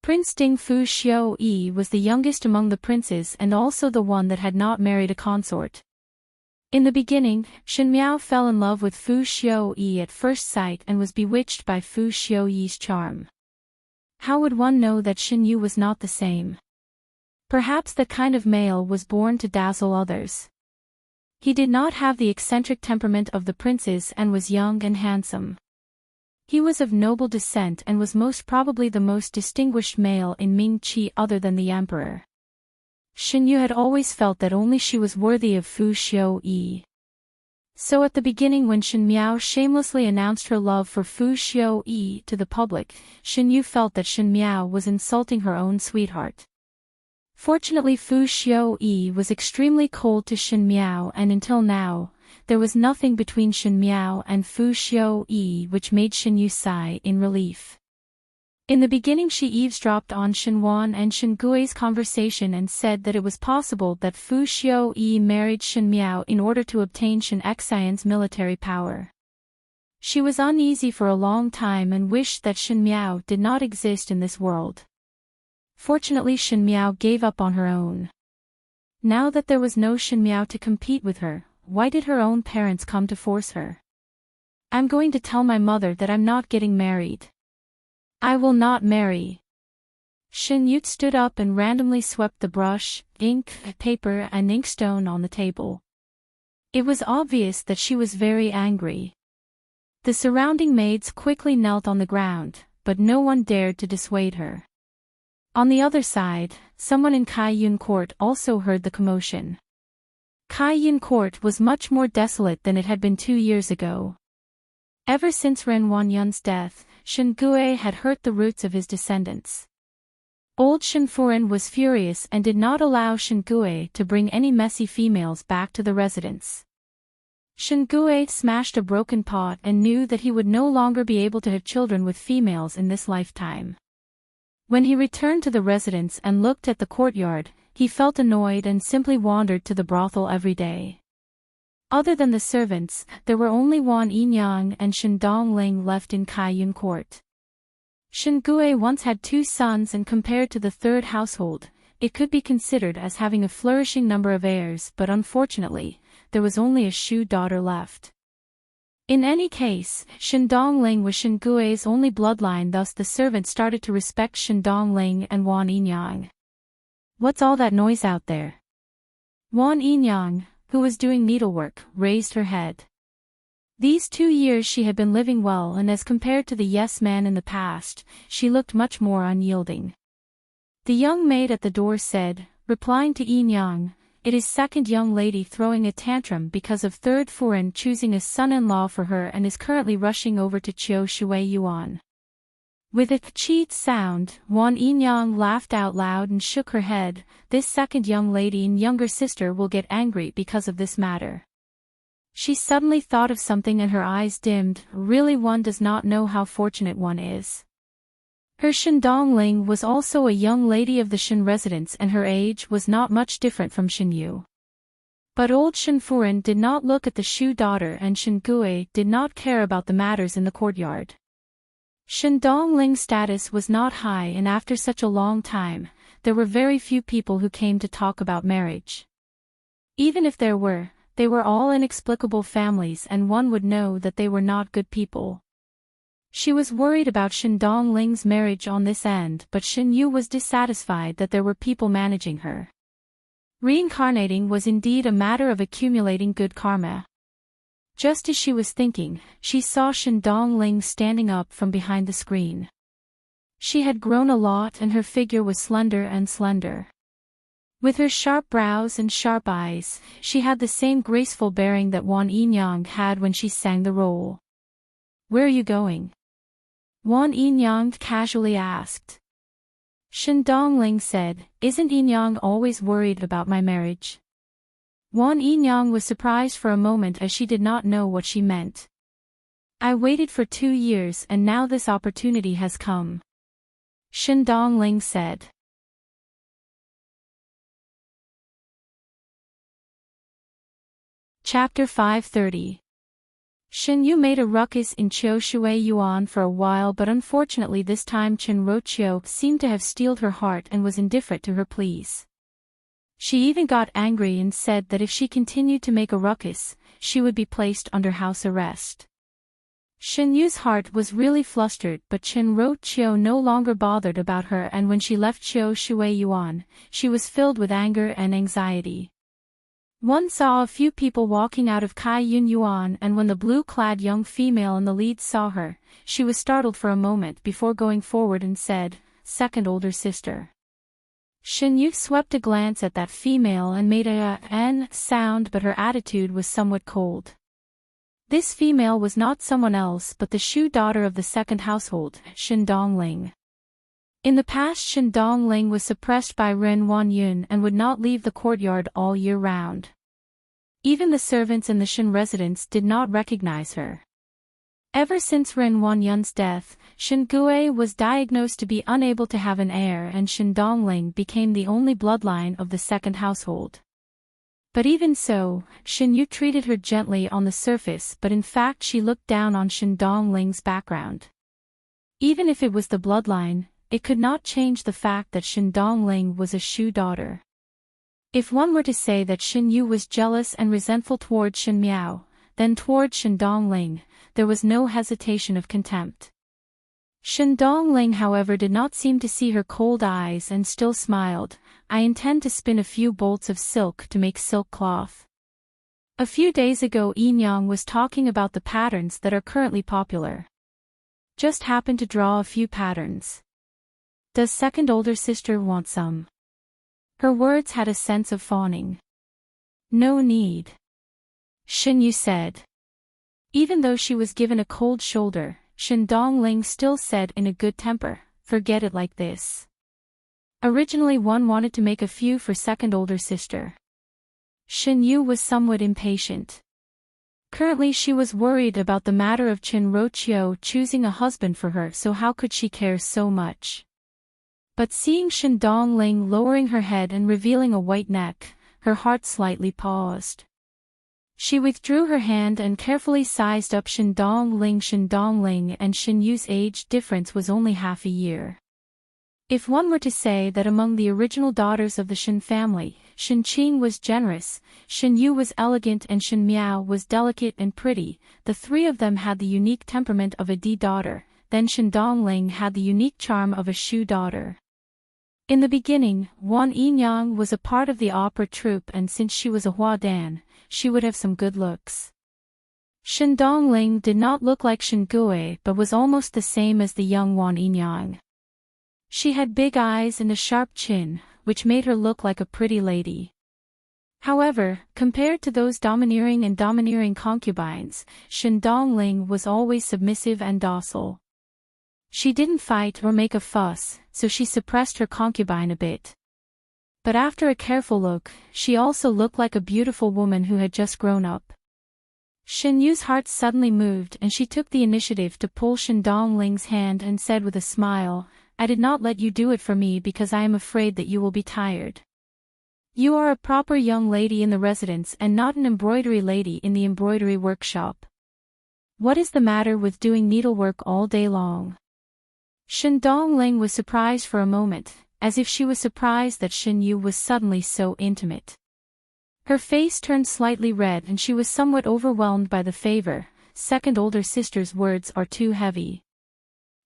Prince Ding Fu Xiu-yi was the youngest among the princes and also the one that had not married a consort. In the beginning, Shen Miao fell in love with Fu Xiu-yi at first sight and was bewitched by Fu Xiu-yi's charm. How would one know that Shen Yu was not the same? Perhaps that kind of male was born to dazzle others. He did not have the eccentric temperament of the princes and was young and handsome. He was of noble descent and was most probably the most distinguished male in Ming Qi other than the emperor. Shin Yu had always felt that only she was worthy of Fu Xiu-yi. So at the beginning when Shin Miao shamelessly announced her love for Fu Xiu-yi to the public, Shin Yu felt that Shin Miao was insulting her own sweetheart. Fortunately Fu Xiu-yi was extremely cold to Shin Miao, and until now, there was nothing between Shin Miao and Fu Xiu-yi which made Shin Yu sigh in relief. In the beginning she eavesdropped on Shin Wan and Shin Gui's conversation and said that it was possible that Fu Xiu-yi married Shin Miao in order to obtain Shin Xian's military power. She was uneasy for a long time and wished that Shin Miao did not exist in this world. Fortunately Shin Miao gave up on her own. Now that there was no Shin Miao to compete with her, why did her own parents come to force her? I'm going to tell my mother that I'm not getting married. I will not marry. Shin Yu stood up and randomly swept the brush, ink, paper and inkstone on the table. It was obvious that she was very angry. The surrounding maids quickly knelt on the ground, but no one dared to dissuade her. On the other side, someone in Kai Yun Court also heard the commotion. Kai Yun Court was much more desolate than it had been 2 years ago. Ever since Ren Wanyun's death, Shin Gui had hurt the roots of his descendants. Old Shin Furen was furious and did not allow Shin Gui to bring any messy females back to the residence. Shin Gui smashed a broken pot and knew that he would no longer be able to have children with females in this lifetime. When he returned to the residence and looked at the courtyard, he felt annoyed and simply wandered to the brothel every day. Other than the servants, there were only Wan Yinyang and Shin Dongling left in Kai Yun Court. Shin Gui once had 2 sons, and compared to the third household, it could be considered as having a flourishing number of heirs, but unfortunately, there was only a Shu daughter left. In any case, Shin Dongling was Shin Gui's only bloodline, thus the servants started to respect Shin Dongling and Wan Yinyang. What's all that noise out there? Wan Yinyang, who was doing needlework, raised her head. These 2 years she had been living well, and as compared to the yes man in the past, she looked much more unyielding. The young maid at the door said, replying to Yinyang, it is second young lady throwing a tantrum because of third Furen choosing a son-in-law for her and is currently rushing over to Chiu Shui Yuan. With a cheat sound, Wan Yinyang laughed out loud and shook her head. This second young lady and younger sister will get angry because of this matter. She suddenly thought of something and her eyes dimmed. Really, one does not know how fortunate one is. Her Shin Dongling was also a young lady of the Shin residence and her age was not much different from Shin Yu. But old Shin Furen did not look at the Shu daughter and Shin Gui did not care about the matters in the courtyard. Shin Dongling's status was not high, and after such a long time, there were very few people who came to talk about marriage. Even if there were, they were all inexplicable families and one would know that they were not good people. She was worried about Shin Dongling's marriage on this end, but Shin Yu was dissatisfied that there were people managing her. Reincarnating was indeed a matter of accumulating good karma. Just as she was thinking, she saw Shin Dongling standing up from behind the screen. She had grown a lot and her figure was slender. With her sharp brows and sharp eyes, she had the same graceful bearing that Wan Yinyang had when she sang the role. Where are you going? Wan Yinyang casually asked. Shin Dongling said, isn't Yinyang always worried about my marriage? Wan Yinyang was surprised for a moment as she did not know what she meant. I waited for 2 years and now this opportunity has come. Shin Dongling said. Chapter 530. Shin Yu made a ruckus in Chiu Shui Yuan for a while, but unfortunately this time Chen Roqiu seemed to have steeled her heart and was indifferent to her pleas. She even got angry and said that if she continued to make a ruckus, she would be placed under house arrest. Shin Yu's heart was really flustered, but Chen Roqiu no longer bothered about her, and when she left Chiu Shui Yuan, she was filled with anger and anxiety. One saw a few people walking out of Kai Yun Yuan, and when the blue-clad young female in the lead saw her, she was startled for a moment before going forward and said, second older sister. Shin Yu swept a glance at that female and made a "n" sound, but her attitude was somewhat cold. This female was not someone else but the Shu daughter of the second household, Shin Dongling. In the past, Shin Dongling was suppressed by Ren Wanyun and would not leave the courtyard all year round. Even the servants in the Shin residence did not recognize her. Ever since Ren Wanyun's death, Shin Gue was diagnosed to be unable to have an heir, and Shin Dongling became the only bloodline of the second household. But even so, Shin Yu treated her gently on the surface, but in fact she looked down on Shin Dongling's background. Even if it was the bloodline, it could not change the fact that Shin Dongling was a Shu daughter. If one were to say that Shin Yu was jealous and resentful toward Shin Miao, then toward Shin Dongling, there was no hesitation of contempt. Shin Dongling, however, did not seem to see her cold eyes and still smiled. I intend to spin a few bolts of silk to make silk cloth. A few days ago Enyang was talking about the patterns that are currently popular. Just happened to draw a few patterns. Does second older sister want some? Her words had a sense of fawning. No need. Shin Yu said. Even though she was given a cold shoulder, Shin Dongling still said in a good temper, forget it like this. Originally one wanted to make a few for second older sister. Shin Yu was somewhat impatient. Currently she was worried about the matter of Chin Rochio choosing a husband for her, so how could she care so much? But seeing Shin Dongling lowering her head and revealing a white neck, her heart slightly paused. She withdrew her hand and carefully sized up Shin Dongling. Shin Dongling and Shin Yu's age difference was only half a year. If one were to say that among the original daughters of the Shin family, Shin Qing was generous, Shin Yu was elegant, and Shin Miao was delicate and pretty, the three of them had the unique temperament of a Di daughter, then Shin Dongling had the unique charm of a Shu daughter. In the beginning, Wan Enyang was a part of the opera troupe, and since she was a Hua Dan, she would have some good looks. Shin Dongling did not look like Shin Gue but was almost the same as the young Wan Enyang. She had big eyes and a sharp chin, which made her look like a pretty lady. However, compared to those domineering concubines, Shin Dongling was always submissive and docile. She didn't fight or make a fuss, so she suppressed her concubine a bit. But after a careful look, she also looked like a beautiful woman who had just grown up. Shin Yu's heart suddenly moved, and she took the initiative to pull Shin Dongling's hand and said with a smile, I did not let you do it for me because I am afraid that you will be tired. You are a proper young lady in the residence and not an embroidery lady in the embroidery workshop. What is the matter with doing needlework all day long? Shin Dongling was surprised for a moment, as if she was surprised that Shin Yu was suddenly so intimate. Her face turned slightly red and she was somewhat overwhelmed by the favor. Second older sister's words are too heavy.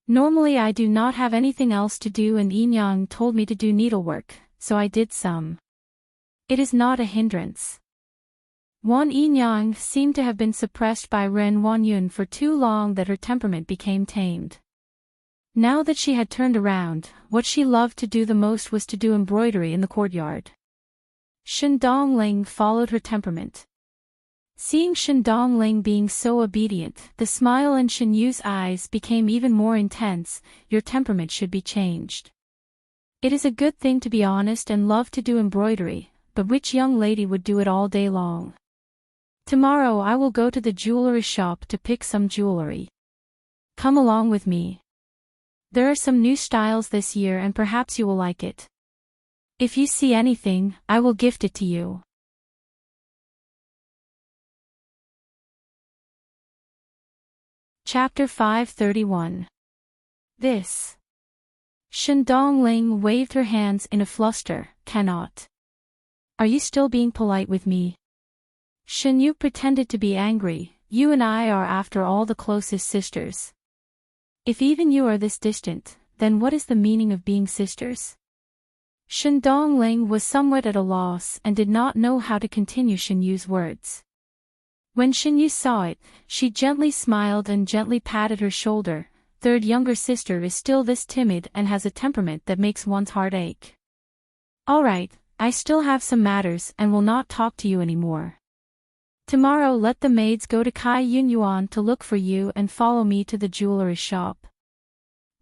Normally I do not have anything else to do, and Enyang told me to do needlework, so I did some. It is not a hindrance. Wan Enyang seemed to have been suppressed by Ren Wanyun for too long that her temperament became tamed. Now that she had turned around, what she loved to do the most was to do embroidery in the courtyard. Shin Dongling followed her temperament. Seeing Shin Dongling being so obedient, the smile in Shin Yu's eyes became even more intense. Your temperament should be changed. It is a good thing to be honest and love to do embroidery, but which young lady would do it all day long? Tomorrow I will go to the jewelry shop to pick some jewelry. Come along with me. There are some new styles this year and perhaps you will like it. If you see anything, I will gift it to you. Chapter 531. This. Shin Dongling waved her hands in a fluster. Cannot. Are you still being polite with me? Shin Yu pretended to be angry. You and I are after all the closest sisters. If even you are this distant, then what is the meaning of being sisters? Shin Dongling was somewhat at a loss and did not know how to continue Shin Yu's words. When Shin Yu saw it, she gently smiled and gently patted her shoulder. Third younger sister is still this timid and has a temperament that makes one's heart ache. Alright, I still have some matters and will not talk to you anymore. Tomorrow let the maids go to Kai Yun Yuan to look for you and follow me to the jewelry shop.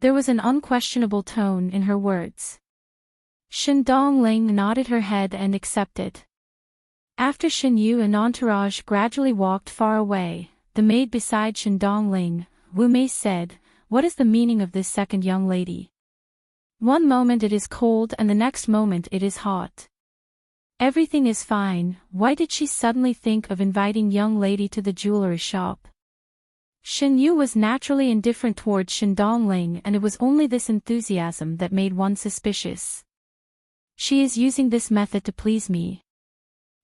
There was an unquestionable tone in her words. Shen Dongling nodded her head and accepted. After Shen Yu and entourage gradually walked far away, the maid beside Shen Dongling, Wu Mei said, "What is the meaning of this second young lady? One moment it is cold and the next moment it is hot. Everything is fine, why did she suddenly think of inviting young lady to the jewelry shop?" Shen Yu was naturally indifferent towards Shen Dongling, and it was only this enthusiasm that made one suspicious. She is using this method to please me.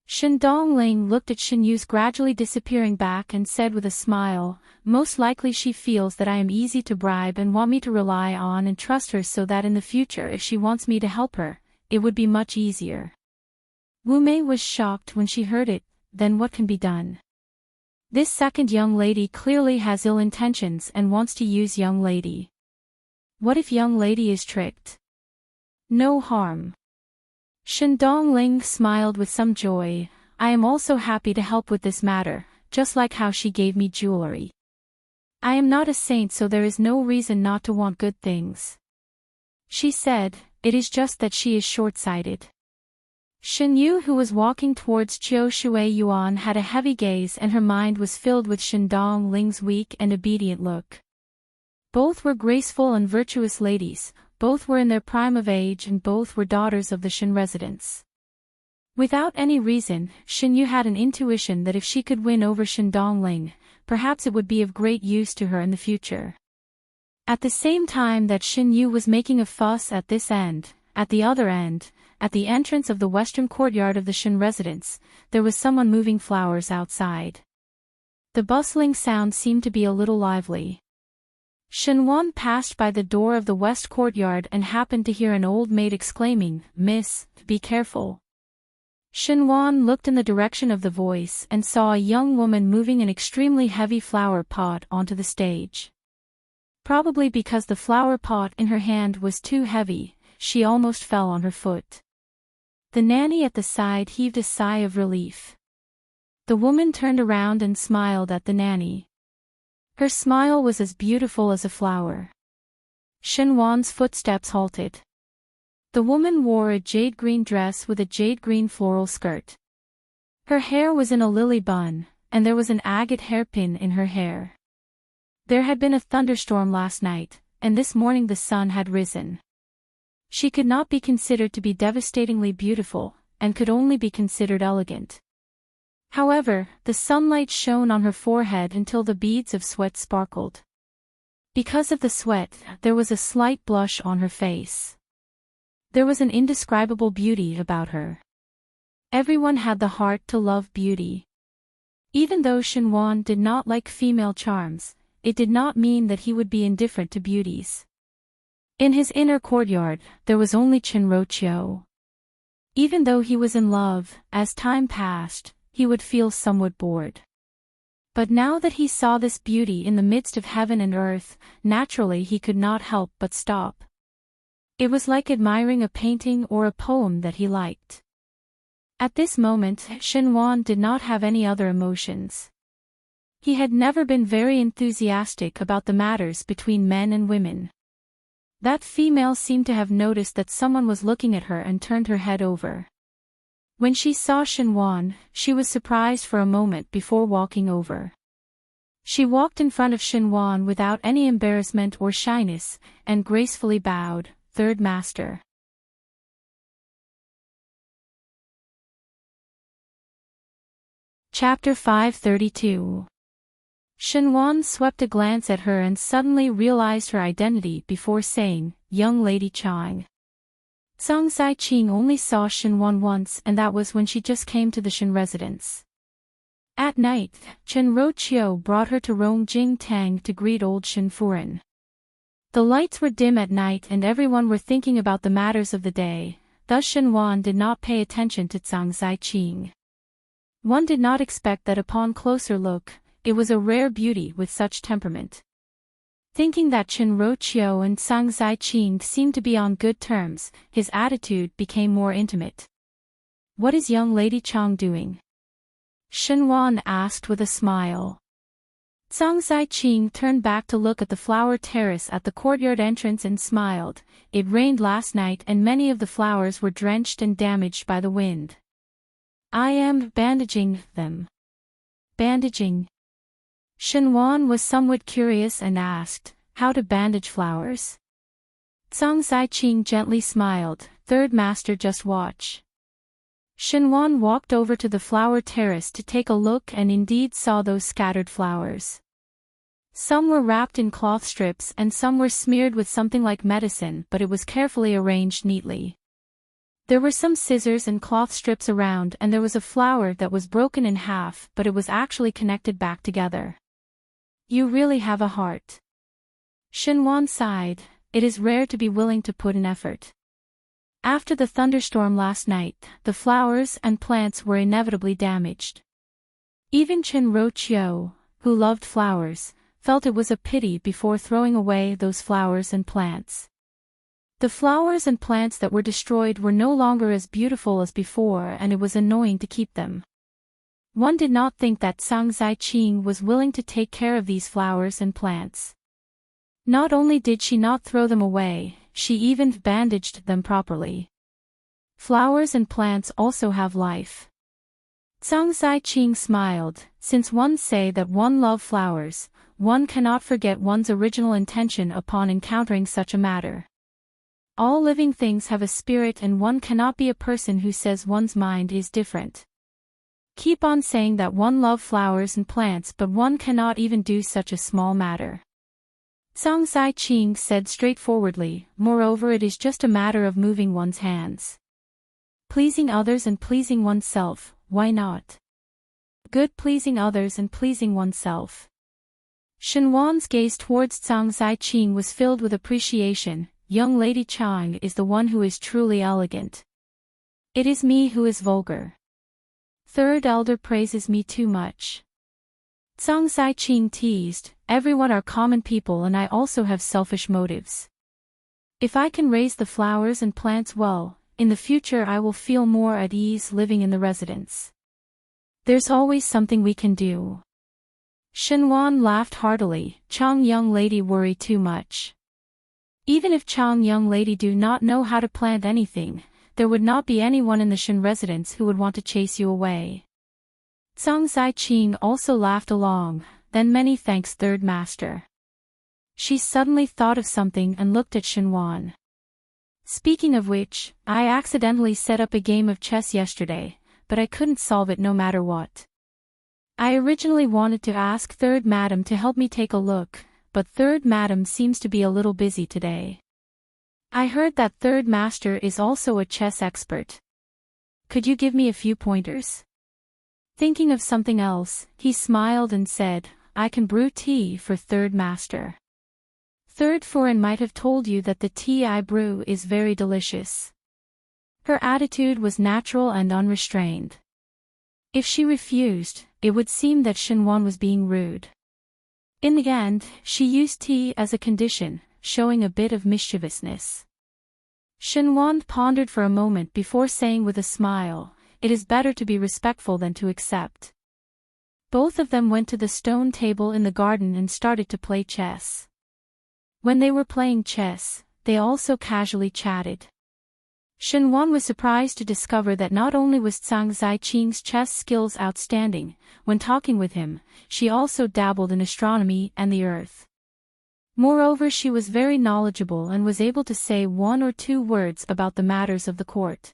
Shen Dongling looked at Shen Yu's gradually disappearing back and said with a smile, "Most likely she feels that I am easy to bribe and want me to rely on and trust her so that in the future if she wants me to help her, it would be much easier." Wu Mei was shocked when she heard it. Then what can be done? This second young lady clearly has ill intentions and wants to use young lady. What if young lady is tricked? No harm. Shen Dongling smiled with some joy. "I am also happy to help with this matter, just like how she gave me jewelry. I am not a saint, so there is no reason not to want good things," she said. "It is just that she is short-sighted." Shen Yu, who was walking towards Chiu Shui Yuan, had a heavy gaze and her mind was filled with Shen Dongling's weak and obedient look. Both were graceful and virtuous ladies, both were in their prime of age and both were daughters of the Shen residents. Without any reason, Shen Yu had an intuition that if she could win over Shen Dongling, perhaps it would be of great use to her in the future. At the same time that Shen Yu was making a fuss at this end, at the other end, at the entrance of the western courtyard of the Shen residence, there was someone moving flowers outside. The bustling sound seemed to be a little lively. Shen Wan passed by the door of the west courtyard and happened to hear an old maid exclaiming, "Miss, be careful." Shen Wan looked in the direction of the voice and saw a young woman moving an extremely heavy flower pot onto the stage. Probably because the flower pot in her hand was too heavy, she almost fell on her foot. The nanny at the side heaved a sigh of relief. The woman turned around and smiled at the nanny. Her smile was as beautiful as a flower. Shen Wan's footsteps halted. The woman wore a jade green dress with a jade green floral skirt. Her hair was in a lily bun, and there was an agate hairpin in her hair. There had been a thunderstorm last night, and this morning the sun had risen. She could not be considered to be devastatingly beautiful, and could only be considered elegant. However, the sunlight shone on her forehead until the beads of sweat sparkled. Because of the sweat, there was a slight blush on her face. There was an indescribable beauty about her. Everyone had the heart to love beauty. Even though Shen Wan did not like female charms, it did not mean that he would be indifferent to beauties. In his inner courtyard, there was only Chen Roqiu. Even though he was in love, as time passed, he would feel somewhat bored. But now that he saw this beauty in the midst of heaven and earth, naturally he could not help but stop. It was like admiring a painting or a poem that he liked. At this moment, Shen Wan did not have any other emotions. He had never been very enthusiastic about the matters between men and women. That female seemed to have noticed that someone was looking at her and turned her head over. When she saw Shen Wan, she was surprised for a moment before walking over. She walked in front of Shen Wan without any embarrassment or shyness, and gracefully bowed, "Third Master." Chapter 532. Shen Wan swept a glance at her and suddenly realized her identity before saying, "Young Lady Chang." Zhang Zaiqing only saw Shen Wan once, and that was when she just came to the Shen residence. At night, Chen Roqiu brought her to Rongjing Tang to greet old Shen Furen. The lights were dim at night and everyone were thinking about the matters of the day, thus Shen Wan did not pay attention to Zhang Zaiqing. One did not expect that upon closer look, it was a rare beauty with such temperament. Thinking that Ro and Sang Zai-Ching seemed to be on good terms, his attitude became more intimate. "What is young Lady Chang doing?" Wan asked with a smile. Sang Zai-Ching turned back to look at the flower terrace at the courtyard entrance and smiled. "It rained last night and many of the flowers were drenched and damaged by the wind. I am bandaging them." Bandaging? Wan was somewhat curious and asked, "How to bandage flowers?" Sang Zai-Ching gently smiled. "Third master, just watch." Wan walked over to the flower terrace to take a look and indeed saw those scattered flowers. Some were wrapped in cloth strips and some were smeared with something like medicine, but it was carefully arranged neatly. There were some scissors and cloth strips around, and there was a flower that was broken in half, but it was actually connected back together. "You really have a heart." Wan sighed. "It is rare to be willing to put in effort." After the thunderstorm last night, the flowers and plants were inevitably damaged. Even Ro, who loved flowers, felt it was a pity before throwing away those flowers and plants. The flowers and plants that were destroyed were no longer as beautiful as before, and it was annoying to keep them. One did not think that Sang Zai-Ching was willing to take care of these flowers and plants. Not only did she not throw them away, she even bandaged them properly. Flowers and plants also have life. Sang Zai-Ching smiled. "Since one say that one love flowers, one cannot forget one's original intention upon encountering such a matter. All living things have a spirit and one cannot be a person who says one's mind is different. Keep on saying that one love flowers and plants, but one cannot even do such a small matter." Sang Zai-Ching said straightforwardly. "Moreover, it is just a matter of moving one's hands. Pleasing others and pleasing oneself, why not? Good pleasing others and pleasing oneself." Wan's gaze towards Sang Zai-Ching was filled with appreciation. "Young Lady Chang is the one who is truly elegant. It is me who is vulgar. Third elder praises me too much." Sang Zai-Ching teased. "Everyone are common people and I also have selfish motives. If I can raise the flowers and plants well, in the future I will feel more at ease living in the residence. There's always something we can do." Wan laughed heartily. "Chang young lady worry too much. Even if Chang young lady do not know how to plant anything, there would not be anyone in the Shen residence who would want to chase you away." Sang Zai-Ching also laughed along. "Then many thanks, third master." She suddenly thought of something and looked at Wan. "Speaking of which, I accidentally set up a game of chess yesterday, but I couldn't solve it no matter what. I originally wanted to ask third madam to help me take a look, but third madam seems to be a little busy today. I heard that third master is also a chess expert. Could you give me a few pointers?" Thinking of something else, he smiled and said, "I can brew tea for third master. Third foreign might have told you that the tea I brew is very delicious." Her attitude was natural and unrestrained. If she refused, it would seem that Wan was being rude. In the end, she used tea as a condition, showing a bit of mischievousness. Wan pondered for a moment before saying with a smile, "It is better to be respectful than to accept." Both of them went to the stone table in the garden and started to play chess. When they were playing chess, they also casually chatted. Wan was surprised to discover that not only was Sang Zai-Ching's chess skills outstanding, when talking with him, she also dabbled in astronomy and the earth. Moreover, she was very knowledgeable and was able to say one or two words about the matters of the court.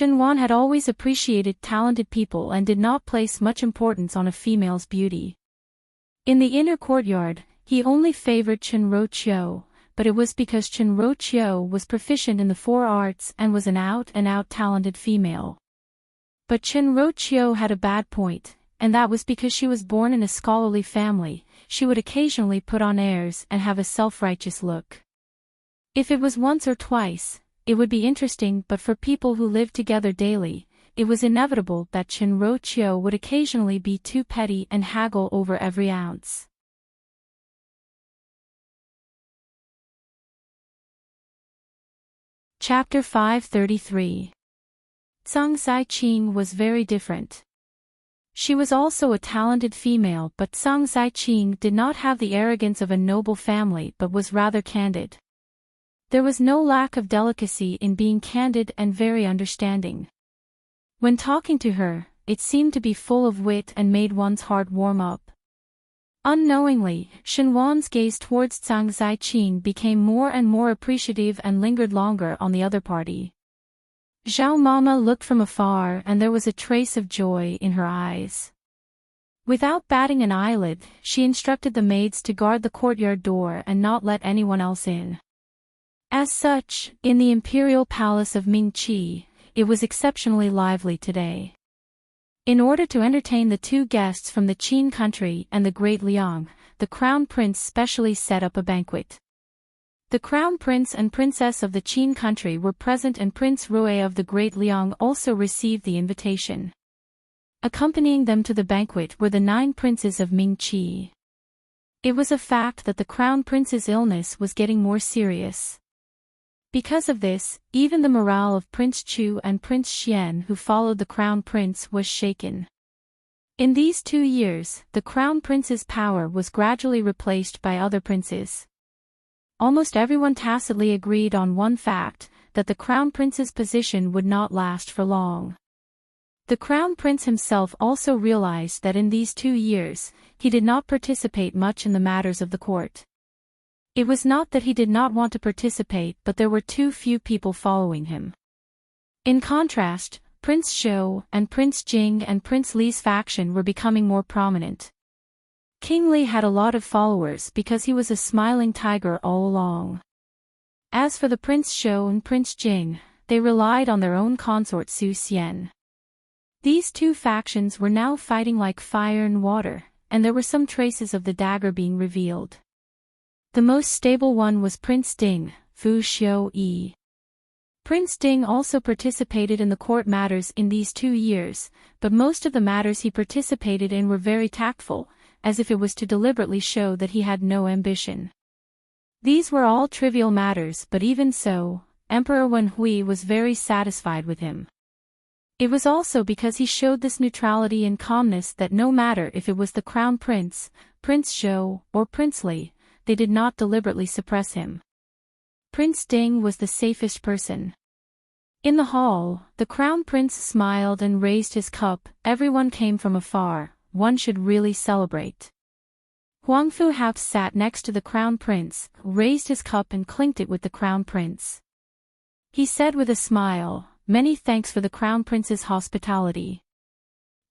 Wan had always appreciated talented people and did not place much importance on a female's beauty. In the inner courtyard, he only favored Ro, but it was because Ro was proficient in the four arts and was an out-and-out talented female. But Ro had a bad point, and that was because she was born in a scholarly family. She would occasionally put on airs and have a self-righteous look. If it was once or twice, it would be interesting, but for people who lived together daily, it was inevitable that Ro would occasionally be too petty and haggle over every ounce. Chapter 533. Zhang Zaiqing was very different. She was also a talented female, but Zhang Zaiqing did not have the arrogance of a noble family but was rather candid. There was no lack of delicacy in being candid and very understanding. When talking to her, it seemed to be full of wit and made one's heart warm up. Unknowingly, Shenhuan's gaze towards Zhang Zaiqing became more and more appreciative and lingered longer on the other party. Zhao Mama looked from afar and there was a trace of joy in her eyes. Without batting an eyelid, she instructed the maids to guard the courtyard door and not let anyone else in. As such, in the imperial palace of Mingqi, it was exceptionally lively today. In order to entertain the two guests from the Qin country and the Great Liang, the Crown Prince specially set up a banquet. The Crown Prince and Princess of the Qin country were present and Prince Rui of the Great Liang also received the invitation. Accompanying them to the banquet were the 9 princes of Mingqi. It was a fact that the Crown Prince's illness was getting more serious. Because of this, even the morale of Prince Chu and Prince Xian who followed the Crown Prince was shaken. In these 2 years, the Crown Prince's power was gradually replaced by other princes. Almost everyone tacitly agreed on one fact, that the Crown Prince's position would not last for long. The Crown Prince himself also realized that in these 2 years, he did not participate much in the matters of the court. It was not that he did not want to participate, but there were too few people following him. In contrast, Prince Shou and Prince Jing and Prince Li's faction were becoming more prominent. King Li had a lot of followers because he was a smiling tiger all along. As for the Prince Shou and Prince Jing, they relied on their own consort Su Xian. These two factions were now fighting like fire and water, and there were some traces of the dagger being revealed. The most stable one was Prince Ding, Fu Xiu-yi. Prince Ding also participated in the court matters in these 2 years, but most of the matters he participated in were very tactful, as if it was to deliberately show that he had no ambition. These were all trivial matters, but even so, Emperor Wenhui was very satisfied with him. It was also because he showed this neutrality and calmness that no matter if it was the Crown Prince, Prince Shou, or Prince Li, they did not deliberately suppress him. Prince Ding was the safest person. In the hall, the Crown Prince smiled and raised his cup. Everyone came from afar. One should really celebrate. Huangfu Hao sat next to the Crown Prince, raised his cup and clinked it with the Crown Prince. He said with a smile, "Many thanks for the Crown Prince's hospitality."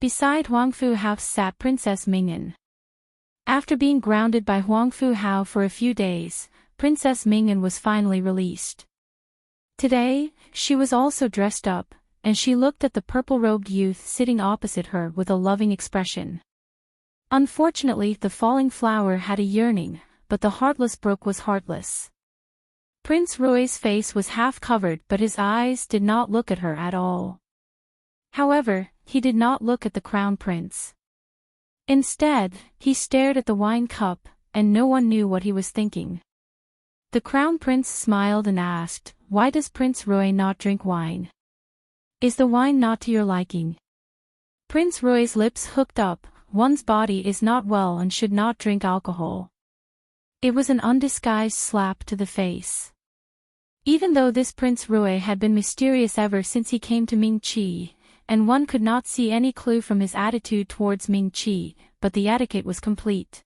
Beside Huangfu Hao sat Princess Mingyan. After being grounded by Huangfu Hao for a few days, Princess Mingyan was finally released. Today, she was also dressed up, and she looked at the purple-robed youth sitting opposite her with a loving expression. Unfortunately, the falling flower had a yearning, but the heartless brook was heartless. Prince Rui's face was half covered, but his eyes did not look at her at all. However, he did not look at the Crown Prince. Instead, he stared at the wine cup, and no one knew what he was thinking. The Crown Prince smiled and asked, "Why does Prince Rui not drink wine? Is the wine not to your liking?" Prince Rui's lips hooked up. One's body is not well and should not drink alcohol. It was an undisguised slap to the face. Even though this Prince Rui had been mysterious ever since he came to Mingqi, and one could not see any clue from his attitude towards Mingqi, but the etiquette was complete.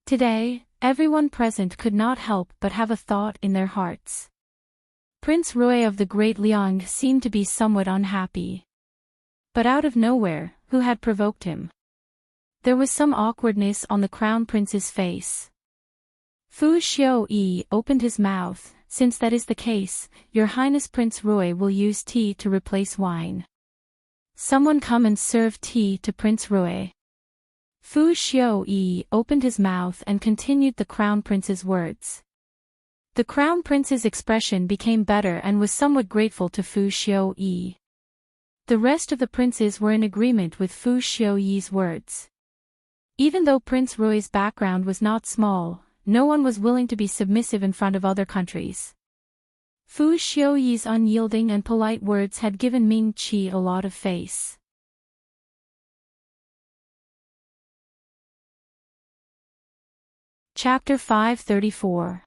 Today, everyone present could not help but have a thought in their hearts. Prince Rui of the Great Liang seemed to be somewhat unhappy. But out of nowhere, who had provoked him? There was some awkwardness on the Crown Prince's face. Fu Xiu-yi opened his mouth. "Since that is the case, Your Highness Prince Rui will use tea to replace wine. Someone come and serve tea to Prince Rui." Fu Xiu-yi opened his mouth and continued the Crown Prince's words. The Crown Prince's expression became better and was somewhat grateful to Fu Xiu-yi. The rest of the princes were in agreement with Fu Xiu-yi's words. Even though Prince Rui's background was not small, no one was willing to be submissive in front of other countries. Fu Xiuyi's unyielding and polite words had given Ming Qi a lot of face. Chapter 534.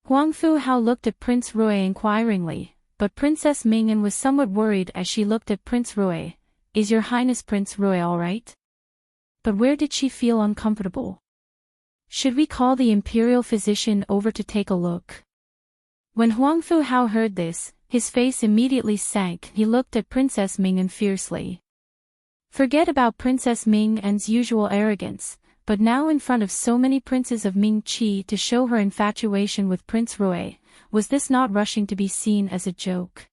Huang Fu Hao looked at Prince Rui inquiringly, but Princess Ming'an was somewhat worried as she looked at Prince Rui. Is Your Highness Prince Rui all right? But where did she feel uncomfortable? Should we call the imperial physician over to take a look? When Huang Fu Hao heard this, his face immediately sank. He looked at Princess Ming'an fiercely. Forget about Princess Ming'an's usual arrogance, but now in front of so many princes of Ming Qi to show her infatuation with Prince Rui, was this not rushing to be seen as a joke?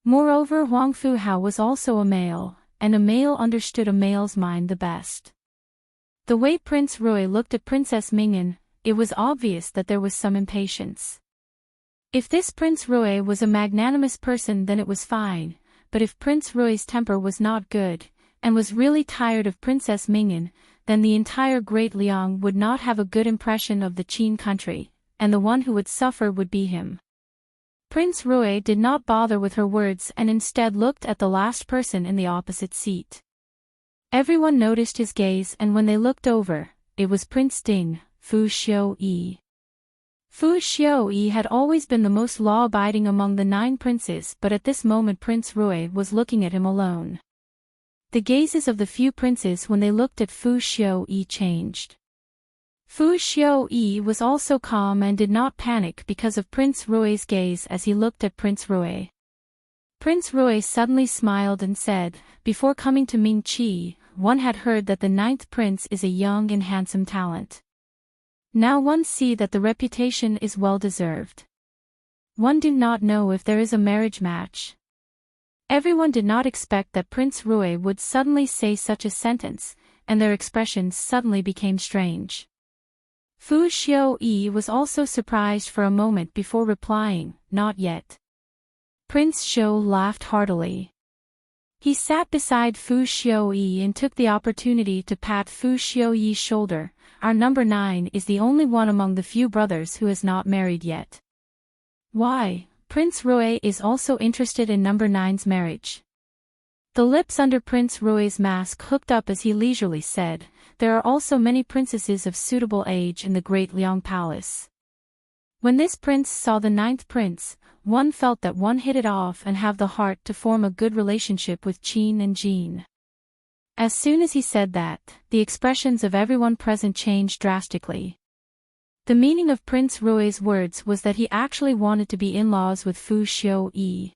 Moreover, Huang Fu Hao was also a male, and a male understood a male's mind the best. The way Prince Rui looked at Princess Ming'an, it was obvious that there was some impatience. If this Prince Rui was a magnanimous person, then it was fine, but if Prince Rui's temper was not good, and was really tired of Princess Ming'an, then the entire Great Liang would not have a good impression of the Qin country, and the one who would suffer would be him. Prince Rui did not bother with her words and instead looked at the last person in the opposite seat. Everyone noticed his gaze, and when they looked over, it was Prince Ding, Fu Xiuyi. Fu Xiuyi had always been the most law-abiding among the 9 princes, but at this moment Prince Rui was looking at him alone. The gazes of the few princes when they looked at Fu Xiuyi changed. Fu Xiuyi was also calm and did not panic because of Prince Rui's gaze as he looked at Prince Rui. Prince Rui suddenly smiled and said, "Before coming to Ming Qi, one had heard that the 9th prince is a young and handsome talent. Now one see that the reputation is well deserved. One do not know if there is a marriage match." Everyone did not expect that Prince Rui would suddenly say such a sentence, and their expressions suddenly became strange. Fu Xiuyi was also surprised for a moment before replying, "Not yet." Prince Xiu laughed heartily. He sat beside Fu Xiuyi and took the opportunity to pat Fu Xiuyi's shoulder. "Our number 9 is the only one among the few brothers who has not married yet." "Why?" Prince Rui is also interested in number 9's marriage. The lips under Prince Rui's mask hooked up as he leisurely said, "There are also many princesses of suitable age in the Great Liang Palace." When this prince saw the 9th prince, one felt that one hit it off and have the heart to form a good relationship with Qin and Jin. As soon as he said that, the expressions of everyone present changed drastically. The meaning of Prince Rui's words was that he actually wanted to be in-laws with Fu Xiuyi.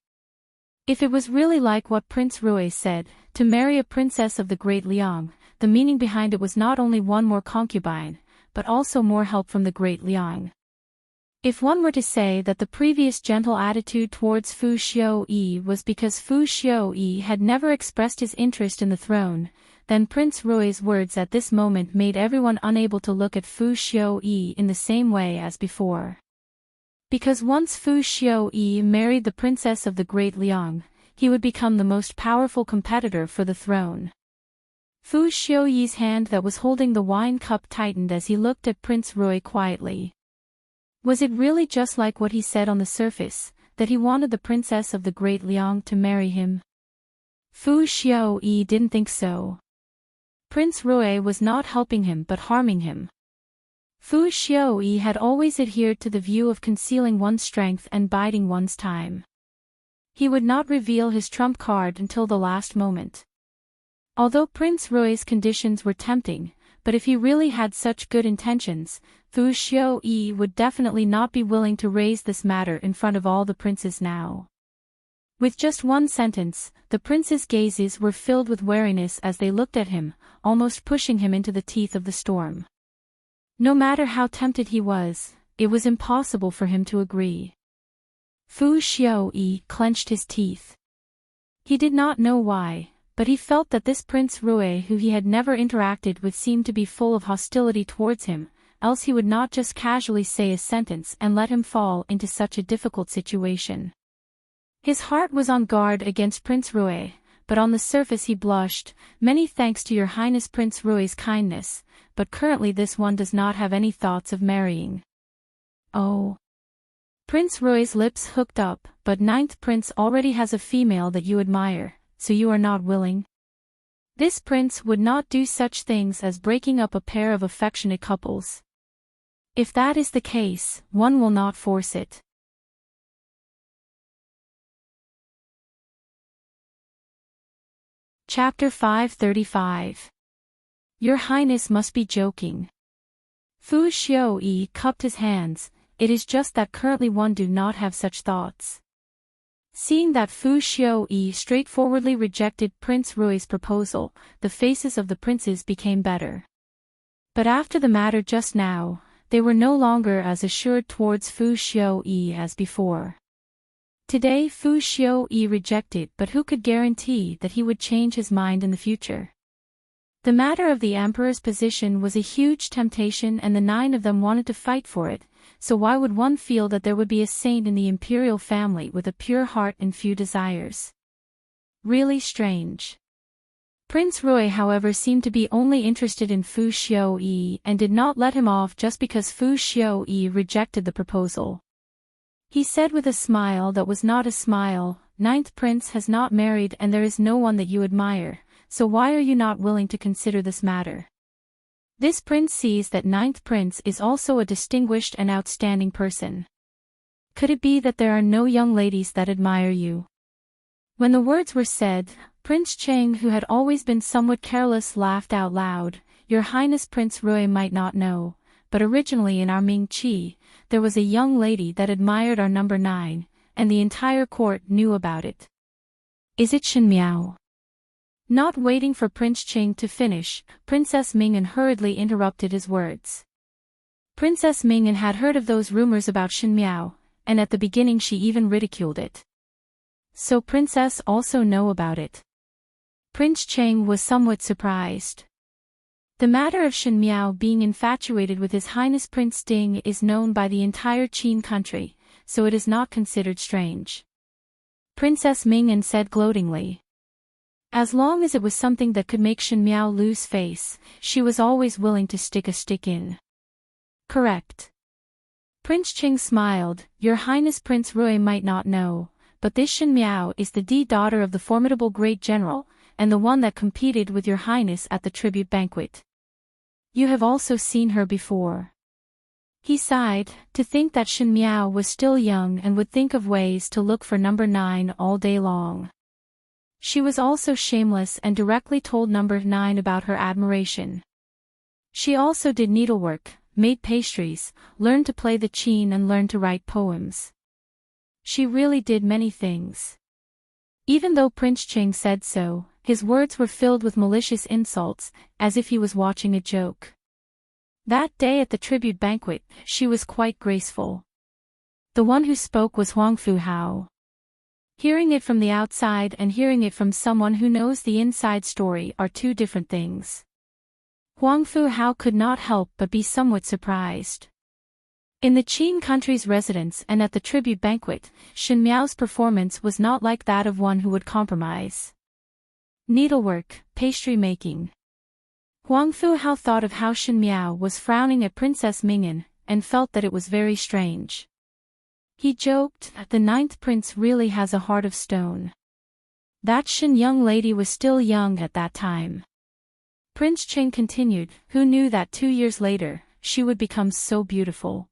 If it was really like what Prince Rui said, to marry a princess of the Great Liang, the meaning behind it was not only one more concubine, but also more help from the Great Liang. If one were to say that the previous gentle attitude towards Fu Xiuyi was because Fu Xiuyi had never expressed his interest in the throne, then Prince Rui's words at this moment made everyone unable to look at Fu Xiuyi in the same way as before. Because once Fu Xiuyi married the princess of the Great Liang, he would become the most powerful competitor for the throne. Fu Xiuyi's hand that was holding the wine cup tightened as he looked at Prince Rui quietly. Was it really just like what he said on the surface, that he wanted the princess of the Great Liang to marry him? Fu Xiuyi didn't think so. Prince Rui was not helping him but harming him. Fu Xiuyi had always adhered to the view of concealing one's strength and biding one's time. He would not reveal his trump card until the last moment. Although Prince Rui's conditions were tempting, but if he really had such good intentions, Fu Xiuyi would definitely not be willing to raise this matter in front of all the princes now. With just one sentence, the princes' gazes were filled with wariness as they looked at him, almost pushing him into the teeth of the storm. No matter how tempted he was, it was impossible for him to agree. Fu Xiuyi clenched his teeth. He did not know why, but he felt that this Prince Rui who he had never interacted with seemed to be full of hostility towards him, else he would not just casually say a sentence and let him fall into such a difficult situation. His heart was on guard against Prince Rui, but on the surface he blushed. "Many thanks to Your Highness Prince Rui's kindness, but currently this one does not have any thoughts of marrying." "Oh." Prince Roy's lips hooked up, but ninth prince already has a female that you admire, so you are not willing? This prince would not do such things as breaking up a pair of affectionate couples. If that is the case, one will not force it. Chapter 535. Your Highness must be joking. Fu Xiaoyi cupped his hands. It is just that currently one do not have such thoughts. Seeing that Fu Xiaoyi straightforwardly rejected Prince Rui's proposal, the faces of the princes became better. But after the matter just now, they were no longer as assured towards Fu Xiaoyi as before. Today Fu Xiaoyi rejected, but who could guarantee that he would change his mind in the future? The matter of the emperor's position was a huge temptation and the 9 of them wanted to fight for it, so why would one feel that there would be a saint in the imperial family with a pure heart and few desires? Really strange. Prince Rui however seemed to be only interested in Fu Xiaoyi and did not let him off just because Fu Xiaoyi rejected the proposal. He said with a smile that was not a smile, "Ninth prince has not married and there is no one that you admire, so why are you not willing to consider this matter?" This prince sees that ninth prince is also a distinguished and outstanding person. Could it be that there are no young ladies that admire you? When the words were said, Prince Cheng, who had always been somewhat careless, laughed out loud. Your Highness, Prince Rui might not know, but originally in our Ming Qi, there was a young lady that admired our number 9, and the entire court knew about it. Is it Shen Miao? Not waiting for Prince Cheng to finish, Princess Ming'an hurriedly interrupted his words. Princess Ming'an had heard of those rumors about Shen Miao, and at the beginning she even ridiculed it. So Princess also know about it. Prince Cheng was somewhat surprised. The matter of Shen Miao being infatuated with His Highness Prince Ding is known by the entire Qin country, so it is not considered strange. Princess Ming'an said gloatingly. As long as it was something that could make Shen Miao lose face, she was always willing to stick a stick in. Correct. Prince Cheng smiled. Your Highness Prince Rui might not know, but this Shen Miao is the daughter of the formidable great general, and the one that competed with your Highness at the tribute banquet. You have also seen her before. He sighed, to think that Shen Miao was still young and would think of ways to look for number 9 all day long. She was also shameless and directly told number 9 about her admiration. She also did needlework, made pastries, learned to play the qin and learned to write poems. She really did many things. Even though Prince Cheng said so, his words were filled with malicious insults, as if he was watching a joke. That day at the tribute banquet, she was quite graceful. The one who spoke was Huangfu Hao. Hearing it from the outside and hearing it from someone who knows the inside story are two different things. Huangfu Hao could not help but be somewhat surprised. In the Qin country's residence and at the tribute banquet, Shen Miao's performance was not like that of one who would compromise. Needlework, pastry making. Huangfu Hao thought of how Shen Miao was frowning at Princess Ming'an, and felt that it was very strange. He joked, the 9th prince really has a heart of stone. That Shen young lady was still young at that time. Prince Cheng continued, who knew that 2 years later, she would become so beautiful.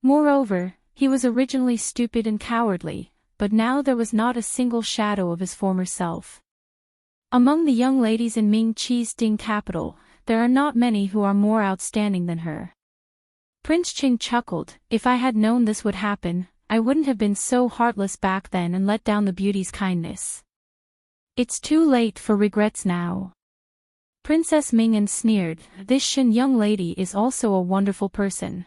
Moreover, he was originally stupid and cowardly, but now there was not a single shadow of his former self. Among the young ladies in Ming Qi's Ding capital, there are not many who are more outstanding than her. Prince Cheng chuckled, if I had known this would happen, I wouldn't have been so heartless back then and let down the beauty's kindness. It's too late for regrets now. Princess Ming'an sneered, this Shen young lady is also a wonderful person.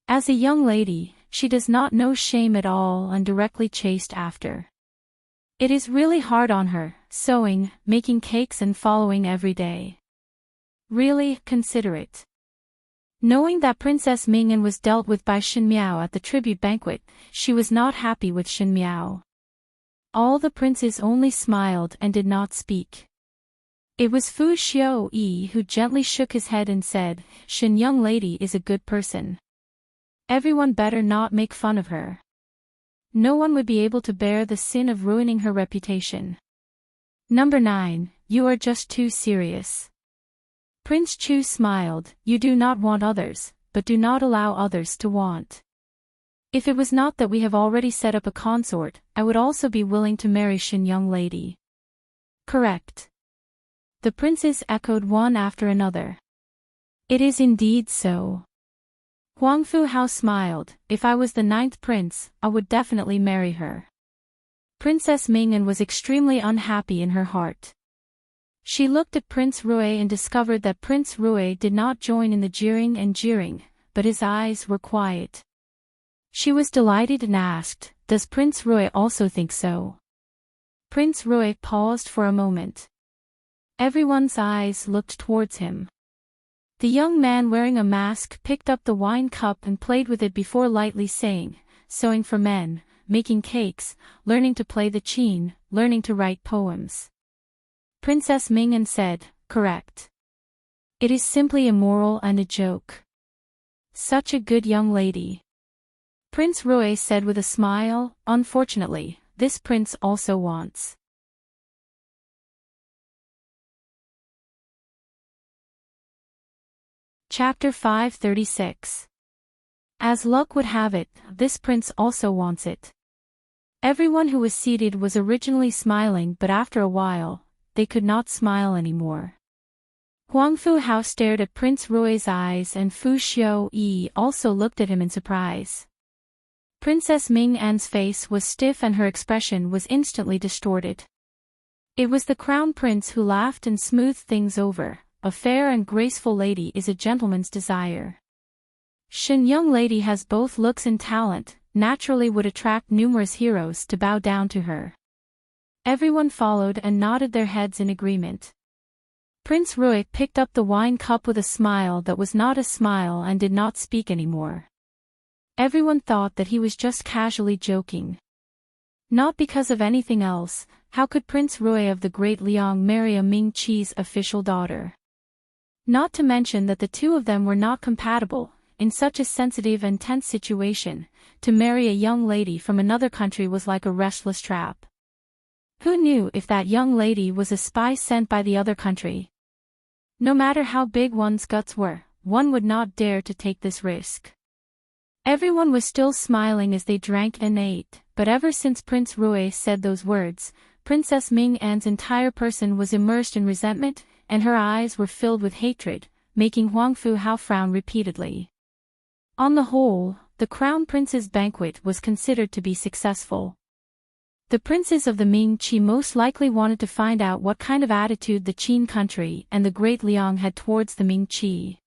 As a young lady, she does not know shame at all and directly chased after. It is really hard on her, sewing, making cakes and following every day. Really, consider it. Knowing that Princess Ming'an was dealt with by Shen Miao at the tribute banquet, she was not happy with Shen Miao. All the princes only smiled and did not speak. It was Fu Xiaoyi who gently shook his head and said, Shen young lady is a good person. Everyone better not make fun of her. No one would be able to bear the sin of ruining her reputation. Number 9, you are just too serious. Prince Chu smiled, you do not want others, but do not allow others to want. If it was not that we have already set up a consort, I would also be willing to marry Shin young lady. Correct. The princes echoed one after another. It is indeed so. Huang Fu Hao smiled, if I was the 9th prince, I would definitely marry her. Princess Ming'an was extremely unhappy in her heart. She looked at Prince Rui and discovered that Prince Rui did not join in the jeering and jeering, but his eyes were quiet. She was delighted and asked, does Prince Rui also think so? Prince Rui paused for a moment. Everyone's eyes looked towards him. The young man wearing a mask picked up the wine cup and played with it before lightly saying, sewing for men, making cakes, learning to play the qin, learning to write poems. Princess Ming'an said, correct. It is simply immoral and a joke. Such a good young lady. Prince Rui said with a smile, unfortunately, this prince also wants. Chapter 536. As luck would have it, this prince also wants it. Everyone who was seated was originally smiling, but after a while, they could not smile anymore. Huang Fu Hao stared at Prince Rui's eyes and Fu Xiu-yi also looked at him in surprise. Princess Ming'an's face was stiff and her expression was instantly distorted. It was the crown prince who laughed and smoothed things over. A fair and graceful lady is a gentleman's desire. Shin young lady has both looks and talent, naturally would attract numerous heroes to bow down to her. Everyone followed and nodded their heads in agreement. Prince Rui picked up the wine cup with a smile that was not a smile and did not speak anymore. Everyone thought that he was just casually joking. Not because of anything else, how could Prince Rui of the Great Liang marry a Ming Qi's official daughter? Not to mention that the two of them were not compatible. In such a sensitive and tense situation, to marry a young lady from another country was like a restless trap. Who knew if that young lady was a spy sent by the other country? No matter how big one's guts were, one would not dare to take this risk. Everyone was still smiling as they drank and ate, but ever since Prince Rui said those words, Princess Ming'an's entire person was immersed in resentment, and her eyes were filled with hatred, making Huang Fu Hao frown repeatedly. On the whole, the Crown Prince's banquet was considered to be successful. The princes of the Ming Qi most likely wanted to find out what kind of attitude the Qin country and the Great Liang had towards the Ming Qi.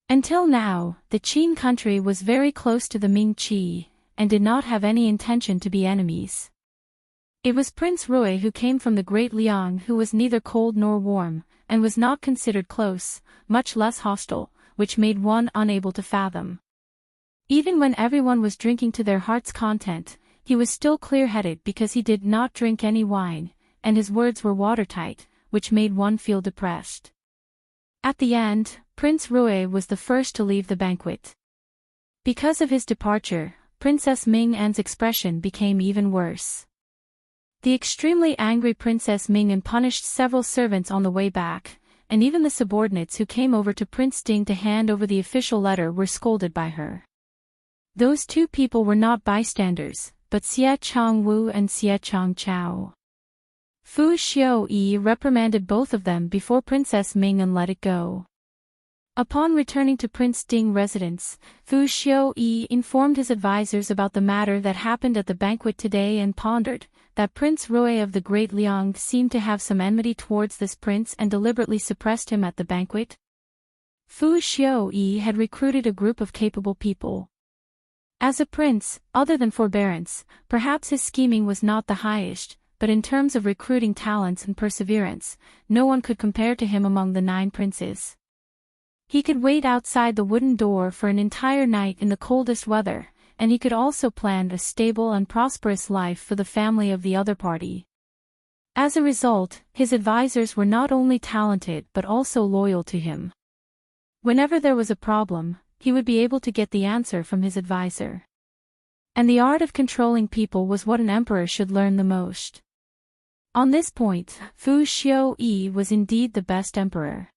Until now, the Qin country was very close to the Ming Qi, and did not have any intention to be enemies. It was Prince Rui who came from the Great Liang who was neither cold nor warm, and was not considered close, much less hostile, which made one unable to fathom. Even when everyone was drinking to their heart's content, he was still clear-headed because he did not drink any wine, and his words were watertight, which made one feel depressed. At the end, Prince Rui was the first to leave the banquet. Because of his departure, Princess Ming'an's expression became even worse. The extremely angry Princess Ming'an punished several servants on the way back, and even the subordinates who came over to Prince Ding to hand over the official letter were scolded by her. Those two people were not bystanders, but Xie Changwu and Xie Changchao. Fu Xiu-yi reprimanded both of them before Princess Ming'an let it go. Upon returning to Prince Ding's residence, Fu Xiu-yi informed his advisors about the matter that happened at the banquet today and pondered that Prince Rui of the Great Liang seemed to have some enmity towards this prince and deliberately suppressed him at the banquet. Fu Xiu-yi had recruited a group of capable people. As a prince, other than forbearance, perhaps his scheming was not the highest, but in terms of recruiting talents and perseverance, no one could compare to him among the 9 princes. He could wait outside the wooden door for an entire night in the coldest weather, and he could also plan a stable and prosperous life for the family of the other party. As a result, his advisors were not only talented but also loyal to him. Whenever there was a problem, he would be able to get the answer from his advisor. And the art of controlling people was what an emperor should learn the most. On this point, Fu Xiuyi was indeed the best emperor.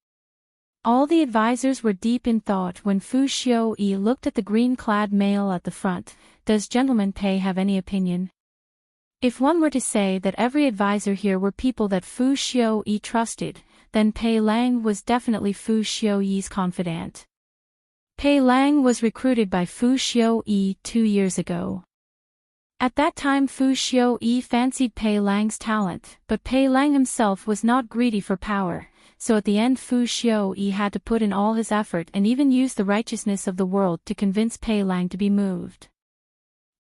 All the advisors were deep in thought when Fu Xiuyi looked at the green-clad male at the front. Does Gentleman Pei have any opinion? If one were to say that every advisor here were people that Fu Xiuyi trusted, then Pei Lang was definitely Fu Xiuyi's confidant. Pei Lang was recruited by Fu Xiuyi 2 years ago. At that time Fu Xiuyi fancied Pei Lang's talent, but Pei Lang himself was not greedy for power, so at the end Fu Xiuyi had to put in all his effort and even use the righteousness of the world to convince Pei Lang to be moved.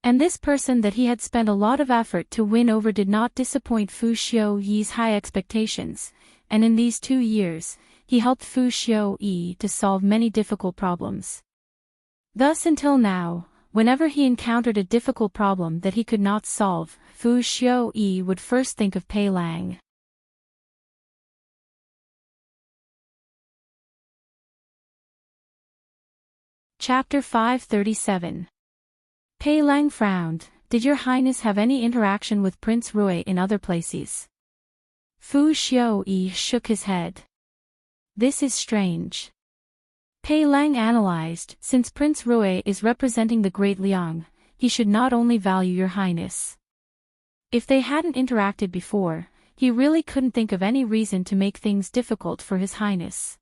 And this person that he had spent a lot of effort to win over did not disappoint Fu Xiuyi's high expectations, and in these 2 years, he helped Fu Xiuyi to solve many difficult problems. Thus until now, whenever he encountered a difficult problem that he could not solve, Fu Xiuyi would first think of Pei Lang. Chapter 537. Pei Lang frowned. Did your highness have any interaction with Prince Rui in other places? Fu Xiuyi shook his head. This is strange. Pei Lang analyzed. Since Prince Rui is representing the Great Liang, he should not only value your highness. If they hadn't interacted before, he really couldn't think of any reason to make things difficult for his highness.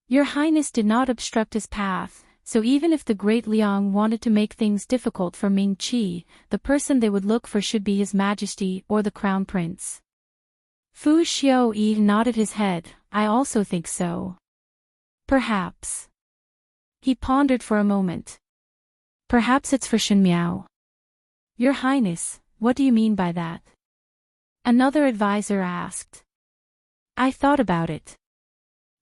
Your highness did not obstruct his path, so even if the Great Liang wanted to make things difficult for Ming Qi, the person they would look for should be His Majesty or the Crown Prince. Fu Xiuyi nodded his head. I also think so. Perhaps. He pondered for a moment. Perhaps it's for Shen Miao. Your Highness, what do you mean by that? Another advisor asked. I thought about it.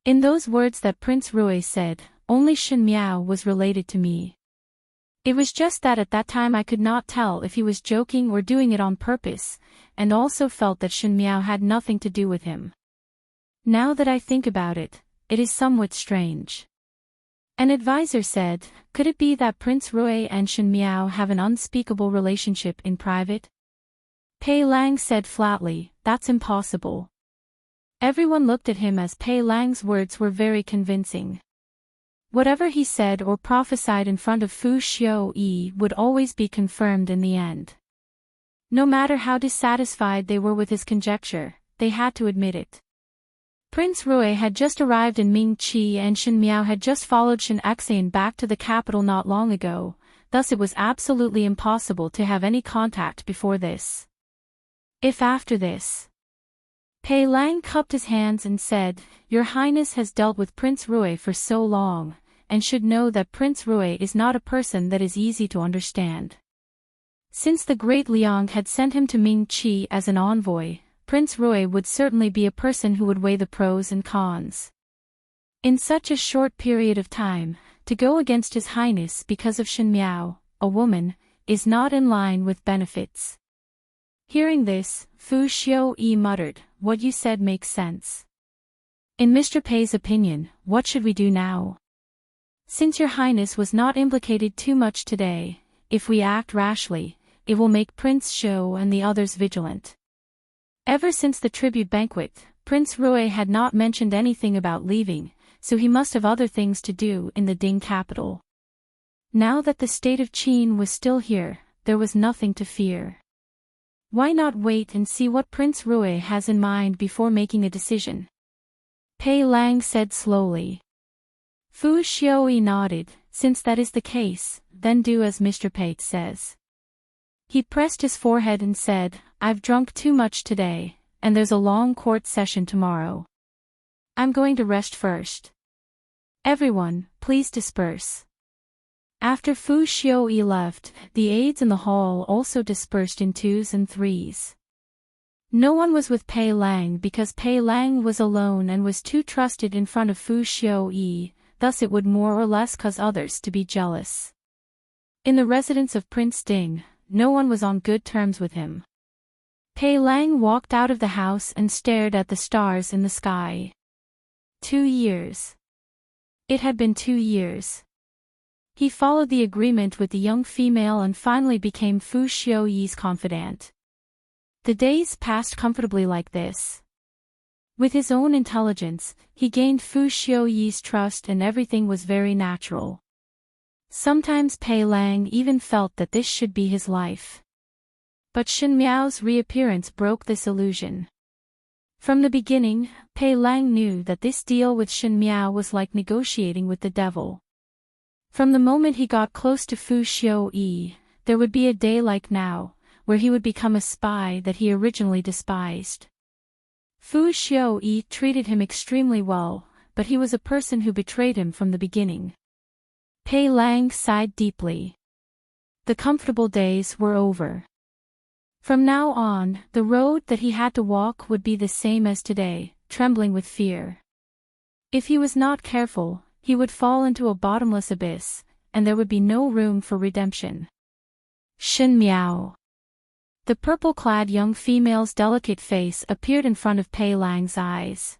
In those words that Prince Rui said, only Shen Miao was related to me. It was just that at that time I could not tell if he was joking or doing it on purpose, and also felt that Shen Miao had nothing to do with him. Now that I think about it, it is somewhat strange. An advisor said, could it be that Prince Rui and Shen Miao have an unspeakable relationship in private? Pei Lang said flatly, that's impossible. Everyone looked at him as Pei Lang's words were very convincing. Whatever he said or prophesied in front of Fu Xiuyi would always be confirmed in the end. No matter how dissatisfied they were with his conjecture, they had to admit it. Prince Rui had just arrived in Ming Qi and Shen Miao had just followed Shen Exane back to the capital not long ago, thus it was absolutely impossible to have any contact before this. If after this. Pei Lang cupped his hands and said, Your Highness has dealt with Prince Rui for so long, and should know that Prince Rui is not a person that is easy to understand. Since the Great Liang had sent him to Ming Qi as an envoy, Prince Rui would certainly be a person who would weigh the pros and cons. In such a short period of time, to go against His Highness because of Shen Miao, a woman, is not in line with benefits. Hearing this, Fu Xiuyi muttered, What you said makes sense. In Mr. Pei's opinion, what should we do now? Since your highness was not implicated too much today, if we act rashly, it will make Prince Shou and the others vigilant. Ever since the tribute banquet, Prince Rui had not mentioned anything about leaving, so he must have other things to do in the Ding capital. Now that the state of Qin was still here, there was nothing to fear. Why not wait and see what Prince Rui has in mind before making a decision? Pei Lang said slowly. Fu Xiuyi nodded. Since that is the case, then do as Mr. Pei says. He pressed his forehead and said, I've drunk too much today, and there's a long court session tomorrow. I'm going to rest first. Everyone, please disperse. After Fu Xiuyi left, the aides in the hall also dispersed in 2s and 3s. No one was with Pei Lang because Pei Lang was alone and was too trusted in front of Fu Xiuyi, thus it would more or less cause others to be jealous. In the residence of Prince Ding, no one was on good terms with him. Pei Lang walked out of the house and stared at the stars in the sky. 2 years. It had been 2 years. He followed the agreement with the young female and finally became Fu Xiuyi's confidant. The days passed comfortably like this. With his own intelligence, he gained Fu Xiuyi's trust and everything was very natural. Sometimes Pei Lang even felt that this should be his life. But Shen Miao's reappearance broke this illusion. From the beginning, Pei Lang knew that this deal with Shen Miao was like negotiating with the devil. From the moment he got close to Fu Xiuyi, there would be a day like now, where he would become a spy that he originally despised. Fu Xiuyi treated him extremely well, but he was a person who betrayed him from the beginning. Pei Lang sighed deeply. The comfortable days were over. From now on, the road that he had to walk would be the same as today, trembling with fear. If he was not careful, he would fall into a bottomless abyss, and there would be no room for redemption. Shen Miao. The purple-clad young female's delicate face appeared in front of Pei Lang's eyes.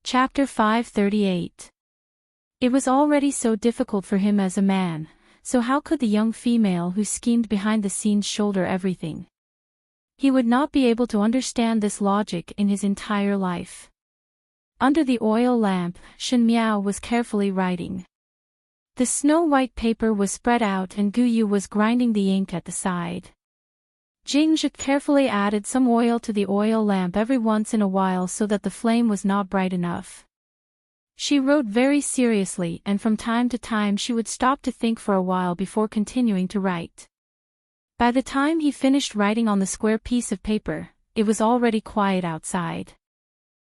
Chapter 538. It was already so difficult for him as a man, so how could the young female who schemed behind the scenes shoulder everything? He would not be able to understand this logic in his entire life. Under the oil lamp, Shen Miao was carefully writing. The snow-white paper was spread out and Guyu was grinding the ink at the side. Jingzhi carefully added some oil to the oil lamp every once in a while so that the flame was not bright enough. She wrote very seriously and from time to time she would stop to think for a while before continuing to write. By the time he finished writing on the square piece of paper, it was already quiet outside.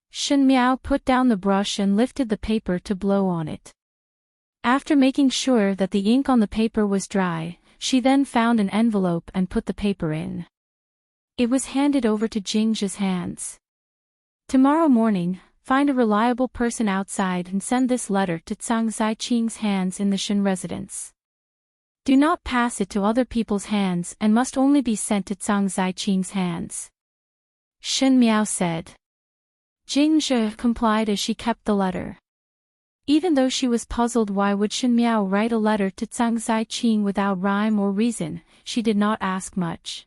Shen Miao put down the brush and lifted the paper to blow on it. After making sure that the ink on the paper was dry, she then found an envelope and put the paper in. It was handed over to Jingzhi's hands. Tomorrow morning, find a reliable person outside and send this letter to Zhang Ziqing's hands in the Shen residence. Do not pass it to other people's hands and must only be sent to Zhang Ziqing's hands. Shen Miao said. Jingzhi complied as she kept the letter. Even though she was puzzled why would Shen Miao write a letter to Zhang Ziqing without rhyme or reason, she did not ask much.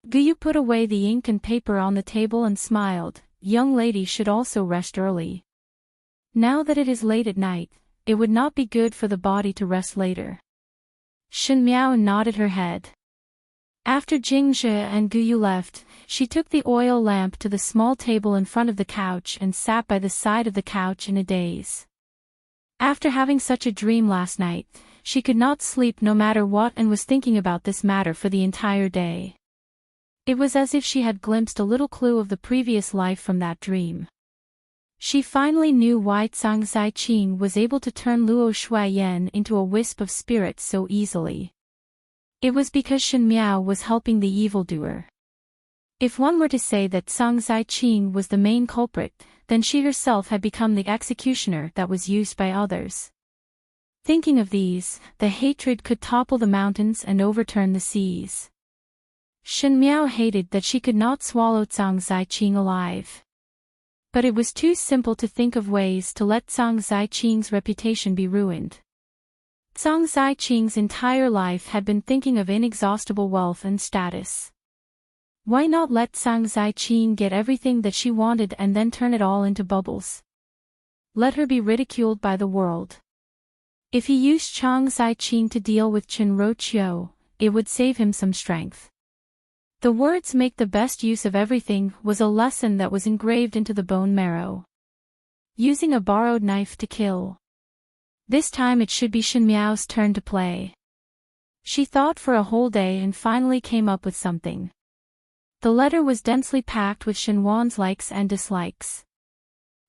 Guyu put away the ink and paper on the table and smiled. Young lady should also rest early. Now that it is late at night, it would not be good for the body to rest later. Shen Miao nodded her head. After Jingzhi and Guyu left, she took the oil lamp to the small table in front of the couch and sat by the side of the couch in a daze. After having such a dream last night, she could not sleep no matter what and was thinking about this matter for the entire day. It was as if she had glimpsed a little clue of the previous life from that dream. She finally knew why Zhang Ziqing was able to turn Luo Shuiyan into a wisp of spirits so easily. It was because Shen Miao was helping the evildoer. If one were to say that Zhang Ziqing was the main culprit, then she herself had become the executioner that was used by others. Thinking of these, the hatred could topple the mountains and overturn the seas. Shen Miao hated that she could not swallow Zhang Ziqing alive. But it was too simple to think of ways to let Zhang Ziqing's reputation be ruined. Zhang Ziqing's entire life had been thinking of inexhaustible wealth and status. Why not let Zhang Ziqing get everything that she wanted and then turn it all into bubbles? Let her be ridiculed by the world. If he used Zhang Ziqing to deal with Chen Roqiu, it would save him some strength. The words "make the best use of everything" was a lesson that was engraved into the bone marrow. Using a borrowed knife to kill. This time it should be Shen Miao's turn to play. She thought for a whole day and finally came up with something. The letter was densely packed with Shen Wan's likes and dislikes.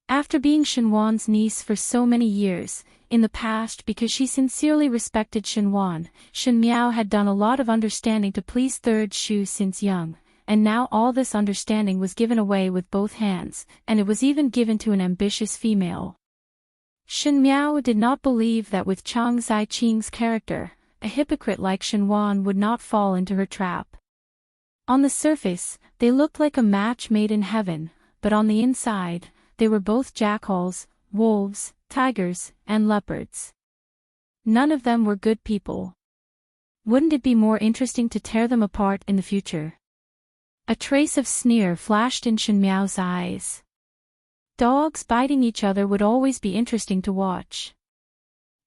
After being Shen Wan's niece for so many years, in the past because she sincerely respected Shen Wan, Shen Miao had done a lot of understanding to please Third Shu since young, and now all this understanding was given away with both hands, and it was even given to an ambitious female. Shen Miao did not believe that with Zhang Ziqing's character, a hypocrite like Shen Wan would not fall into her trap. On the surface, they looked like a match made in heaven, but on the inside, they were both jackals, wolves, tigers, and leopards. None of them were good people. Wouldn't it be more interesting to tear them apart in the future? A trace of sneer flashed in Shen Miao's eyes. Dogs biting each other would always be interesting to watch.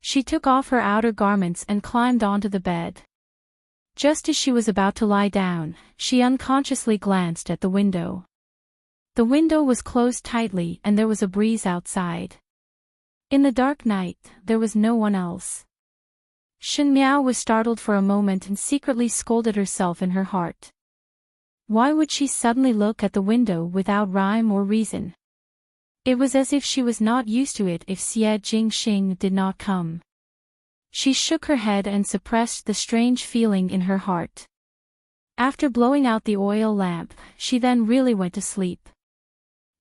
She took off her outer garments and climbed onto the bed. Just as she was about to lie down, she unconsciously glanced at the window. The window was closed tightly and there was a breeze outside. In the dark night, there was no one else. Shen Miao was startled for a moment and secretly scolded herself in her heart. Why would she suddenly look at the window without rhyme or reason? It was as if she was not used to it if Xie Jingxing did not come. She shook her head and suppressed the strange feeling in her heart. After blowing out the oil lamp, she then really went to sleep.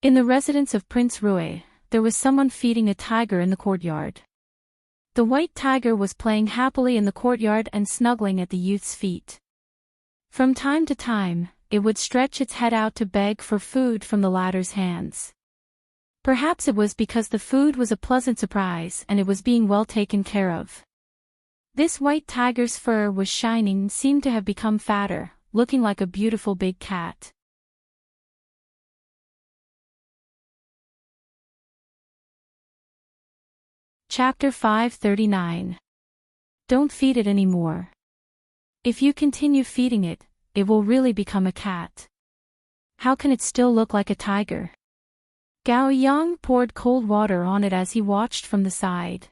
In the residence of Prince Rui, there was someone feeding a tiger in the courtyard. The white tiger was playing happily in the courtyard and snuggling at the youth's feet. From time to time, it would stretch its head out to beg for food from the latter's hands. Perhaps it was because the food was a pleasant surprise and it was being well taken care of. This white tiger's fur was shining and seemed to have become fatter, looking like a beautiful big cat. Chapter 539. Don't feed it anymore. If you continue feeding it, it will really become a cat. How can it still look like a tiger? Gao Yang poured cold water on it as he watched from the side.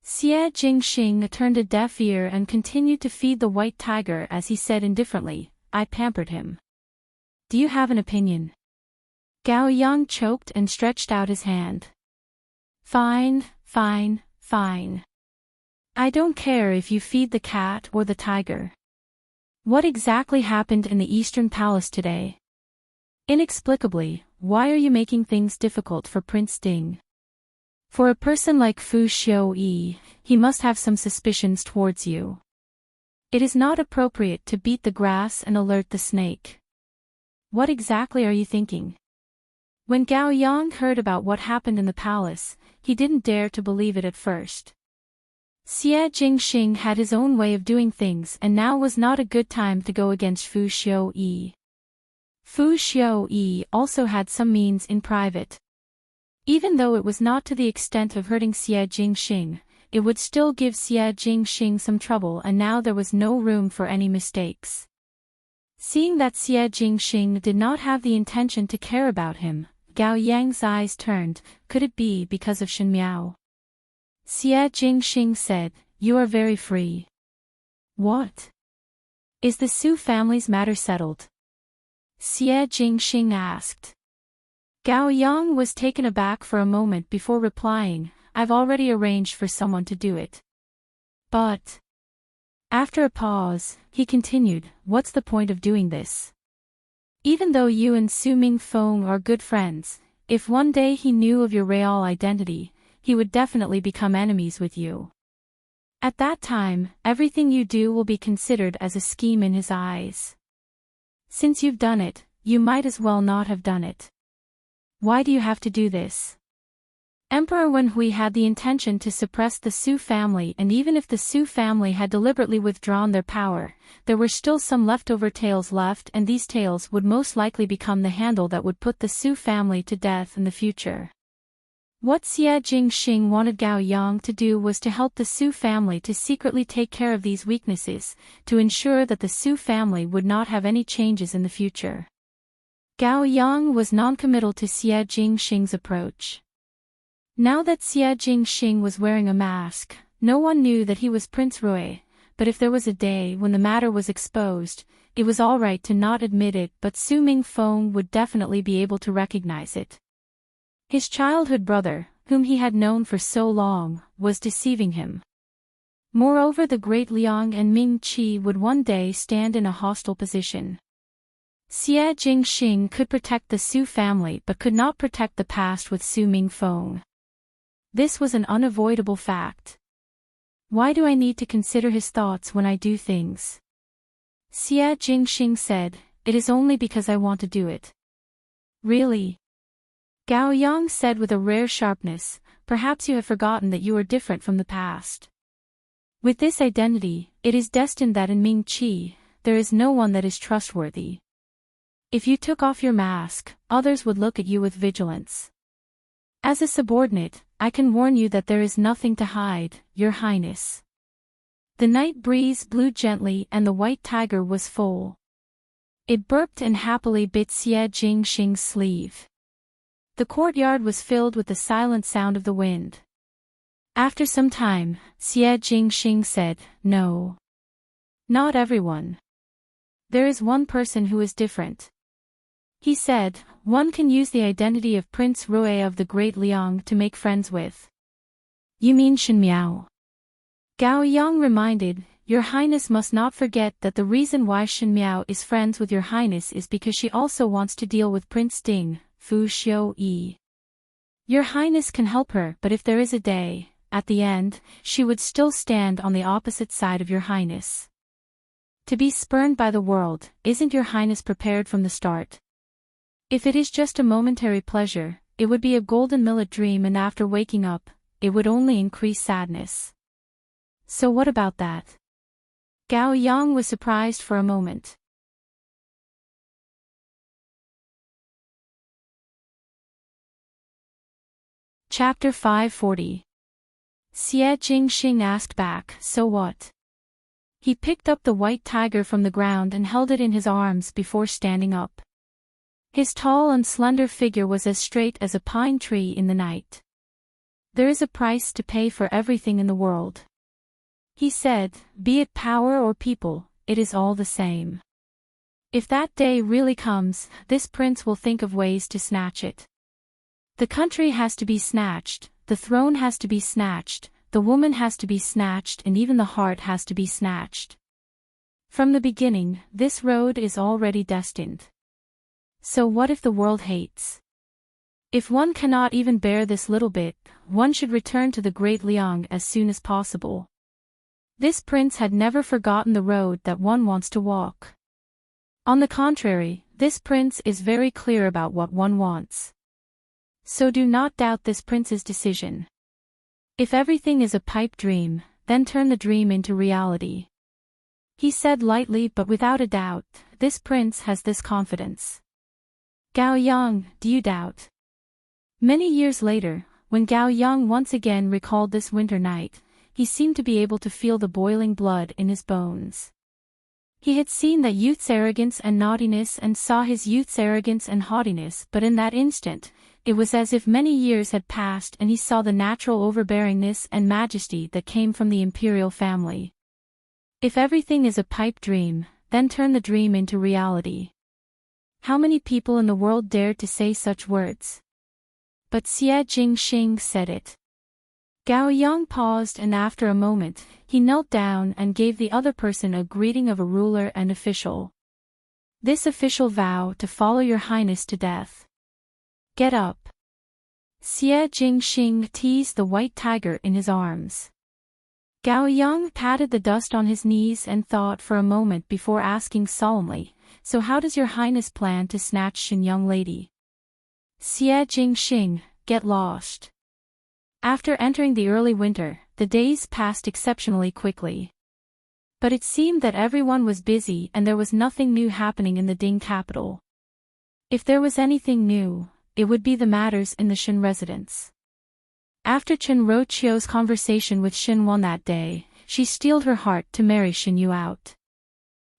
Xie Jingxing turned a deaf ear and continued to feed the white tiger as he said indifferently, I pampered him. Do you have an opinion? Gao Yang choked and stretched out his hand. Fine, fine, fine. I don't care if you feed the cat or the tiger. What exactly happened in the Eastern Palace today? Inexplicably, why are you making things difficult for Prince Ding? For a person like Fu Xiuyi, he must have some suspicions towards you. It is not appropriate to beat the grass and alert the snake. What exactly are you thinking? When Gao Yang heard about what happened in the palace, he didn't dare to believe it at first. Xie Jingxing had his own way of doing things and now was not a good time to go against Fu Xiuyi. Fu Xiuyi also had some means in private. Even though it was not to the extent of hurting Xie Jingxing, it would still give Xie Jingxing some trouble and now there was no room for any mistakes. Seeing that Xie Jingxing did not have the intention to care about him, Gao Yang's eyes turned. Could it be because of Shen Miao? Xie Jingxing said, you are very free. What? Is the Su family's matter settled? Xie Jingxing asked. Gao Yang was taken aback for a moment before replying, I've already arranged for someone to do it. But... After a pause, he continued, what's the point of doing this? Even though you and Su Mingfeng are good friends, if one day he knew of your real identity, he would definitely become enemies with you. At that time, everything you do will be considered as a scheme in his eyes. Since you've done it, you might as well not have done it. Why do you have to do this? Emperor Wenhui had the intention to suppress the Su family, and even if the Su family had deliberately withdrawn their power, there were still some leftover tails left, and these tails would most likely become the handle that would put the Su family to death in the future. What Xie Jingxing wanted Gao Yang to do was to help the Su family to secretly take care of these weaknesses, to ensure that the Su family would not have any changes in the future. Gao Yang was non-committal to Xie Jingxing's approach. Now that Xie Jingxing was wearing a mask, no one knew that he was Prince Rui, but if there was a day when the matter was exposed, it was alright to not admit it, but Su Mingfeng would definitely be able to recognize it. His childhood brother, whom he had known for so long, was deceiving him. Moreover, the great Liang and Ming Qi would one day stand in a hostile position. Xie Jingxing could protect the Su family but could not protect the past with Su Mingfeng. This was an unavoidable fact. Why do I need to consider his thoughts when I do things? Xie Jingxing said, it is only because I want to do it. Really? Gao Yang said with a rare sharpness, perhaps you have forgotten that you are different from the past. With this identity, it is destined that in Ming Qi, there is no one that is trustworthy. If you took off your mask, others would look at you with vigilance. As a subordinate, I can warn you that there is nothing to hide, Your Highness. The night breeze blew gently and the white tiger was full. It burped and happily bit Xie Jingxing's sleeve. The courtyard was filled with the silent sound of the wind. After some time, Xie Jingxing said, "No. Not everyone. There is one person who is different." He said, "One can use the identity of Prince Rui of the Great Liang to make friends with." "You mean Shen Miao?" Gao Yang reminded, "Your Highness must not forget that the reason why Shen Miao is friends with Your Highness is because she also wants to deal with Prince Ding, Fu Xiu Yi. Your Highness can help her, but if there is a day, at the end, she would still stand on the opposite side of Your Highness. To be spurned by the world, isn't Your Highness prepared from the start? If it is just a momentary pleasure, it would be a golden millet dream, and after waking up, it would only increase sadness. So what about that?" Gao Yang was surprised for a moment. Chapter 540. Xie Jingxing asked back, "So what?" He picked up the white tiger from the ground and held it in his arms before standing up. His tall and slender figure was as straight as a pine tree in the night. "There is a price to pay for everything in the world," he said, "be it power or people, it is all the same. If that day really comes, this prince will think of ways to snatch it. The country has to be snatched, the throne has to be snatched, the woman has to be snatched, and even the heart has to be snatched. From the beginning, this road is already destined. So what if the world hates? If one cannot even bear this little bit, one should return to the Great Liang as soon as possible. This prince had never forgotten the road that one wants to walk. On the contrary, this prince is very clear about what one wants. So do not doubt this prince's decision. If everything is a pipe dream, then turn the dream into reality." He said lightly, but without a doubt, this prince has this confidence. "Gao Yang, do you doubt?" Many years later, when Gao Yang once again recalled this winter night, he seemed to be able to feel the boiling blood in his bones. He had seen that youth's arrogance and naughtiness and saw his youth's arrogance and haughtiness, but in that instant, it was as if many years had passed and he saw the natural overbearingness and majesty that came from the imperial family. If everything is a pipe dream, then turn the dream into reality. How many people in the world dared to say such words? But Xie Jingxing said it. Gao Yang paused, and after a moment, he knelt down and gave the other person a greeting of a ruler and official. This official vowed to follow Your Highness to death. "Get up." Xie Jingxing teased the white tiger in his arms. Gao Yang patted the dust on his knees and thought for a moment before asking solemnly, "So how does Your Highness plan to snatch Shen young lady?" Xie Jingxing, "Get lost." After entering the early winter, the days passed exceptionally quickly. But it seemed that everyone was busy and there was nothing new happening in the Ding capital. If there was anything new, it would be the matters in the Shen residence. After Chen Roqiu's conversation with Shen Wan that day, she steeled her heart to marry Shen Yu out.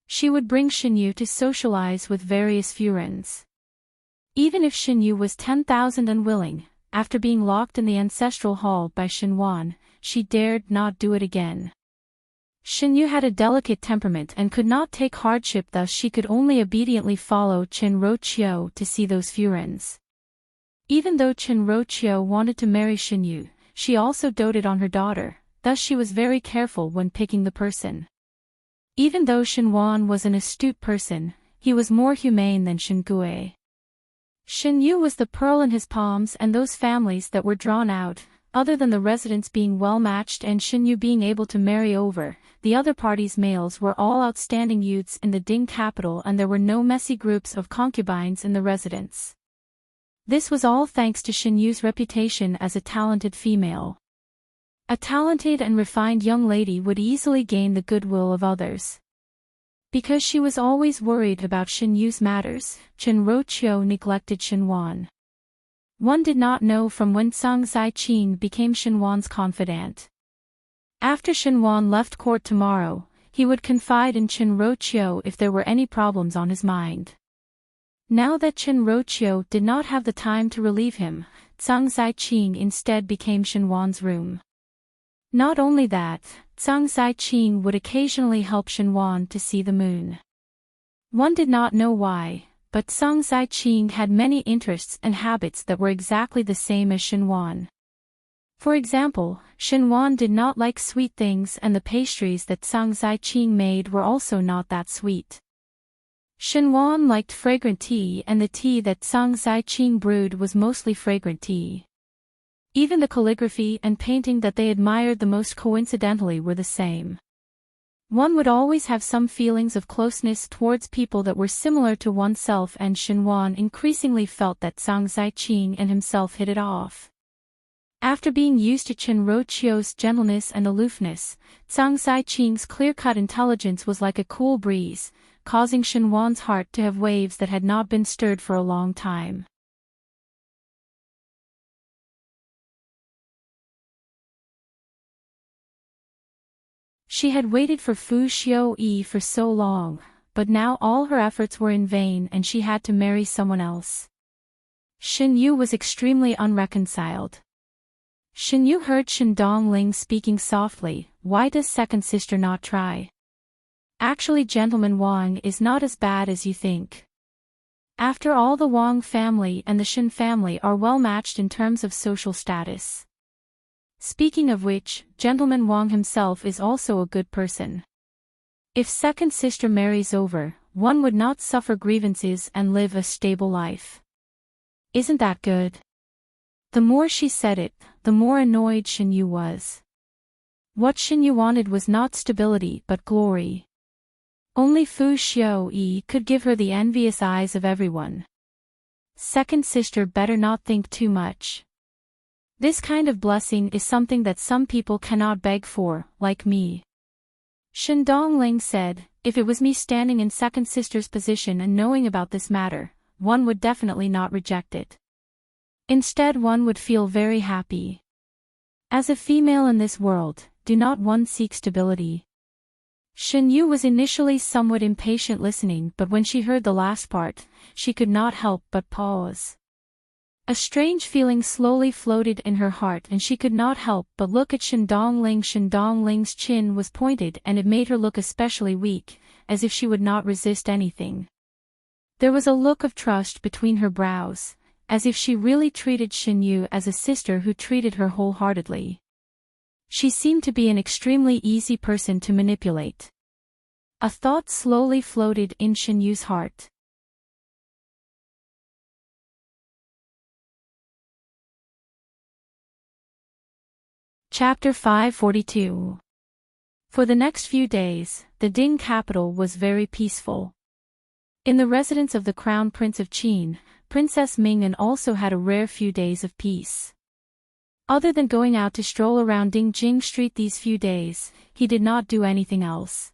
She would bring Shen Yu to socialize with various Furens. Even if Shen Yu was 10,000 unwilling, after being locked in the ancestral hall by Shen Wan, she dared not do it again. Shen Yu had a delicate temperament and could not take hardship, thus she could only obediently follow Chen Roqiu to see those Furens. Even though Chen Roqiu wanted to marry Shen Yu, she also doted on her daughter, thus she was very careful when picking the person. Even though Shen Wan was an astute person, he was more humane than Shen Gui. Shen Yu was the pearl in his palms, and those families that were drawn out, other than the residents being well-matched and Shen Yu being able to marry over, the other parties' males were all outstanding youths in the Ding capital, and there were no messy groups of concubines in the residence. This was all thanks to Shen Yu's reputation as a talented female. A talented and refined young lady would easily gain the goodwill of others. Because she was always worried about Shen Yu's matters, Chen Roqiu neglected Shen Wan. One did not know from when Zhang Ziqing became Shen Wan's confidant. After Shen Wan left court tomorrow, he would confide in Chen Roqiu if there were any problems on his mind. Now that Chen Roqiu did not have the time to relieve him, Zhang Ziqing instead became Shen Wan's room. Not only that, Zhang Ziqing would occasionally help Shen Wan to see the moon. One did not know why, but Zhang Ziqing had many interests and habits that were exactly the same as Shen Wan. For example, Shen Wan did not like sweet things and the pastries that Zhang Ziqing made were also not that sweet. Shen Wan liked fragrant tea and the tea that Zhang Ziqing brewed was mostly fragrant tea. Even the calligraphy and painting that they admired the most coincidentally were the same. One would always have some feelings of closeness towards people that were similar to oneself, and Shen Wan increasingly felt that Zhang Ziqing and himself hit it off. After being used to Chen Roqiu's gentleness and aloofness, Zhang Ziqing's clear-cut intelligence was like a cool breeze, causing Shen Wan's heart to have waves that had not been stirred for a long time. She had waited for Fu Xiuyi for so long, but now all her efforts were in vain and she had to marry someone else. Shen Yu was extremely unreconciled. Shen Yu heard Shen Dongling speaking softly, "Why does second sister not try? Actually, Gentleman Wang is not as bad as you think. After all, the Wang family and the Shen family are well matched in terms of social status. Speaking of which, Gentleman Wang himself is also a good person. If second sister marries over, one would not suffer grievances and live a stable life. Isn't that good?" The more she said it, the more annoyed Shen Yu was. What Shen Yu wanted was not stability but glory. Only Fu Xiuyi could give her the envious eyes of everyone. Second sister better not think too much. This kind of blessing is something that some people cannot beg for, like me. Shen Dongling said, "If it was me standing in second sister's position and knowing about this matter, one would definitely not reject it. Instead, one would feel very happy. As a female in this world, do not one seek stability?" Shen Yu was initially somewhat impatient listening, but when she heard the last part, she could not help but pause. A strange feeling slowly floated in her heart and she could not help but look at Shen Dongling. Shen Dongling's chin was pointed and it made her look especially weak, as if she would not resist anything. There was a look of trust between her brows, as if she really treated Shen Yu as a sister who treated her wholeheartedly. She seemed to be an extremely easy person to manipulate. A thought slowly floated in Shen Yu's heart. Chapter 542. For the next few days, the Ding capital was very peaceful. In the residence of the Crown Prince of Qin, Princess Ming'an also had a rare few days of peace. Other than going out to stroll around Dingjing Street these few days, he did not do anything else.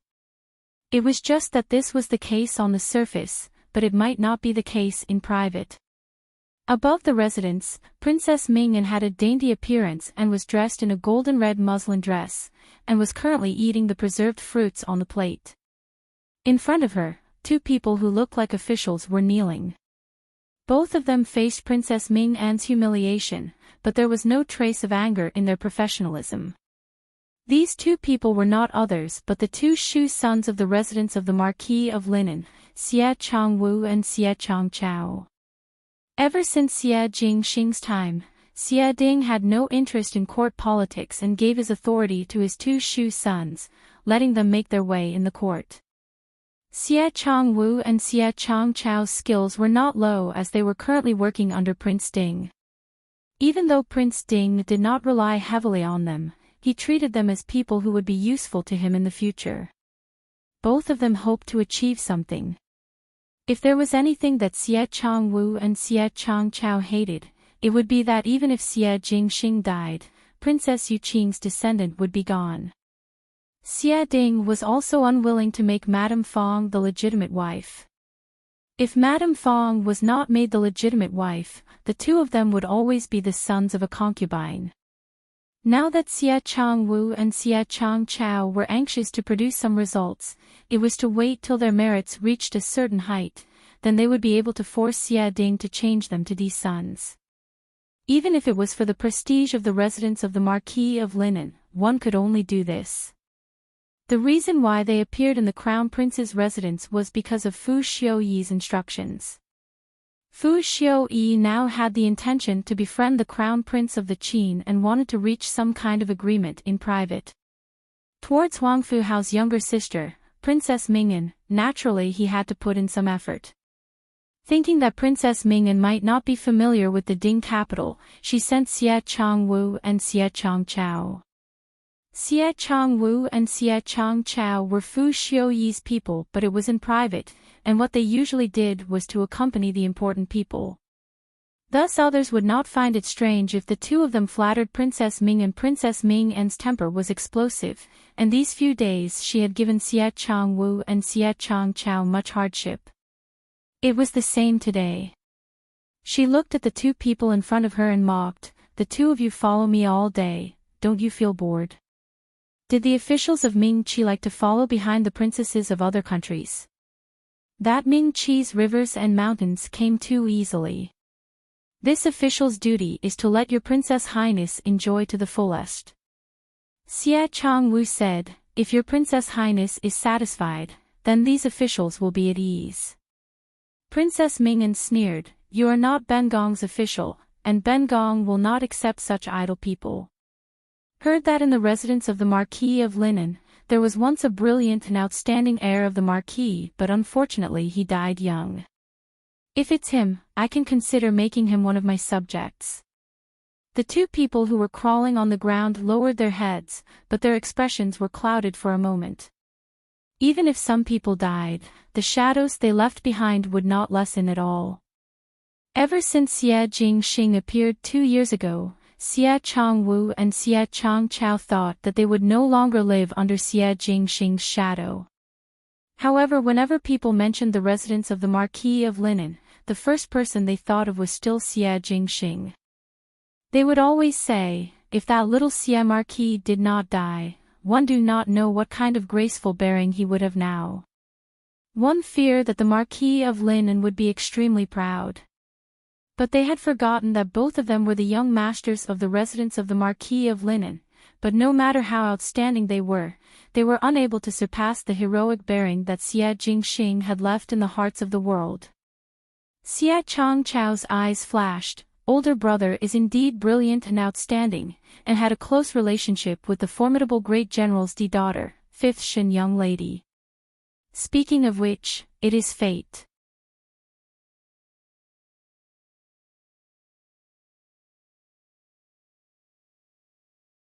It was just that this was the case on the surface, but it might not be the case in private. Above the residence, Princess Ming'an had a dainty appearance and was dressed in a golden red muslin dress, and was currently eating the preserved fruits on the plate. In front of her, two people who looked like officials were kneeling. Both of them faced Princess Ming'an's humiliation, but there was no trace of anger in their professionalism. These two people were not others but the two Shu sons of the residence of the Marquis of Linan, Xie Changwu and Xie Changchao. Ever since Xie Jingxing's time, Xie Ding had no interest in court politics and gave his authority to his two Shu sons, letting them make their way in the court. Xie Changwu and Xie Changchao's skills were not low as they were currently working under Prince Ding. Even though Prince Ding did not rely heavily on them, he treated them as people who would be useful to him in the future. Both of them hoped to achieve something. If there was anything that Xie Changwu and Xie Changchao hated, it would be that even if Xie Jingxing died, Princess Yuqing's descendant would be gone. Xie Ding was also unwilling to make Madame Fong the legitimate wife. If Madame Fong was not made the legitimate wife, the two of them would always be the sons of a concubine. Now that Xie Changwu and Xie Changchao were anxious to produce some results, it was to wait till their merits reached a certain height, then they would be able to force Xie Ding to change them to these sons. Even if it was for the prestige of the residence of the Marquis of Linen, one could only do this. The reason why they appeared in the Crown Prince's residence was because of Fu Xiuyi's instructions. Fu Xiuyi now had the intention to befriend the Crown Prince of the Qin and wanted to reach some kind of agreement in private. Towards Huang Fuhao's younger sister, Princess Ming'an, naturally he had to put in some effort. Thinking that Princess Ming'an might not be familiar with the Ding capital, she sent Xie Changwu and Xie Changchao. Xie Changwu and Xie Changchao were Fu Xiuyi's people, but it was in private, and what they usually did was to accompany the important people. Thus others would not find it strange if the two of them flattered Princess Ming'an. Princess Ming'an's temper was explosive, and these few days she had given Xie Changwu and Xie Changchao much hardship. It was the same today. She looked at the two people in front of her and mocked, "The two of you follow me all day, don't you feel bored?" Did the officials of Ming Qi like to follow behind the princesses of other countries? That Ming Qi's rivers and mountains came too easily. This official's duty is to let your Princess Highness enjoy to the fullest. Xie Changwu said, "If your Princess Highness is satisfied, then these officials will be at ease." Princess Ming'an sneered, "You are not Bengong's official, and Bengong will not accept such idle people." Heard that in the residence of the Marquis of Linen, there was once a brilliant and outstanding heir of the Marquis, but unfortunately he died young. If it's him, I can consider making him one of my subjects. The two people who were crawling on the ground lowered their heads, but their expressions were clouded for a moment. Even if some people died, the shadows they left behind would not lessen at all. Ever since Xie Jingxing appeared 2 years ago, Xie Changwu and Xie Changchao thought that they would no longer live under Xie Jingxing's shadow. However, whenever people mentioned the residence of the Marquis of Linen, the first person they thought of was still Xie Jingxing. They would always say, "If that little Xie Marquis did not die, one do not know what kind of graceful bearing he would have now." One feared that the Marquis of Linen would be extremely proud. But they had forgotten that both of them were the young masters of the residence of the Marquis of Linen, but no matter how outstanding they were unable to surpass the heroic bearing that Xie Jingxing had left in the hearts of the world. Xie Changchao's eyes flashed. Older brother is indeed brilliant and outstanding, and had a close relationship with the formidable great general's daughter, 5th Shen young lady. Speaking of which, it is fate.